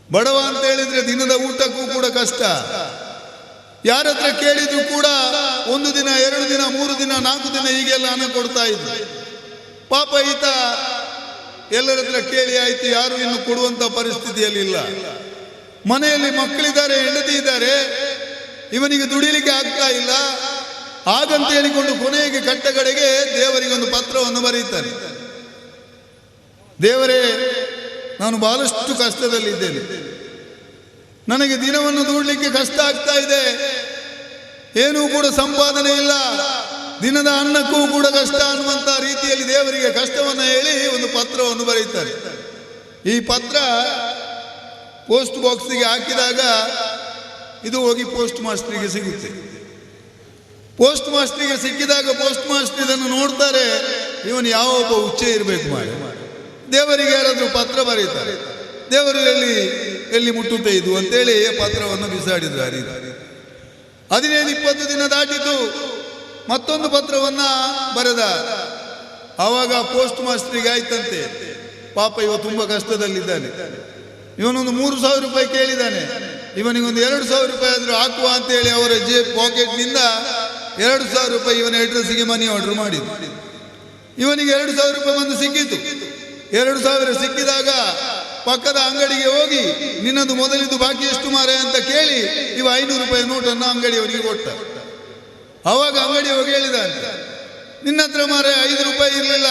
ಬಡವ ಅಂತ ಹೇಳಿದ್ರೆ ದಿನದ ಊಟಕ್ಕೂ ಕೂಡ ಕಷ್ಟ. ಯಾರ ಹತ್ರ ಕೇಳಿದ್ರು ಕೂಡ 1 ದಿನ, 2 ದಿನ, 3 ದಿನ, 4 ದಿನ ಹೀಗೆಲ್ಲ ಹಣ ಕೊಡ್ತಾ ಇದ್ದ. ಪಾಪ ಈತ ಎಲ್ಲರ ಹತ್ರ ಕೇಳಿ ಆಯ್ತು, ಯಾರು ಇನ್ನು ಕೊಡುವಂತ ಪರಿಸ್ಥಿತಿಯಲ್ಲಿ ಇಲ್ಲ. ಮನೆಯಲ್ಲಿ ಮಕ್ಕಳಿದ್ದಾರೆ, ಹೆಂಡತಿ ಇದ್ದಾರೆ, ಇವನಿಗೆ ದುಡಿಲಿಕ್ಕೆ ಆಗ್ತಾ ಇಲ್ಲ. ಹಾಗಂತ ಹೇಳಿಕೊಂಡು ಕೊನೆಗೆ ಕಟ್ಟಕಡೆಗೆ ದೇವರಿಗೆ ಒಂದು ಪತ್ರವನ್ನು ಬರೀತಾನೆ. ದೇವರೇ, ನಾನು ಬಹಳಷ್ಟು ಕಷ್ಟದಲ್ಲಿದ್ದೇನೆ, ನನಗೆ ದಿನವನ್ನು ದೂಡಲಿಕ್ಕೆ ಕಷ್ಟ ಆಗ್ತಾ ಇದೆ, ಏನೂ ಕೂಡ ಸಂಪಾದನೆ ಇಲ್ಲ, ದಿನದ ಅನ್ನಕ್ಕೂ ಕೂಡ ಕಷ್ಟ ಅನ್ನುವಂತ ರೀತಿಯಲ್ಲಿ ದೇವರಿಗೆ ಕಷ್ಟವನ್ನು ಹೇಳಿ ಒಂದು ಪತ್ರವನ್ನು ಬರೀತಾರೆ. ಈ ಪತ್ರ ಪೋಸ್ಟ್ ಬಾಕ್ಸ್ಗೆ ಹಾಕಿದಾಗ ಇದು ಹೋಗಿ ಪೋಸ್ಟ್ ಮಾಸ್ಟರ್ಗೆ ಸಿಗುತ್ತೆ. ಪೋಸ್ಟ್ ಮಾಸ್ಟರ್ಗೆ ಸಿಕ್ಕಿದಾಗ ಪೋಸ್ಟ್ ಮಾಸ್ಟರ್ ಇದನ್ನು ನೋಡ್ತಾರೆ, ಇವನು ಯಾವ ಒಬ್ಬ ಹುಚ್ಚೆ ಇರಬೇಕು ಮಾಡಿ ದೇವರಿಗೆ ಯಾರಾದರೂ ಪತ್ರ ಬರೀತಾರೆ. ದೇವರು ಎಲ್ಲಿ ಮುಟ್ಟುತ್ತೆ ಇದು ಅಂತೇಳಿ ಪತ್ರವನ್ನು ಬಿಸಾಡಿದ್ರು. 15-20 ದಿನ ದಾಟಿತು. ಮತ್ತೊಂದು ಪತ್ರವನ್ನು ಬರೆದ. ಆವಾಗ ಪೋಸ್ಟ್ ಮಾಸ್ಟರಿಗೆ ಆಯ್ತಂತೆ, ಪಾಪ ಇವ ತುಂಬ ಕಷ್ಟದಲ್ಲಿದ್ದಾನೆ, ಇವನೊಂದು 3,000 ರೂಪಾಯಿ ಕೇಳಿದ್ದಾನೆ, ಇವನಿಗೊಂದು 2,000 ರೂಪಾಯಿ ಆದರೂ ಹಾಕುವ ಅಂತೇಳಿ ಅವರ ಪಾಕೆಟ್ನಿಂದ 2,000 ರೂಪಾಯಿ ಇವನ ಅಡ್ರೆಸ್ಸಿಗೆ ಮನಿ ಆರ್ಡರ್ ಮಾಡಿದ್ರು. ಇವನಿಗೆ 2,000 ರೂಪಾಯಿ ಬಂದು ಸಿಕ್ಕಿತು. 2,000 ಸಿಕ್ಕಿದಾಗ ಪಕ್ಕದ ಅಂಗಡಿಗೆ ಹೋಗಿ ನಿನ್ನದು ಮೊದಲಿದ್ದು ಬಾಕಿ ಎಷ್ಟು ಮಾರೆ ಅಂತ ಕೇಳಿ ಇವ 500 ರೂಪಾಯಿ ನೋಟನ್ನು ಅಂಗಡಿಯವನಿಗೆ ಕೊಟ್ಟ. ಆವಾಗ ಅಂಗಡಿ ಹೋಗಿ ಹೇಳಿದಾನೆ, ನಿನ್ನ ಹತ್ರ ಮಾರೆ 5 ರೂಪಾಯಿ ಇರಲಿಲ್ಲ,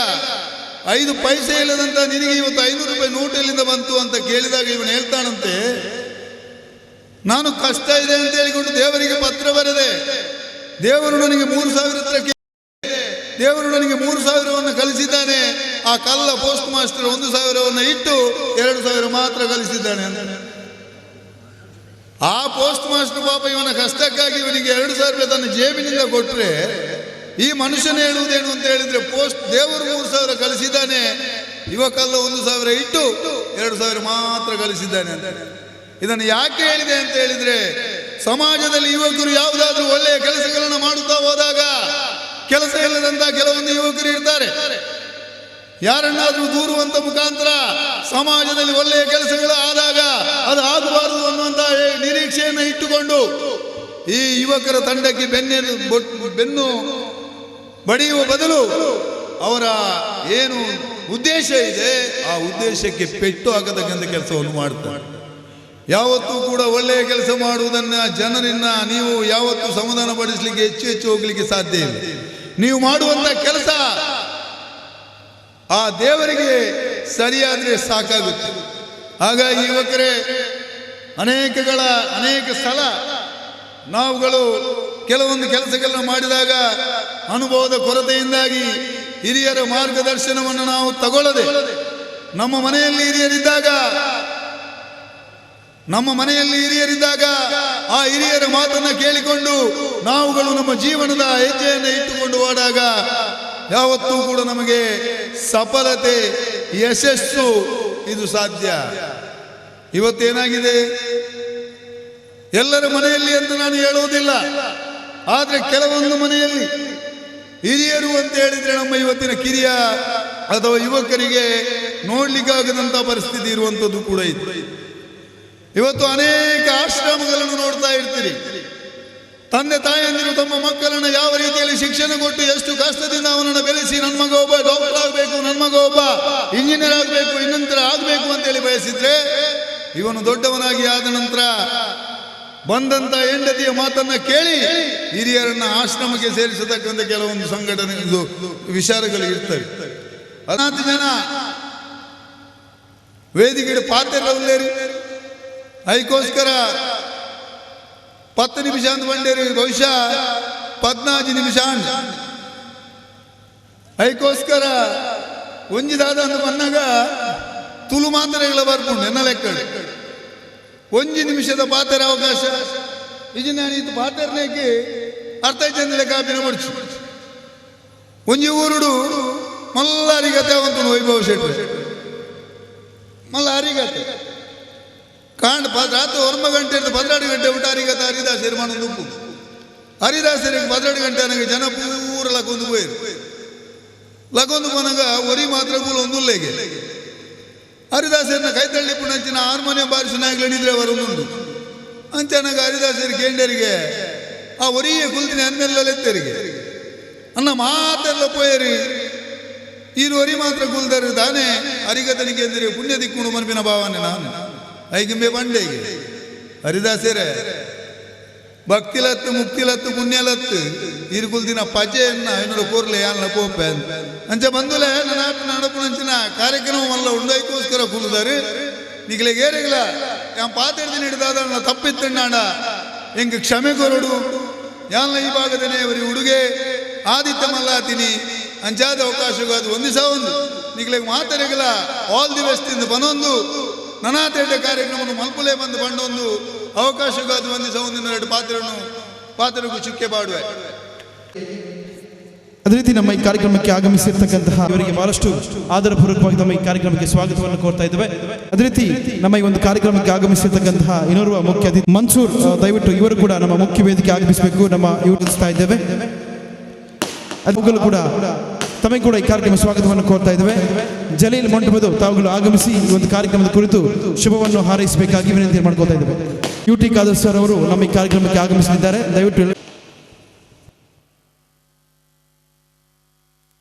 5 ಪೈಸೆ ಇಲ್ಲದಂತ ನಿನಗೆ ಇವತ್ತು 500 ರೂಪಾಯಿ ನೋಟ್ ಎಲ್ಲಿಂದ ಬಂತು ಅಂತ ಕೇಳಿದಾಗ ಇವನು ಹೇಳ್ತಾನಂತೆ, ನಾನು ಕಷ್ಟ ಇದೆ ಅಂತ ಹೇಳಿಕೊಂಡು ದೇವರಿಗೆ ಪತ್ರ ಬರೆದೆ, ದೇವರು ನನಗೆ 3,000 ಹತ್ರ ದೇವರು ನನಗೆ 3,000ವನ್ನು ಕಳಿಸಿದ್ದಾನೆ, ಆ ಕಲ್ಲ ಪೋಸ್ಟ್ ಮಾಸ್ಟರ್ 1,000ವನ್ನು ಇಟ್ಟು 2,000 ಮಾತ್ರ ಕಳಿಸಿದ್ದಾನೆ ಅಂತ. ಆ ಪೋಸ್ಟ್ ಮಾಸ್ಟರ್ ಪಾಪ ಇವನ ಕಷ್ಟಕ್ಕಾಗಿ ಇವನಿಗೆ 2,000 ರೂಪಾಯಿ ತನ್ನ ಜೇಬಿನಿಂದ ಕೊಟ್ಟರೆ, ಈ ಮನುಷ್ಯನ ಹೇಳುವುದೇನು ಅಂತ ಹೇಳಿದ್ರೆ, ದೇವರು 3,000 ಕಳಿಸಿದ್ದಾನೆ, ಇವ ಕಲ್ಲ 1,000 ಇಟ್ಟು 2,000 ಮಾತ್ರ ಕಳಿಸಿದ್ದಾನೆ ಅಂತ. ಇದನ್ನು ಯಾಕೆ ಹೇಳಿದೆ ಅಂತ ಹೇಳಿದ್ರೆ, ಸಮಾಜದಲ್ಲಿ ಯುವಕರು ಯಾವುದಾದ್ರೂ ಒಳ್ಳೆಯ ಕೆಲಸಗಳನ್ನು ಮಾಡುತ್ತಾ ಹೋದಾಗ ಕೆಲಸ ಇಲ್ಲದಂತ ಕೆಲವೊಂದು ಯುವಕರು ಇರ್ತಾರೆ. ಯಾರನ್ನಾದ್ರೂ ದೂರುವಂತ ಮುಖಾಂತರ ಸಮಾಜದಲ್ಲಿ ಒಳ್ಳೆಯ ಕೆಲಸಗಳು ಆದಾಗ ಅದು ಆಗಬಾರದು ಅನ್ನುವಂತ ನಿರೀಕ್ಷೆಯನ್ನು ಇಟ್ಟುಕೊಂಡು ಈ ಯುವಕರ ತಂಡಕ್ಕೆ ಬೆನ್ನು ಬಡಿಯುವ ಬದಲು ಅವರ ಏನು ಉದ್ದೇಶ ಇದೆ ಆ ಉದ್ದೇಶಕ್ಕೆ ಪೆಟ್ಟು ಹಾಕತಕ್ಕಂಥ ಕೆಲಸವನ್ನು ಮಾಡ್ತಾರೆ. ಯಾವತ್ತೂ ಕೂಡ ಒಳ್ಳೆಯ ಕೆಲಸ ಮಾಡುವುದನ್ನು ಜನರನ್ನ ನೀವು ಯಾವತ್ತೂ ಸಮಾಧಾನ ಪಡಿಸಲಿಕ್ಕೆ ಹೆಚ್ಚು ಹೋಗ್ಲಿಕ್ಕೆ ಸಾಧ್ಯ ಇಲ್ಲ. ನೀವು ಮಾಡುವಂತ ಕೆಲಸ ಆ ದೇವರಿಗೆ ಸರಿಯಾದ್ರೆ ಸಾಕಾಗುತ್ತೆ. ಹಾಗಾಗಿ ಯುವಕರೇ, ಅನೇಕ ಸಲ ನಾವುಗಳು ಕೆಲವೊಂದು ಕೆಲಸಗಳನ್ನು ಮಾಡಿದಾಗ ಅನುಭವದ ಕೊರತೆಯಿಂದಾಗಿ ಹಿರಿಯರ ಮಾರ್ಗದರ್ಶನವನ್ನು ನಾವು ತಗೊಳ್ಳದೆ ನಮ್ಮ ಮನೆಯಲ್ಲಿ ಹಿರಿಯರಿದ್ದಾಗ ಆ ಹಿರಿಯರ ಮಾತನ್ನ ಕೇಳಿಕೊಂಡು ನಾವುಗಳು ನಮ್ಮ ಜೀವನದ ಹೆಜ್ಜೆಯನ್ನು ಇಟ್ಟುಕೊಂಡು ಹೋದಾಗ ಯಾವತ್ತೂ ಕೂಡ ನಮಗೆ ಸಫಲತೆ, ಯಶಸ್ಸು ಇದು ಸಾಧ್ಯ. ಇವತ್ತೇನಾಗಿದೆ, ಎಲ್ಲರ ಮನೆಯಲ್ಲಿ ಅಂತ ನಾನು ಹೇಳುವುದಿಲ್ಲ, ಆದರೆ ಕೆಲವೊಂದು ಮನೆಯಲ್ಲಿ ಹಿರಿಯರು ಅಂತ ಹೇಳಿದ್ರೆ ನಮ್ಮ ಇವತ್ತಿನ ಕಿರಿಯ ಅಥವಾ ಯುವಕರಿಗೆ ನೋಡ್ಲಿಕ್ಕಾಗದಂತ ಪರಿಸ್ಥಿತಿ ಇರುವಂಥದ್ದು ಕೂಡ ಇದೆ. ಇವತ್ತು ಅನೇಕ ಆಶ್ರಮಗಳನ್ನು ನೋಡ್ತಾ ಇರ್ತೀರಿ. ತಂದೆ ತಾಯಂದಿರು ತಮ್ಮ ಮಕ್ಕಳನ್ನು ಯಾವ ರೀತಿಯಲ್ಲಿ ಶಿಕ್ಷಣ ಕೊಟ್ಟು ಎಷ್ಟು ಕಷ್ಟದಿಂದ ಅವನನ್ನು ಬೆಳೆಸಿ, ನನ್ನ ಮಗ ಒಬ್ಬ ಡಾಕ್ಟರ್ ಆಗಬೇಕು, ನನ್ನ ಮಗ ಒಬ್ಬ ಇಂಜಿನಿಯರ್ ಆಗಬೇಕು, ಇನ್ನೊಂದರ ಆಗಬೇಕು ಅಂತೇಳಿ ಬಯಸಿದ್ರೆ, ಇವನು ದೊಡ್ಡವನಾಗಿ ಆದ ನಂತರ ಬಂದಂತ ಹೆಂಡತಿಯ ಮಾತನ್ನ ಕೇಳಿ ಹಿರಿಯರನ್ನ ಆಶ್ರಮಕ್ಕೆ ಸೇರಿಸತಕ್ಕಂಥ ಕೆಲವೊಂದು ಸಂಘಟನೆ ವಿಚಾರಗಳು ಇರ್ತವೆ. 14 ಜನ ವೇದಿಕೆ ಪಾತ್ರೆಗಳೇರಿ ಅದಕ್ಕೋಸ್ಕರ 10 ನಿಮಿಷ ಅಂತ ಬಂಡೇರಿ, ಬಹುಶಃ 14 ನಿಮಿಷ ಅದಕ್ಕೋಸ್ಕರ ಒಂಜಿದಾದ ಅಂತ ಬಂದಾಗ ತುಳು ಮಾತ್ರೆಗಳ ಬರ್ಕೊಂಡು ಎನ್ನ ಲೆಕ್ಕ 1 ನಿಮಿಷದ ಪಾತ್ರ ಅವಕಾಶ ಇದು ಪಾತ್ರನೇಗೆ 15 ಜನರ ಕಾಪಿನ ಮಡ್ಚು ಒಂಜಿ ಊರುಡು ಮಲ್ಲ ಅರಿಗತೆ ಅವಂತ ವೈಭವ ಶೆಟ್ರು ಮಲ್ಲ ಅರಿಗತೆ ಕಾಂಡ್ ರಾತ್ರಿ 9 ಗಂಟೆ 12 ಗಂಟೆ ಊಟ ಅರಿಗತ ಹರಿದಾಸರು ಮಾಡೋದು ಉಪ್ಪು ಹರಿದಾಸರಿಗೆ 12 ಗಂಟೆ ನನಗೆ ಜನ ಪೂರ ಲಗೊಂದು ಹೋಯ್ರು. ಲಗೊಂದು ಬಂದಾಗ ಒರಿ ಮಾತ್ರ ಕೂಡ ಒಂದು ಉಲ್ಲೇಗೆ ಹರಿದಾಸರನ್ನ ಕೈ ತಳ್ಳಿ ಪುಣಂಚಿನ ಹಾರ್ಮೋನಿಯಂ ಬಾರಿಸಿನಾಗ್ಲಿದ್ರೆ ಬರೋದುಂಟು ಅಂಚನಾಗ ಹರಿದಾಸರಿಗೆ ಕೇಂದ್ರಿಗೆ ಆ ಒರಿಯ ಕುಲ್ತಿನ ಅನ್ಮೆಲ್ಲಲೆತ್ತರಿಗೆ ಅನ್ನ ಮಾತೆಲ್ಲ ಪೋಯರಿ ಈರು ಒರಿ ಮಾತ್ರ ಕುಲ್ದರು ತಾನೇ ಹರಿಗತನಿಗೆ ಎಂದರೆ ಪುಣ್ಯ ದಿಕ್ಕುಂಡು ಮನಪಿನ ಭಾವನೆ ನಾನು ಐಗಿಂಬೆ ಬಂಡೆಗೆ ಹರಿದಾಸರೇ ಭಕ್ತಿಲತ್ತು ಮುಕ್ತಿಲತ್ತು ಪುಣ್ಯಲತ್ತು ಇರು ಕುಲ್ದಿನ ಪಜೆಯನ್ನ ಏನೋಡ ಕೋರ್ಲೆ ಯಾಲ್ನ ಪೋಪೆ ಅಂಚ ಬಂದುಲೆ ನನ್ನ ನಡಪುನಂಚಿನ ಕಾರ್ಯಕ್ರಮವಲ್ಲ ಉಂಡೈಕೋಸ್ಕರ ಕುಲ್ದಾರು ನಿಗಲಿಗೆ ಏರಿಗಲ ಯಾನ್ ಪಾತ್ರೆದಿನ ಹಿಡಿದಾದ ತಪ್ಪಿತ್ತಣ್ಣಾಡ ಎಂಗೆ ಕ್ಷಮೆ ಕೊರಡು ಯಾಲ್ನ ಈ ಭಾಗದನೇ ಅವರಿ ಉಡುಗೆ ಆದಿತ್ಯ ಮಲ್ಲಾತಿನಿ ಅಂಚಾದ ಅವಕಾಶಗಾದ ಒಂದು ದಿವಸ ಒಂದು ನಿಗಲಿಗೆ ಮಾತಾಡಿಗಲ ಆಲ್ ದಿ ಬೆಸ್ಟ್ ಇಂದ ಬನೊಂದು ನನಾತೇಟ ಕಾರ್ಯಕ್ರಮವನ್ನು ಮಲ್ಪುಲೆ ಬಂದು ಬಂಡೊಂದು ಅವಕಾಶಗಾದ ಒಂದು ದಿವಸ ಒಂದಿನ 2 ಪಾತ್ರಗೂ ಚುಕ್ಕೆ ಬಾಡುವೆ. ಅದೇ ರೀತಿ ನಮ್ಮ ಈ ಕಾರ್ಯಕ್ರಮಕ್ಕೆ ಆಗಮಿಸಿರ್ತಕ್ಕಂತಹ ಇವರಿಗೆ ಬಹಳಷ್ಟು ಆದರಪೂರ್ವಕವಾಗಿ ನಮ್ಮ ಈ ಕಾರ್ಯಕ್ರಮಕ್ಕೆ ಸ್ವಾಗತವನ್ನು ಕೋರ್ತಾ ಇದ್ದೇವೆ. ಅದೇ ರೀತಿ ನಮ್ಮ ಈ ಒಂದು ಕಾರ್ಯಕ್ರಮಕ್ಕೆ ಆಗಮಿಸಿರ್ತಕ್ಕಂತಹ ಇನ್ನೋರ್ವ ಮುಖ್ಯ ಅತಿಥಿ ಮನ್ಸೂರ್, ದಯವಿಟ್ಟು ಇವರು ಕೂಡ ನಮ್ಮ ಮುಖ್ಯ ವೇದಿಕೆ ಆಗಮಿಸಬೇಕು ನಮ್ಮ ಇವರು ಇದ್ದೇವೆ. ಅವುಗಳು ಕೂಡ ತಮಗೆ ಕೂಡ ಈ ಕಾರ್ಯಕ್ರಮ ಸ್ವಾಗತವನ್ನು ಕೋರ್ತಾ ಇದ್ದೇವೆ. ಜಲೀಲ್ ಮಂಟಪದ ತಾವುಗಳು ಆಗಮಿಸಿ ಈ ಒಂದು ಕಾರ್ಯಕ್ರಮದ ಕುರಿತು ಶುಭವನ್ನು ಹಾರೈಸಬೇಕಾಗಿ ವಿನಂತಿ ಮಾಡ್ಕೊಳ್ತಾ ಇದ್ದೇವೆ. UT ಖಾದರ್ ಸರ್ ಅವರು ನಮ್ಮ ಈ ಕಾರ್ಯಕ್ರಮಕ್ಕೆ ಆಗಮಿಸಲಿದ್ದಾರೆ. ದಯವಿಟ್ಟು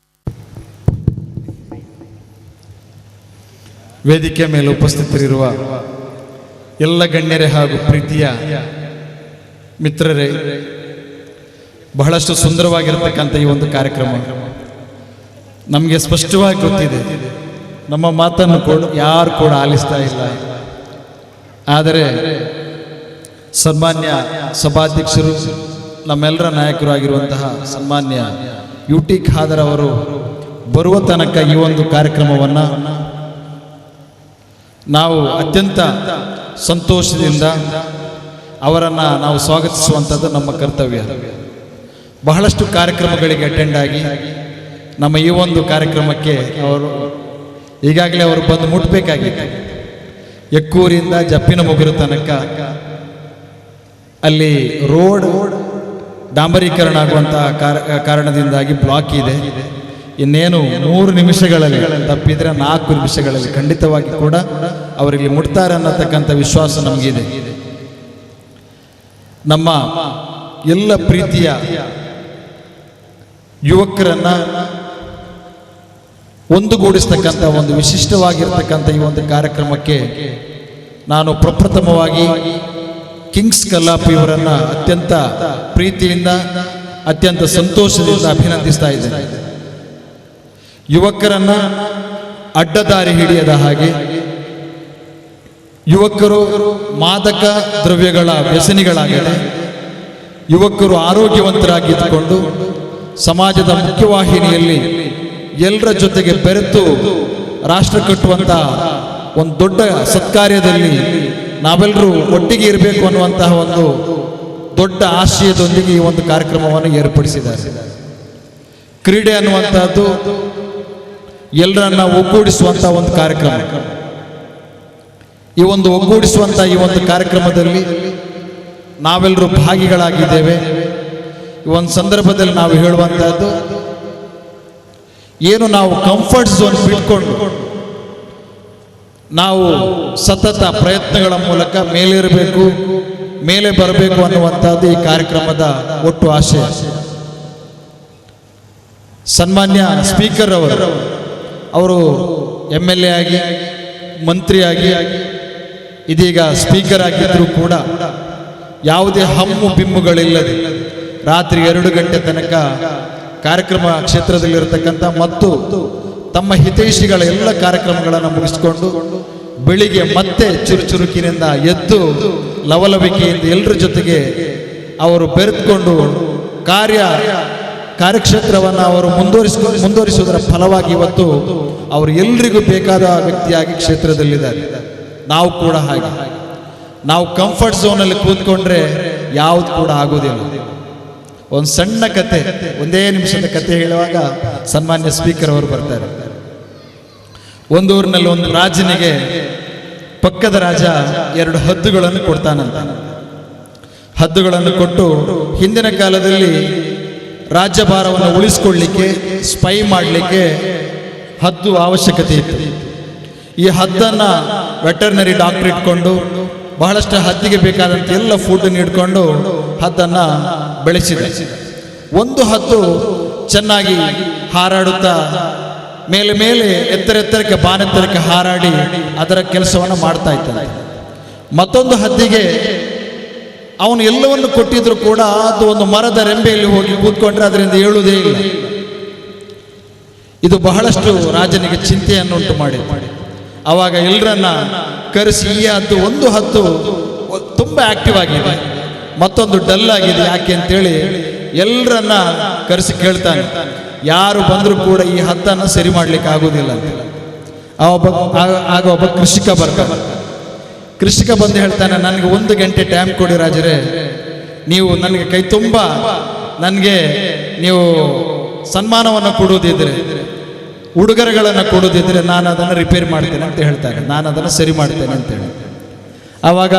ವೇದಿಕೆ ಮೇಲೆ ಉಪಸ್ಥಿತರಿರುವ ಎಲ್ಲ ಗಣ್ಯರೇ ಹಾಗೂ ಪ್ರೀತಿಯ ಮಿತ್ರರೇ, ಬಹಳಷ್ಟು ಸುಂದರವಾಗಿರತಕ್ಕಂಥ ಈ ಒಂದು ಕಾರ್ಯಕ್ರಮ ನಮಗೆ ಸ್ಪಷ್ಟವಾಗಿ ಗೊತ್ತಿದೆ. ನಮ್ಮ ಮಾತನ್ನು ಯಾರು ಕೂಡ ಆಲಿಸ್ತಾ ಇಲ್ಲ. ಆದರೆ ಸನ್ಮಾನ್ಯ ಸಭಾಧ್ಯಕ್ಷರು, ನಮ್ಮೆಲ್ಲರ ನಾಯಕರು ಆಗಿರುವಂತಹ ಸನ್ಮಾನ್ಯ UT ಖಾದರ್ ಅವರು ಬರುವ ತನಕ ಈ ಒಂದು ಕಾರ್ಯಕ್ರಮವನ್ನು ನಾವು ಅತ್ಯಂತ ಸಂತೋಷದಿಂದ ಅವರನ್ನು ನಾವು ಸ್ವಾಗತಿಸುವಂಥದ್ದು ನಮ್ಮ ಕರ್ತವ್ಯ. ಬಹಳಷ್ಟು ಕಾರ್ಯಕ್ರಮಗಳಿಗೆ ಅಟೆಂಡ್ ಆಗಿ ನಮ್ಮ ಈ ಒಂದು ಕಾರ್ಯಕ್ರಮಕ್ಕೆ ಈಗಾಗಲೇ ಅವರು ಬಂದು ಮುಟ್ಟಬೇಕಾಗಿತ್ತು. ಎಕ್ಕೂರಿಂದ ಜಪ್ಪಿನಮೊಗರು ತನಕ ಅಲ್ಲಿ ರೋಡ್ ಡಾಂಬರೀಕರಣ ಆಗುವಂತಹ ಕಾರಣದಿಂದಾಗಿ ಬ್ಲಾಕ್ ಇದೆ. ಇನ್ನೇನು 3 ನಿಮಿಷಗಳಲ್ಲಿ ತಪ್ಪಿದ್ರೆ 4 ನಿಮಿಷಗಳಲ್ಲಿ ಖಂಡಿತವಾಗಿ ಕೂಡ ಅವರಿಗೆ ಮುಟ್ತಾರೆ ಅನ್ನತಕ್ಕಂಥ ವಿಶ್ವಾಸ ನಮಗಿದೆ. ನಮ್ಮ ಎಲ್ಲ ಪ್ರೀತಿಯ ಯುವಕರನ್ನ ಒಂದುಗೂಡಿಸ್ತಕ್ಕಂಥ ಒಂದು ವಿಶಿಷ್ಟವಾಗಿರ್ತಕ್ಕಂಥ ಈ ಒಂದು ಕಾರ್ಯಕ್ರಮಕ್ಕೆ ನಾನು ಪ್ರಪ್ರಥಮವಾಗಿ ಕಿಂಗ್ಸ್ ಕಲ್ಲಾಪ್ ಇವರನ್ನ ಅತ್ಯಂತ ಪ್ರೀತಿಯಿಂದ ಅತ್ಯಂತ ಸಂತೋಷದಿಂದ ಅಭಿನಂದಿಸ್ತಾ ಇದ್ದೇನೆ. ಯುವಕರನ್ನ ಅಡ್ಡದಾರಿ ಹಿಡಿಯದ ಹಾಗೆ, ಯುವಕರು ಮಾದಕ ದ್ರವ್ಯಗಳ ವ್ಯಸನಿಗಳಾಗದೆ ಯುವಕರು ಆರೋಗ್ಯವಂತರಾಗಿದ್ದುಕೊಂಡು ಸಮಾಜದ ಮುಖ್ಯವಾಹಿನಿಯಲ್ಲಿ ಎಲ್ಲರ ಜೊತೆಗೆ ಬೆರೆತು ರಾಷ್ಟ್ರ ಕಟ್ಟುವಂಥ ಒಂದು ದೊಡ್ಡ ಸತ್ಕಾರ್ಯದಲ್ಲಿ ನಾವೆಲ್ಲರೂ ಒಟ್ಟಿಗೆ ಇರಬೇಕು ಅನ್ನುವಂತಹ ಒಂದು ದೊಡ್ಡ ಆಶಯದೊಂದಿಗೆ ಈ ಒಂದು ಕಾರ್ಯಕ್ರಮವನ್ನು ಏರ್ಪಡಿಸಿದ್ದಾರೆ. ಕ್ರೀಡೆ ಅನ್ನುವಂತಹದ್ದು ಎಲ್ಲರನ್ನ ಒಗ್ಗೂಡಿಸುವಂಥ ಒಂದು ಕಾರ್ಯಕ್ರಮ. ಈ ಒಂದು ಒಗ್ಗೂಡಿಸುವಂಥ ಈ ಒಂದು ಕಾರ್ಯಕ್ರಮದಲ್ಲಿ ನಾವೆಲ್ಲರೂ ಭಾಗಿಗಳಾಗಿದ್ದೇವೆ. ಈ ಒಂದು ಸಂದರ್ಭದಲ್ಲಿ ನಾವು ಹೇಳುವಂತಹದ್ದು ಏನು, ನಾವು ಕಂಫರ್ಟ್ ಝೋನ್ ಬಿಟ್ಕೊಂಡು ನಾವು ಸತತ ಪ್ರಯತ್ನಗಳ ಮೂಲಕ ಮೇಲೇರಬೇಕು, ಮೇಲೆ ಬರಬೇಕು ಅನ್ನುವಂಥದ್ದು ಈ ಕಾರ್ಯಕ್ರಮದ ಒಟ್ಟು ಆಶಯ. ಸನ್ಮಾನ್ಯ ಸ್ಪೀಕರ್ ಅವರು MLA ಆಗಿ, ಮಂತ್ರಿಯಾಗಿ, ಇದೀಗ ಸ್ಪೀಕರ್ ಆಗಿದ್ದರೂ ಕೂಡ ಯಾವುದೇ ಹಮ್ಮು ಬಿಮ್ಮುಗಳಿಲ್ಲದೆ ರಾತ್ರಿ 2 ಗಂಟೆ ತನಕ ಕಾರ್ಯಕ್ರಮ ಕ್ಷೇತ್ರದಲ್ಲಿರತಕ್ಕಂಥ ಮತ್ತು ತಮ್ಮ ಹಿತೈಷಿಗಳ ಎಲ್ಲ ಕಾರ್ಯಕ್ರಮಗಳನ್ನು ಮುಗಿಸಿಕೊಂಡು ಬೆಳಿಗ್ಗೆ ಮತ್ತೆ ಚುರುಚುರುಕಿನಿಂದ ಎದ್ದು ಲವಲವಿಕೆಯಿಂದ ಎಲ್ಲರ ಜೊತೆಗೆ ಅವರು ಬೆರೆತುಕೊಂಡು ಕಾರ್ಯಕ್ಷೇತ್ರವನ್ನು ಅವರು ಮುಂದುವರಿಸುವುದರ ಫಲವಾಗಿ ಇವತ್ತು ಅವರು ಎಲ್ರಿಗೂ ಬೇಕಾದ ವ್ಯಕ್ತಿಯಾಗಿ ಕ್ಷೇತ್ರದಲ್ಲಿದ್ದಾರೆ. ನಾವು ಕೂಡ ಹಾಗೆ. ನಾವು ಕಂಫರ್ಟ್ ಝೋನಲ್ಲಿ ಕೂತ್ಕೊಂಡ್ರೆ ಯಾವುದು ಕೂಡ ಆಗೋದಿಲ್ಲ. ಒಂದು ಸಣ್ಣ ಕತೆ, 1 ನಿಮಿಷದ ಕತೆ ಹೇಳುವಾಗ ಸನ್ಮಾನ್ಯ ಸ್ಪೀಕರ್ ಅವರು ಬರ್ತಾರೆ. ಒಂದು ಊರಿನಲ್ಲಿ ಒಂದು ರಾಜನಿಗೆ ಪಕ್ಕದ ರಾಜ 2 ಹದ್ದುಗಳನ್ನು ಕೊಡ್ತಾನಂತ. ಹದ್ದುಗಳನ್ನು ಕೊಟ್ಟು ಹಿಂದಿನ ಕಾಲದಲ್ಲಿ ರಾಜ್ಯಭಾರವನ್ನು ಉಳಿಸ್ಕೊಳ್ಳಿಕ್ಕೆ, ಸ್ಪೈ ಮಾಡಲಿಕ್ಕೆ ಹದ್ದು ಅವಶ್ಯಕತೆ ಇತ್ತು. ಈ ಹದ್ದನ್ನು ವೆಟರ್ನರಿ ಡಾಕ್ಟರ್ ಇಟ್ಕೊಂಡು ಬಹಳಷ್ಟು ಹದ್ದಿಗೆ ಬೇಕಾದಂಥ ಎಲ್ಲ ಫುಡ್ ನೀಡಿಕೊಂಡು ಹದ್ದನ್ನು ಬೆಳೆಸಿದೆ. ಒಂದು ಹದ್ದು ಚೆನ್ನಾಗಿ ಹಾರಾಡುತ್ತಾ ಮೇಲೆ ಮೇಲೆ ಎತ್ತರಕ್ಕೆ ಬಾನೆತ್ತರಕ್ಕೆ ಹಾರಾಡಿ ಅದರ ಕೆಲಸವನ್ನು ಮಾಡ್ತಾ ಇದ್ದಾನೆ. ಮತ್ತೊಂದು ಹದ್ದಿಗೆ ಅವನು ಎಲ್ಲವನ್ನು ಕೊಟ್ಟಿದ್ರು ಕೂಡ ಅದು ಒಂದು ಮರದ ರೆಂಬೆಯಲ್ಲಿ ಹೋಗಿ ಕೂತ್ಕೊಂಡ್ರೆ ಅದರಿಂದ ಏಳುವುದೇ ಇಲ್ಲ. ಇದು ಬಹಳಷ್ಟು ರಾಜನಿಗೆ ಚಿಂತೆಯನ್ನು ಉಂಟು ಮಾಡಿ ಆವಾಗ ಎಲ್ಲರನ್ನ ಕರೆಸಿ, ಒಂದು ಹದ್ದು ತುಂಬ ಆಕ್ಟಿವ್ ಆಗಿದೆ, ಮತ್ತೊಂದು ಡಲ್ ಆಗಿದೆ, ಯಾಕೆ ಅಂತೇಳಿ ಎಲ್ಲರನ್ನ ಕರೆಸಿ ಕೇಳ್ತಾನೆ. ಯಾರು ಬಂದರೂ ಕೂಡ ಈ ಹದ್ದನ್ನು ಸರಿ ಮಾಡ್ಲಿಕ್ಕೆ ಆಗೋದಿಲ್ಲ ಅಂತ. ಆಗ ಒಬ್ಬ ಕೃಷಿಕ ಬರ್ತಾನೆ. ಕೃಷಿಕ ಬಂದು ಹೇಳ್ತಾನೆ, ನನಗೆ 1 ಗಂಟೆ ಟೈಮ್ ಕೊಡಿ ರಾಜರೇ, ನೀವು ನನಗೆ ಕೈ ತುಂಬ ನನಗೆ ನೀವು ಸನ್ಮಾನವನ್ನು ಕೊಡುವುದಿದ್ರೆ, ಉಡುಗೊರೆಗಳನ್ನು ಕೊಡುವುದಿದ್ರೆ ನಾನು ಅದನ್ನು ರಿಪೇರಿ ಮಾಡ್ತೇನೆ ಅಂತ ಹೇಳ್ತಾನೆ, ನಾನು ಅದನ್ನು ಸರಿ ಮಾಡ್ತೇನೆ ಅಂತೇಳಿ. ಆವಾಗ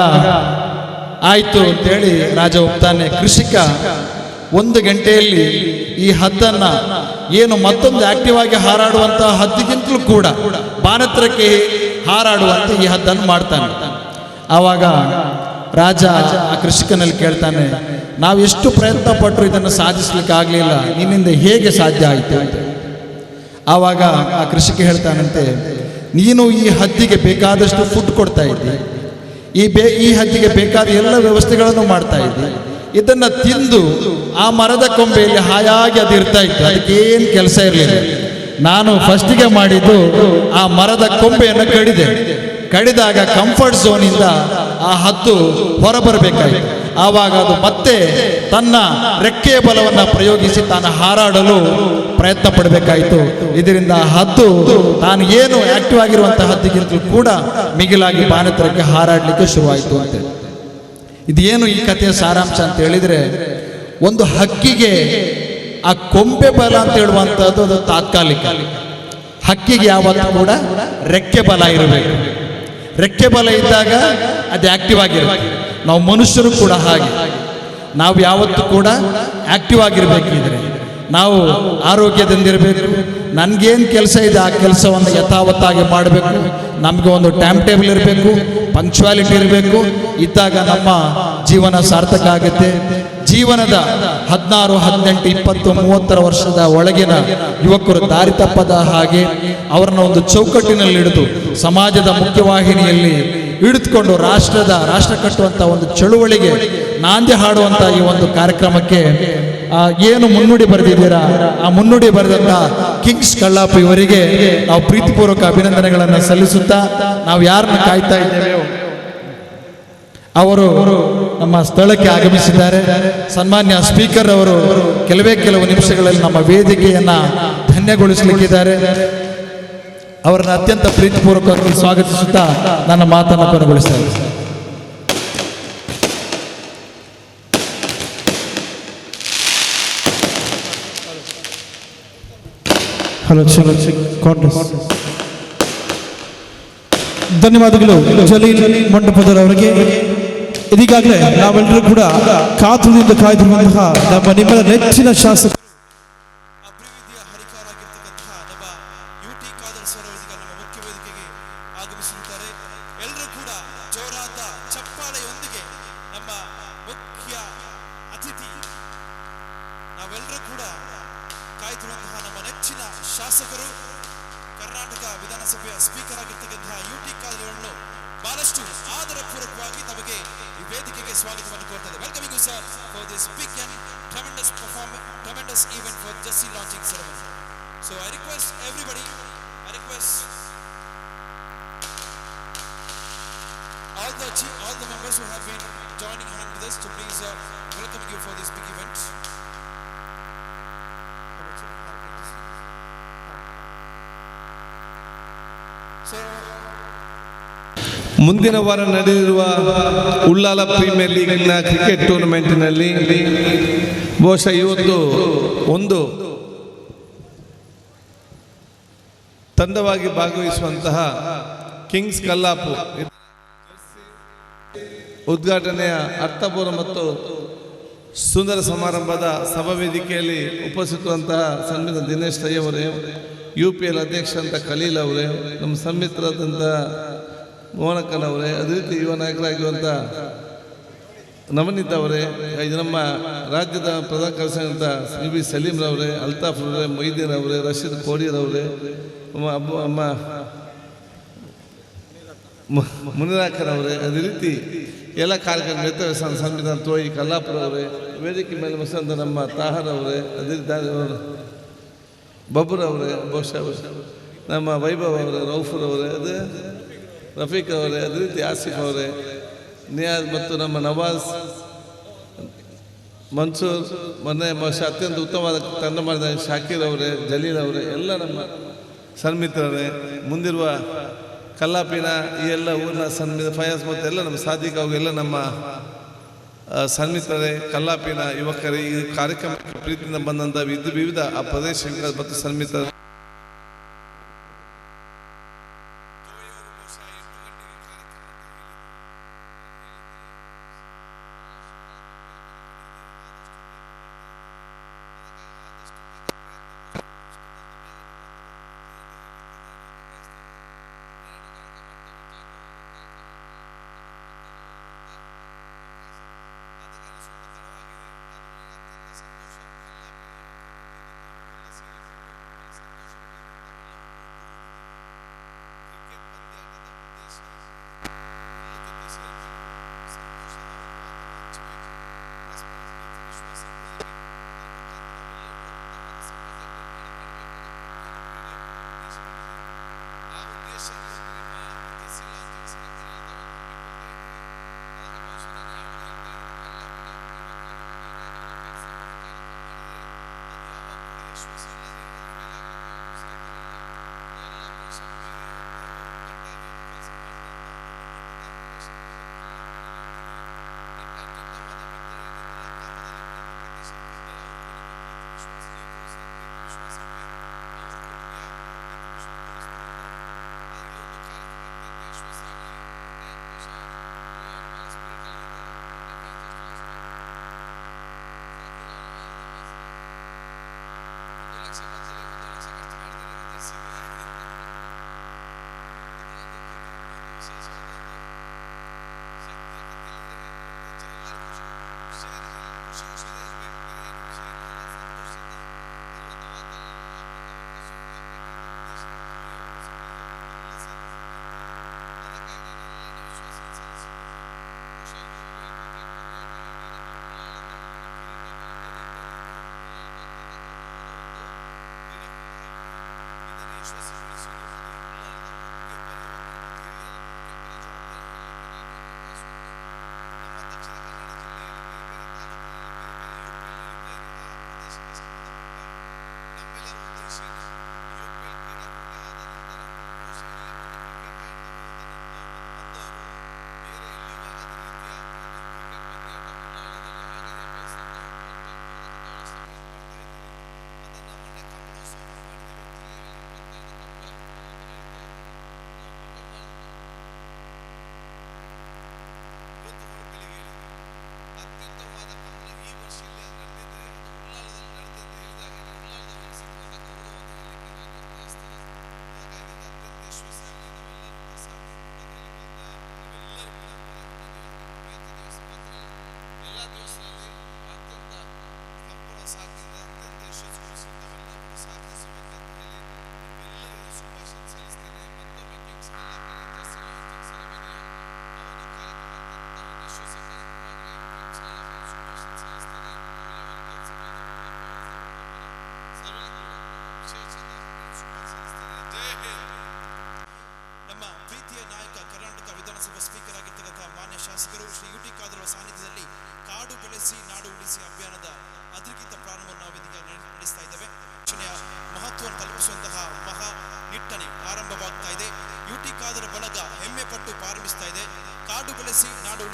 ಆಯಿತು ಅಂತೇಳಿ ರಾಜ ಒಪ್ತಾನೆ. ಕೃಷಿಕ 1 ಗಂಟೆಯಲ್ಲಿ ಈ ಹದ್ದನ್ನು ಏನು ಮತ್ತೊಂದು ಆಕ್ಟಿವ್ ಆಗಿ ಹಾರಾಡುವಂತಹ ಹದ್ದಿಗಿಂತಲೂ ಕೂಡ ಬಾನತ್ರಕ್ಕೆ ಹಾರಾಡುವಂತೆ ಈ ಹದ್ದನ್ನು ಮಾಡ್ತಾನೆ. ಆವಾಗ ರಾಜ ಆ ಕೃಷಿಕನಲ್ಲಿ ಕೇಳ್ತಾನೆ, ನಾವು ಎಷ್ಟು ಪ್ರಯತ್ನ ಪಟ್ಟರು ಇದನ್ನು ಸಾಧಿಸ್ಲಿಕ್ಕೆ ಆಗಲಿಲ್ಲ, ನಿನ್ನಿಂದ ಹೇಗೆ ಸಾಧ್ಯ ಆಯಿತು ಅಂತ. ಆವಾಗ ಆ ಕೃಷಿಕ ಹೇಳ್ತಾನಂತೆ, ನೀನು ಈ ಹದ್ದಿಗೆ ಬೇಕಾದಷ್ಟು ಫುಡ್ ಕೊಡ್ತಾ ಇದ್ದಿ, ಈ ಹದ್ದಿಗೆ ಬೇಕಾದ ಎಲ್ಲ ವ್ಯವಸ್ಥೆಗಳನ್ನು ಮಾಡ್ತಾ ಇದ್ದಿ, ಇದನ್ನು ತಿಂದು ಆ ಮರದ ಕೊಂಬೆಯಲ್ಲಿ ಹಾಯಾಗಿ ಅದು ಇರ್ತಾ ಇತ್ತು, ಅದಕ್ಕೇನು ಕೆಲಸ ಇರಲಿಲ್ಲ. ನಾನು ಫಸ್ಟಿಗೆ ಮಾಡಿದ್ದು ಆ ಮರದ ಕೊಂಬೆಯನ್ನು ಕಡಿದಾಗ ಕಂಫರ್ಟ್ ಝೋನಿಂದ ಆ ಹದ್ದು ಹೊರಬರಬೇಕಾಯಿತು. ಆವಾಗ ಅದು ಮತ್ತೆ ತನ್ನ ರೆಕ್ಕೆಯ ಬಲವನ್ನು ಪ್ರಯೋಗಿಸಿ ತಾನು ಹಾರಾಡಲು ಪ್ರಯತ್ನ ಪಡಬೇಕಾಯಿತು. ಇದರಿಂದ ಹದ್ದು ತಾನು ಏನು ಆಕ್ಟಿವ್ ಆಗಿರುವಂತಹ ಹದ್ದಿಗಿಂತಲೂ ಕೂಡ ಮಿಗಿಲಾಗಿ ಬಾನೆತ್ತರಕ್ಕೆ ಹಾರಾಡಲಿಕ್ಕೆ ಶುರುವಾಯಿತು ಅಂತೇಳಿ. ಇದೇನು ಈ ಕಥೆಯ ಸಾರಾಂಶ ಅಂತ ಹೇಳಿದರೆ, ಒಂದು ಹಕ್ಕಿಗೆ ಆ ಕೊಂಬೆ ಬಲ ಅಂತ ಹೇಳುವಂಥದ್ದು ಅದು ತಾತ್ಕಾಲಿಕ. ಹಕ್ಕಿಗೆ ಯಾವತ್ತೂ ಕೂಡ ರೆಕ್ಕೆ ಬಲ ಇರಬೇಕು. ರೆಕ್ಕೆ ಬಲ ಇದ್ದಾಗ ಅದು ಆಕ್ಟಿವ್ ಆಗಿರುತ್ತೆ. ನಾವು ಮನುಷ್ಯರು ಕೂಡ ಹಾಗೆ, ನಾವು ಯಾವತ್ತೂ ಕೂಡ ಆಕ್ಟಿವ್ ಆಗಿರಬೇಕಿದ್ರೆ ನಾವು ಆರೋಗ್ಯದಿಂದಿರಬೇಕು. ನನಗೇನು ಕೆಲಸ ಇದೆ ಆ ಕೆಲಸವನ್ನು ಯಥಾವತ್ತಾಗಿ ಮಾಡಬೇಕು. ನಮಗೆ ಒಂದು ಟೈಮ್ ಟೇಬಲ್ ಇರಬೇಕು, ಪಂಕ್ಚುಯಾಲಿಟಿ ಇರಬೇಕು. ಇದ್ದಾಗ ನಮ್ಮ ಜೀವನ ಸಾರ್ಥಕ ಆಗುತ್ತೆ. ಜೀವನದ 16, 18, 20, 30 ವರ್ಷದ ಒಳಗಿನ ಯುವಕರು ದಾರಿ ತಪ್ಪದ ಹಾಗೆ ಅವರನ್ನ ಒಂದು ಚೌಕಟ್ಟಿನಲ್ಲಿ ಹಿಡಿದು ಸಮಾಜದ ಮುಖ್ಯವಾಹಿನಿಯಲ್ಲಿ ಹಿಡಿದುಕೊಂಡು ರಾಷ್ಟ್ರ ಕಟ್ಟುವಂಥ ಒಂದು ಚಳುವಳಿಗೆ ನಾಂದಿ ಹಾಡುವಂಥ ಈ ಒಂದು ಕಾರ್ಯಕ್ರಮಕ್ಕೆ ಏನು ಮುನ್ನುಡಿ ಬರೆದಿದ್ದೀರಾ, ಆ ಮುನ್ನುಡಿ ಬರೆದಂಥ ಕಿಂಗ್ಸ್ ಕಳ್ಳಾಪು ಇವರಿಗೆ ನಾವು ಪ್ರೀತಿಪೂರ್ವಕ ಅಭಿನಂದನೆಗಳನ್ನು ಸಲ್ಲಿಸುತ್ತಾ, ನಾವು ಯಾರನ್ನ ಕಾಯ್ತಾ ಇದ್ದೇವೆಯೋ ಅವರು ನಮ್ಮ ಸ್ಥಳಕ್ಕೆ ಆಗಮಿಸಿದ್ದಾರೆ. ಸನ್ಮಾನ್ಯ ಸ್ಪೀಕರ್ ಅವರು ಕೆಲವು ನಿಮಿಷಗಳಲ್ಲಿ ನಮ್ಮ ವೇದಿಕೆಯನ್ನು ಧನ್ಯಗೊಳಿಸಲಿಕ್ಕಿದ್ದಾರೆ. ಅವರನ್ನು ಅತ್ಯಂತ ಪ್ರೀತಿಪೂರ್ವಕವಾಗಿ ಸ್ವಾಗತಿಸುತ್ತಾ ನನ್ನ ಮಾತನ್ನು ಕೊನೆಗೊಳಿಸ್ತಾರೆ. ಧನ್ಯವಾದಗಳು ಜಲೀಲ್ ಮಂಟಪದವರಿಗೆ. ಇದೀಗಾಗಲೇ ನಾವೆಲ್ಲರೂ ಕೂಡ ಕಾತುರದಿಂದ ಕಾಯ್ದಿರುವಂತಹ ನಮ್ಮ ನಿಮ್ಮರ ನೆಚ್ಚಿನ ಶಾಸಕ ಅಭಿವೃದ್ಧಿಯ ಹರಿಕಾರಾಗಿರ್ತಕ್ಕಂತಹ ನಮ್ಮ UT ಖಾದರ್ ಸರ್ ಅವರಿಗೆ ನಮ್ಮ ಮುಖ್ಯ ವೇದಿಕೆಗೆ ಆಗಮಿಸಿರುತ್ತಾರೆ. ಎಲ್ಲರೂ ಕೂಡ ಜೋರಾದ ಚಪ್ಪಾಳೆಯೊಂದಿಗೆ ನಮ್ಮ ಮುಖ್ಯ ಅತಿಥಿ, ನಾವೆಲ್ಲರೂ ಕೂಡ ಕಾಯ್ದಿರುವಂತಹ ನಮ್ಮ ನೆಚ್ಚಿನ ಶಾಸಕರು, ಕರ್ನಾಟಕ ವಿಧಾನಸಭೆಯ ಸ್ಪೀಕರ್ ಆಗಿರ್ತಕ್ಕಂತಹ UT ಖಾದರ್ ಅವರನ್ನು ಬಹಳಷ್ಟು ಆದರಪೂರ್ವಕವಾಗಿ ನಮಗೆ ಈ ವೇದಿಕೆಗೆ ಸ್ವಾಗತವನ್ನು ಕೋರ್ತದೆ. Welcoming you sir for this big and tremendous event for Jessie launching ceremony. So I request everybody, all the members who have been joining hand with us to please welcome you for this big event. So ಮುಂದಿನ ವಾರ ನಡೆದಿರುವ Ullal premier ಲೀಗ್ನ cricket ಟೂರ್ನಮೆಂಟ್ನಲ್ಲಿ ಬಹುಶಃ ಇವತ್ತು ಒಂದು ತಂಡವಾಗಿ ಭಾಗವಹಿಸುವಂತಹ Kings Kallapu ಉದ್ಘಾಟನೆಯ ಅರ್ಥಪೂರ್ಣ ಮತ್ತು ಸುಂದರ ಸಮಾರಂಭದ ಸಭಾವೇದಿಕೆಯಲ್ಲಿ ಉಪಸ್ಥಿತವಂತಹ ಸನ್ಮಾನ್ಯ ದಿನೇಶ್ ರೈ ಅವರೇ, UPL ಅಧ್ಯಕ್ಷ ಅಂತ ಖಲೀಲ್ ಅವರೇ, ನಮ್ಮ ಸನ್ಮಿತ್ರರಾದಂಥ ಮೋಹನಕ್ಕನ್ ಅವರೇ, ಅದೇ ರೀತಿ ಯುವ ನಾಯಕರಾಗಿರುವಂಥ ನವನೀತ್ ಅವರೇ, ಇದು ನಮ್ಮ ರಾಜ್ಯದ ಪ್ರಧಾನ ಕಾರ್ಯದರ್ಶಿ CB ಸಲೀಮ್ರವರೇ, ಅಲ್ತಾಫ್ ಅವರೇ, ಮೊಯ್ದೀನ್ ಅವರೇ, ರಶೀದ್ ಕೋಡಿಯರವರೇ, ಅಮ್ಮ ಮುನಿರಾಖನ್ ಅವರೇ, ಅದೇ ರೀತಿ ಎಲ್ಲ ಕಾರ್ಯಕ್ರಮ ನೇತೃತ್ವ ಸಂವಿಧಾನ ತೋಯಿ ಕಲ್ಲಾಪುರ ಅವರೇ, ವೇದಿಕೆ ಮೇಲೆ ಮುಗಿಸಿದಂಥ ನಮ್ಮ ತಾಹರ್ ಅವರೇ, ಅದೇ ರೀತಿ ಬಬ್ರ್ ಅವರೇ, ಬಹುಶಃ ನಮ್ಮ ವೈಭವ್ ಅವರೇ, ರೌಫರ್ ಅವರೇ, ಅದೇ ರಫೀಕ್ ಅವರೇ, ಅದೇ ರೀತಿ ಆಸಿಫ್ ಅವರೇ, ನಿಯಾಜ್ ಮತ್ತು ನಮ್ಮ ನವಾಜ್ ಮನ್ಸೂರ್, ಮೊನ್ನೆ ಅತ್ಯಂತ ಉತ್ತಮವಾದ ತಂಡ ಮಾಡಿದ ಶಾಕೀರ್ ಅವರೇ, ಜಲೀಲ್ ಅವರೇ, ಎಲ್ಲ ನಮ್ಮ ಸನ್ಮಿತ್ರರೇ, ಮುಂದಿರುವ ಕಲ್ಲಾಪಿನ ಈ ಎಲ್ಲ ಊರಿನ ಸನ್ಮಿತ್ರ ಫಯಾಜ್ ಮತ್ತು ಎಲ್ಲ ನಮ್ಮ ಸಾದಿಕ್ ಅವೆಲ್ಲ ನಮ್ಮ ಸನ್ಮಿತ್ರರೇ, ಕಲ್ಲಾಪಿನ ಯುವಕರೇ, ಈ ಕಾರ್ಯಕ್ರಮಕ್ಕೆ ಪ್ರೀತಿಯಿಂದ ಬಂದಂಥ ವಿವಿಧ ಆ ಪ್ರದೇಶಗಳ ಮತ್ತು ಸನ್ಮಿತ್ರರು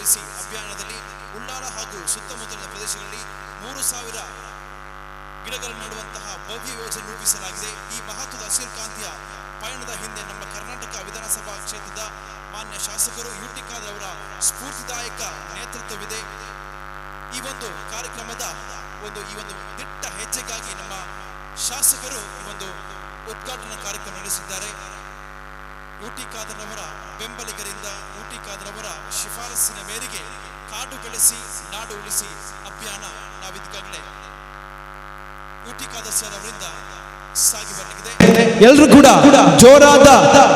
ಉಳಿಸಿ ಅಭಿಯಾನದಲ್ಲಿ ಉಳ್ಳಾಲ ಹಾಗೂ ಸುತ್ತಮುತ್ತಲಿನ ಪ್ರದೇಶಗಳಲ್ಲಿ 3,000 ಗಿಡಗಳನ್ನು ನೆಡುವಂತಹ ಭವ್ಯ ಯೋಜನೆ ರೂಪಿಸಲಾಗಿದೆ. ಈ ಮಹತ್ವದ ಹಸಿರು ಕ್ರಾಂತಿಯ ಪಯಣದ ಹಿಂದೆ ನಮ್ಮ ಕರ್ನಾಟಕ ವಿಧಾನಸಭಾ ಕ್ಷೇತ್ರದ ಮಾನ್ಯ ಶಾಸಕರು ಯುಟಿ ಖಾದರ್ ಅವರ ಸ್ಫೂರ್ತಿದಾಯಕ ನೇತೃತ್ವವಿದೆ. ಈ ಒಂದು ಕಾರ್ಯಕ್ರಮದ ಈ ಒಂದು ದಿಟ್ಟ ಹೆಜ್ಜೆಗಾಗಿ ನಮ್ಮ ಶಾಸಕರು ಈ ಒಂದು ಉದ್ಘಾಟನಾ ಕಾರ್ಯಕ್ರಮ ನಡೆಸಿದ್ದಾರೆ. ಯುಟಿ ಖಾದರ್ ಅವರ ಬೆಂಬಲಿಗರಿಂದ ಯುಟಿ ಖಾದರ್ ಅವರ ಶಿಫಾರಸ್ಸಿನ ಮೇರೆಗೆ ಕಾಡು ಬೆಳೆಸಿ ನಾಡು ಉಳಿಸಿ ಅಭಿಯಾನ ನಾವಿದಕ್ಕಾಗಲೇ ಯುಟಿ ಖಾದರ್ ಸರ್ ಅವರಿಂದ ಸಾಗಿ ಬರಲಿದೆ. ಎಲ್ಲರೂ ಕೂಡ ಜೋರಾದ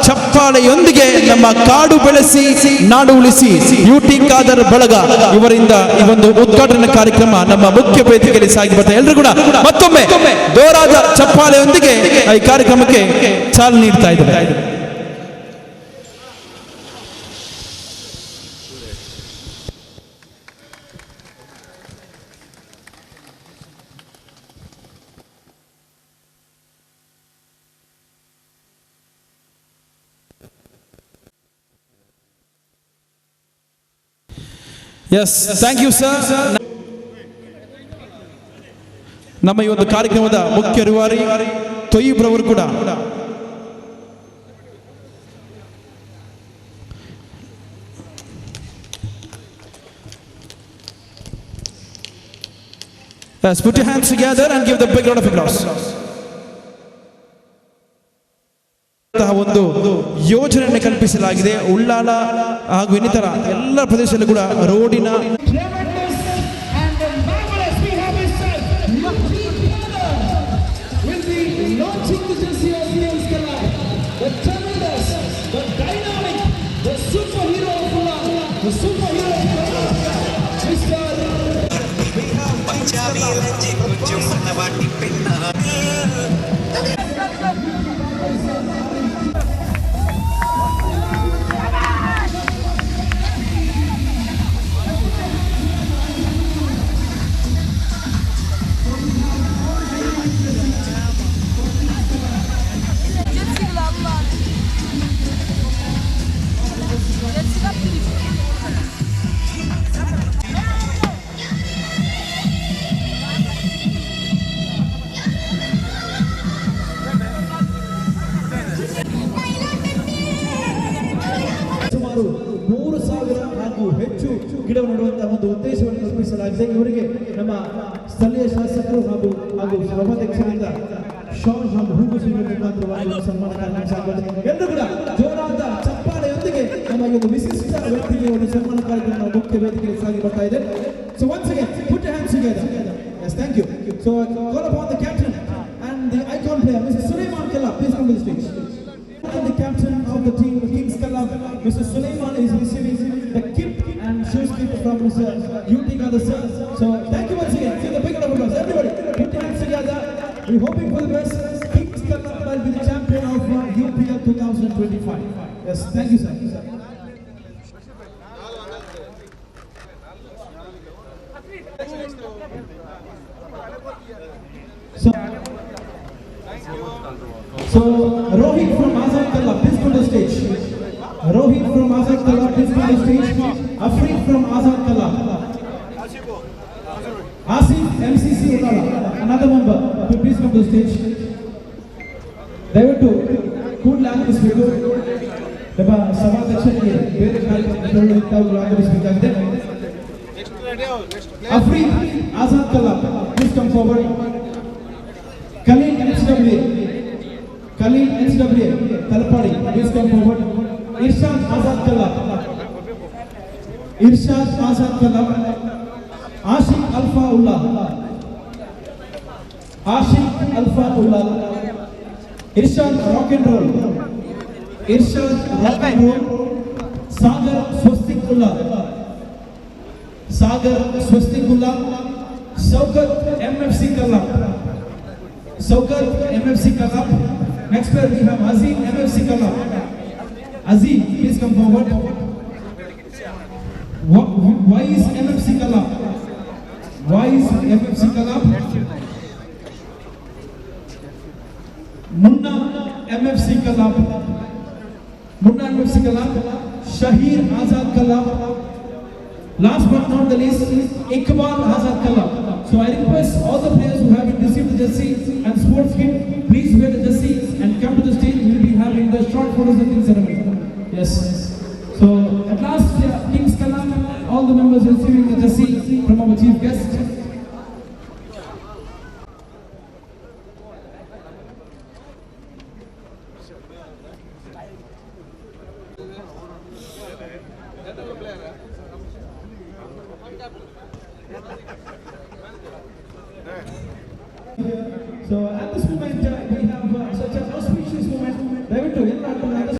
ಚಪ್ಪಾಳೆಯೊಂದಿಗೆ ನಮ್ಮ ಕಾಡು ಬೆಳೆಸಿ ನಾಡು ಉಳಿಸಿ ಯುಟಿ ಖಾದರ್ ಬಳಗ ಇವರಿಂದ ಈ ಒಂದು ಉದ್ಘಾಟನಾ ಕಾರ್ಯಕ್ರಮ ನಮ್ಮ ಮುಖ್ಯ ವೇದಿಕೆಯಲ್ಲಿ ಸಾಗಿ ಬರ್ತಾರೆ. ಎಲ್ಲರೂ ಕೂಡ ಮತ್ತೊಮ್ಮೆ ಜೋರಾದ ಚಪ್ಪಾಳೆಯೊಂದಿಗೆ ಈ ಕಾರ್ಯಕ್ರಮಕ್ಕೆ ಚಾಲನೆ ನೀಡ್ತಾ ಇದ್ದಾರೆ. Yes, thank you sir. ನಮ್ಮ ಈ ಒಂದು ಕಾರ್ಯಕ್ರಮದ ಮುಖ್ಯ ರೂವಾರಿ ತೊಯ್ಯಿಬ್ರವರು ಕೂಡ Yes, put your hands together and give the big round of applause. ಒಂದು ಯೋಜನೆಯನ್ನು ಕಲ್ಪಿಸಲಾಗಿದೆ. ಉಳ್ಳಾಲ ಹಾಗೂ ಇನ್ನಿತರ ಎಲ್ಲ ಪ್ರದೇಶದಲ್ಲೂ ಕೂಡ ರೋಡಿನ ಸುಮಾರು 3,000 ಹಾಗೂ ಹೆಚ್ಚು ಗಿಡ ನೆಡುವಂತಹ ಒಂದು ಉದ್ದೇಶವನ್ನು ಕಲ್ಪಿಸಲಾಗಿದೆ. ಇವರಿಗೆ ನಮ್ಮ ಸ್ಥಳೀಯ ಶಾಸಕರು ಹಾಗೂ ಸಭಾಧ್ಯಕ್ಷರಿಂದ ಶಾಲ್ ಹಾಗೂ ಹೂವು ಮುಖಾಂತರವಾಗಿ ಸನ್ಮಾನ ಕಾರ್ಯಕ್ರಮ. ಎಲ್ಲರೂ ಕೂಡ ಜೋರಾದ ಚಪ್ಪಾಳೆಯೊಂದಿಗೆ ನಮ್ಮ ಈ ಒಂದು ವಿಶಿಷ್ಟ ವ್ಯಕ್ತಿಗೆ ಒಂದು ಸನ್ಮಾನ ಕಾರ್ಯಕ್ರಮ ಮುಖ್ಯ ವೇದಿಕೆಗೆ ಸಾಗಿ ಬರ್ತಾ ಇದೆ. So once again, put your hands together. Yes, thank you. So I call upon the captain and the icon player, Mr. Sulaiman Kalla, please come to the stage. And the captain of the team, Kings Kalla, Mr. Sulaiman is receiving the kit and shoes kit from Mr. Yuti Khadar sir. So thank you once again. See the big round of applause. Everybody, put your hands together. We're hoping for the best. Kings Kalla will be the champion of UPL 2025. Yes, thank you, sir. So Rohit from Azad Kalla, please come to the stage. Rohit from Azad Kalla, please come to the stage. Afrik from Azad Kalla. Asif MCC Kalla, another member, please come to the stage. ದಯವಿಟ್ಟು ಕೂಡಲೇ ಆಗಮಿಸಬೇಕು. ನಮ್ಮ ಸಭಾಧ್ಯಕ್ಷರಿಗೆ ಬೇರೆ ಕಾರ್ಯಕ್ರಮಗಳು ಆಗಮಿಸಬೇಕಾಗಿದೆ. Afrik Azad Kalla, please come forward. Khalil NCWA, Talapadi, please come forward. Irshad Azad Kalla, Ashik Alfa Ullah, Irshad Rock and Roll, Sagar Swastikullah, Saukat MFC Kalla. Next player we have Azim MFC Kalla. Azim, please come forward. Why is MFC Kalla? Munna MFC Kalla. Shahir Azad Kalla. Last but not the least, Iqbal Hazard Kalla. So I request all the players who haven't received the jersey and sports kit, please wear the jersey and come to the stage. We will be having the short photos and ceremony. Yes. So at last, Kings Kalam, all the members receiving the jersey from our chief guest.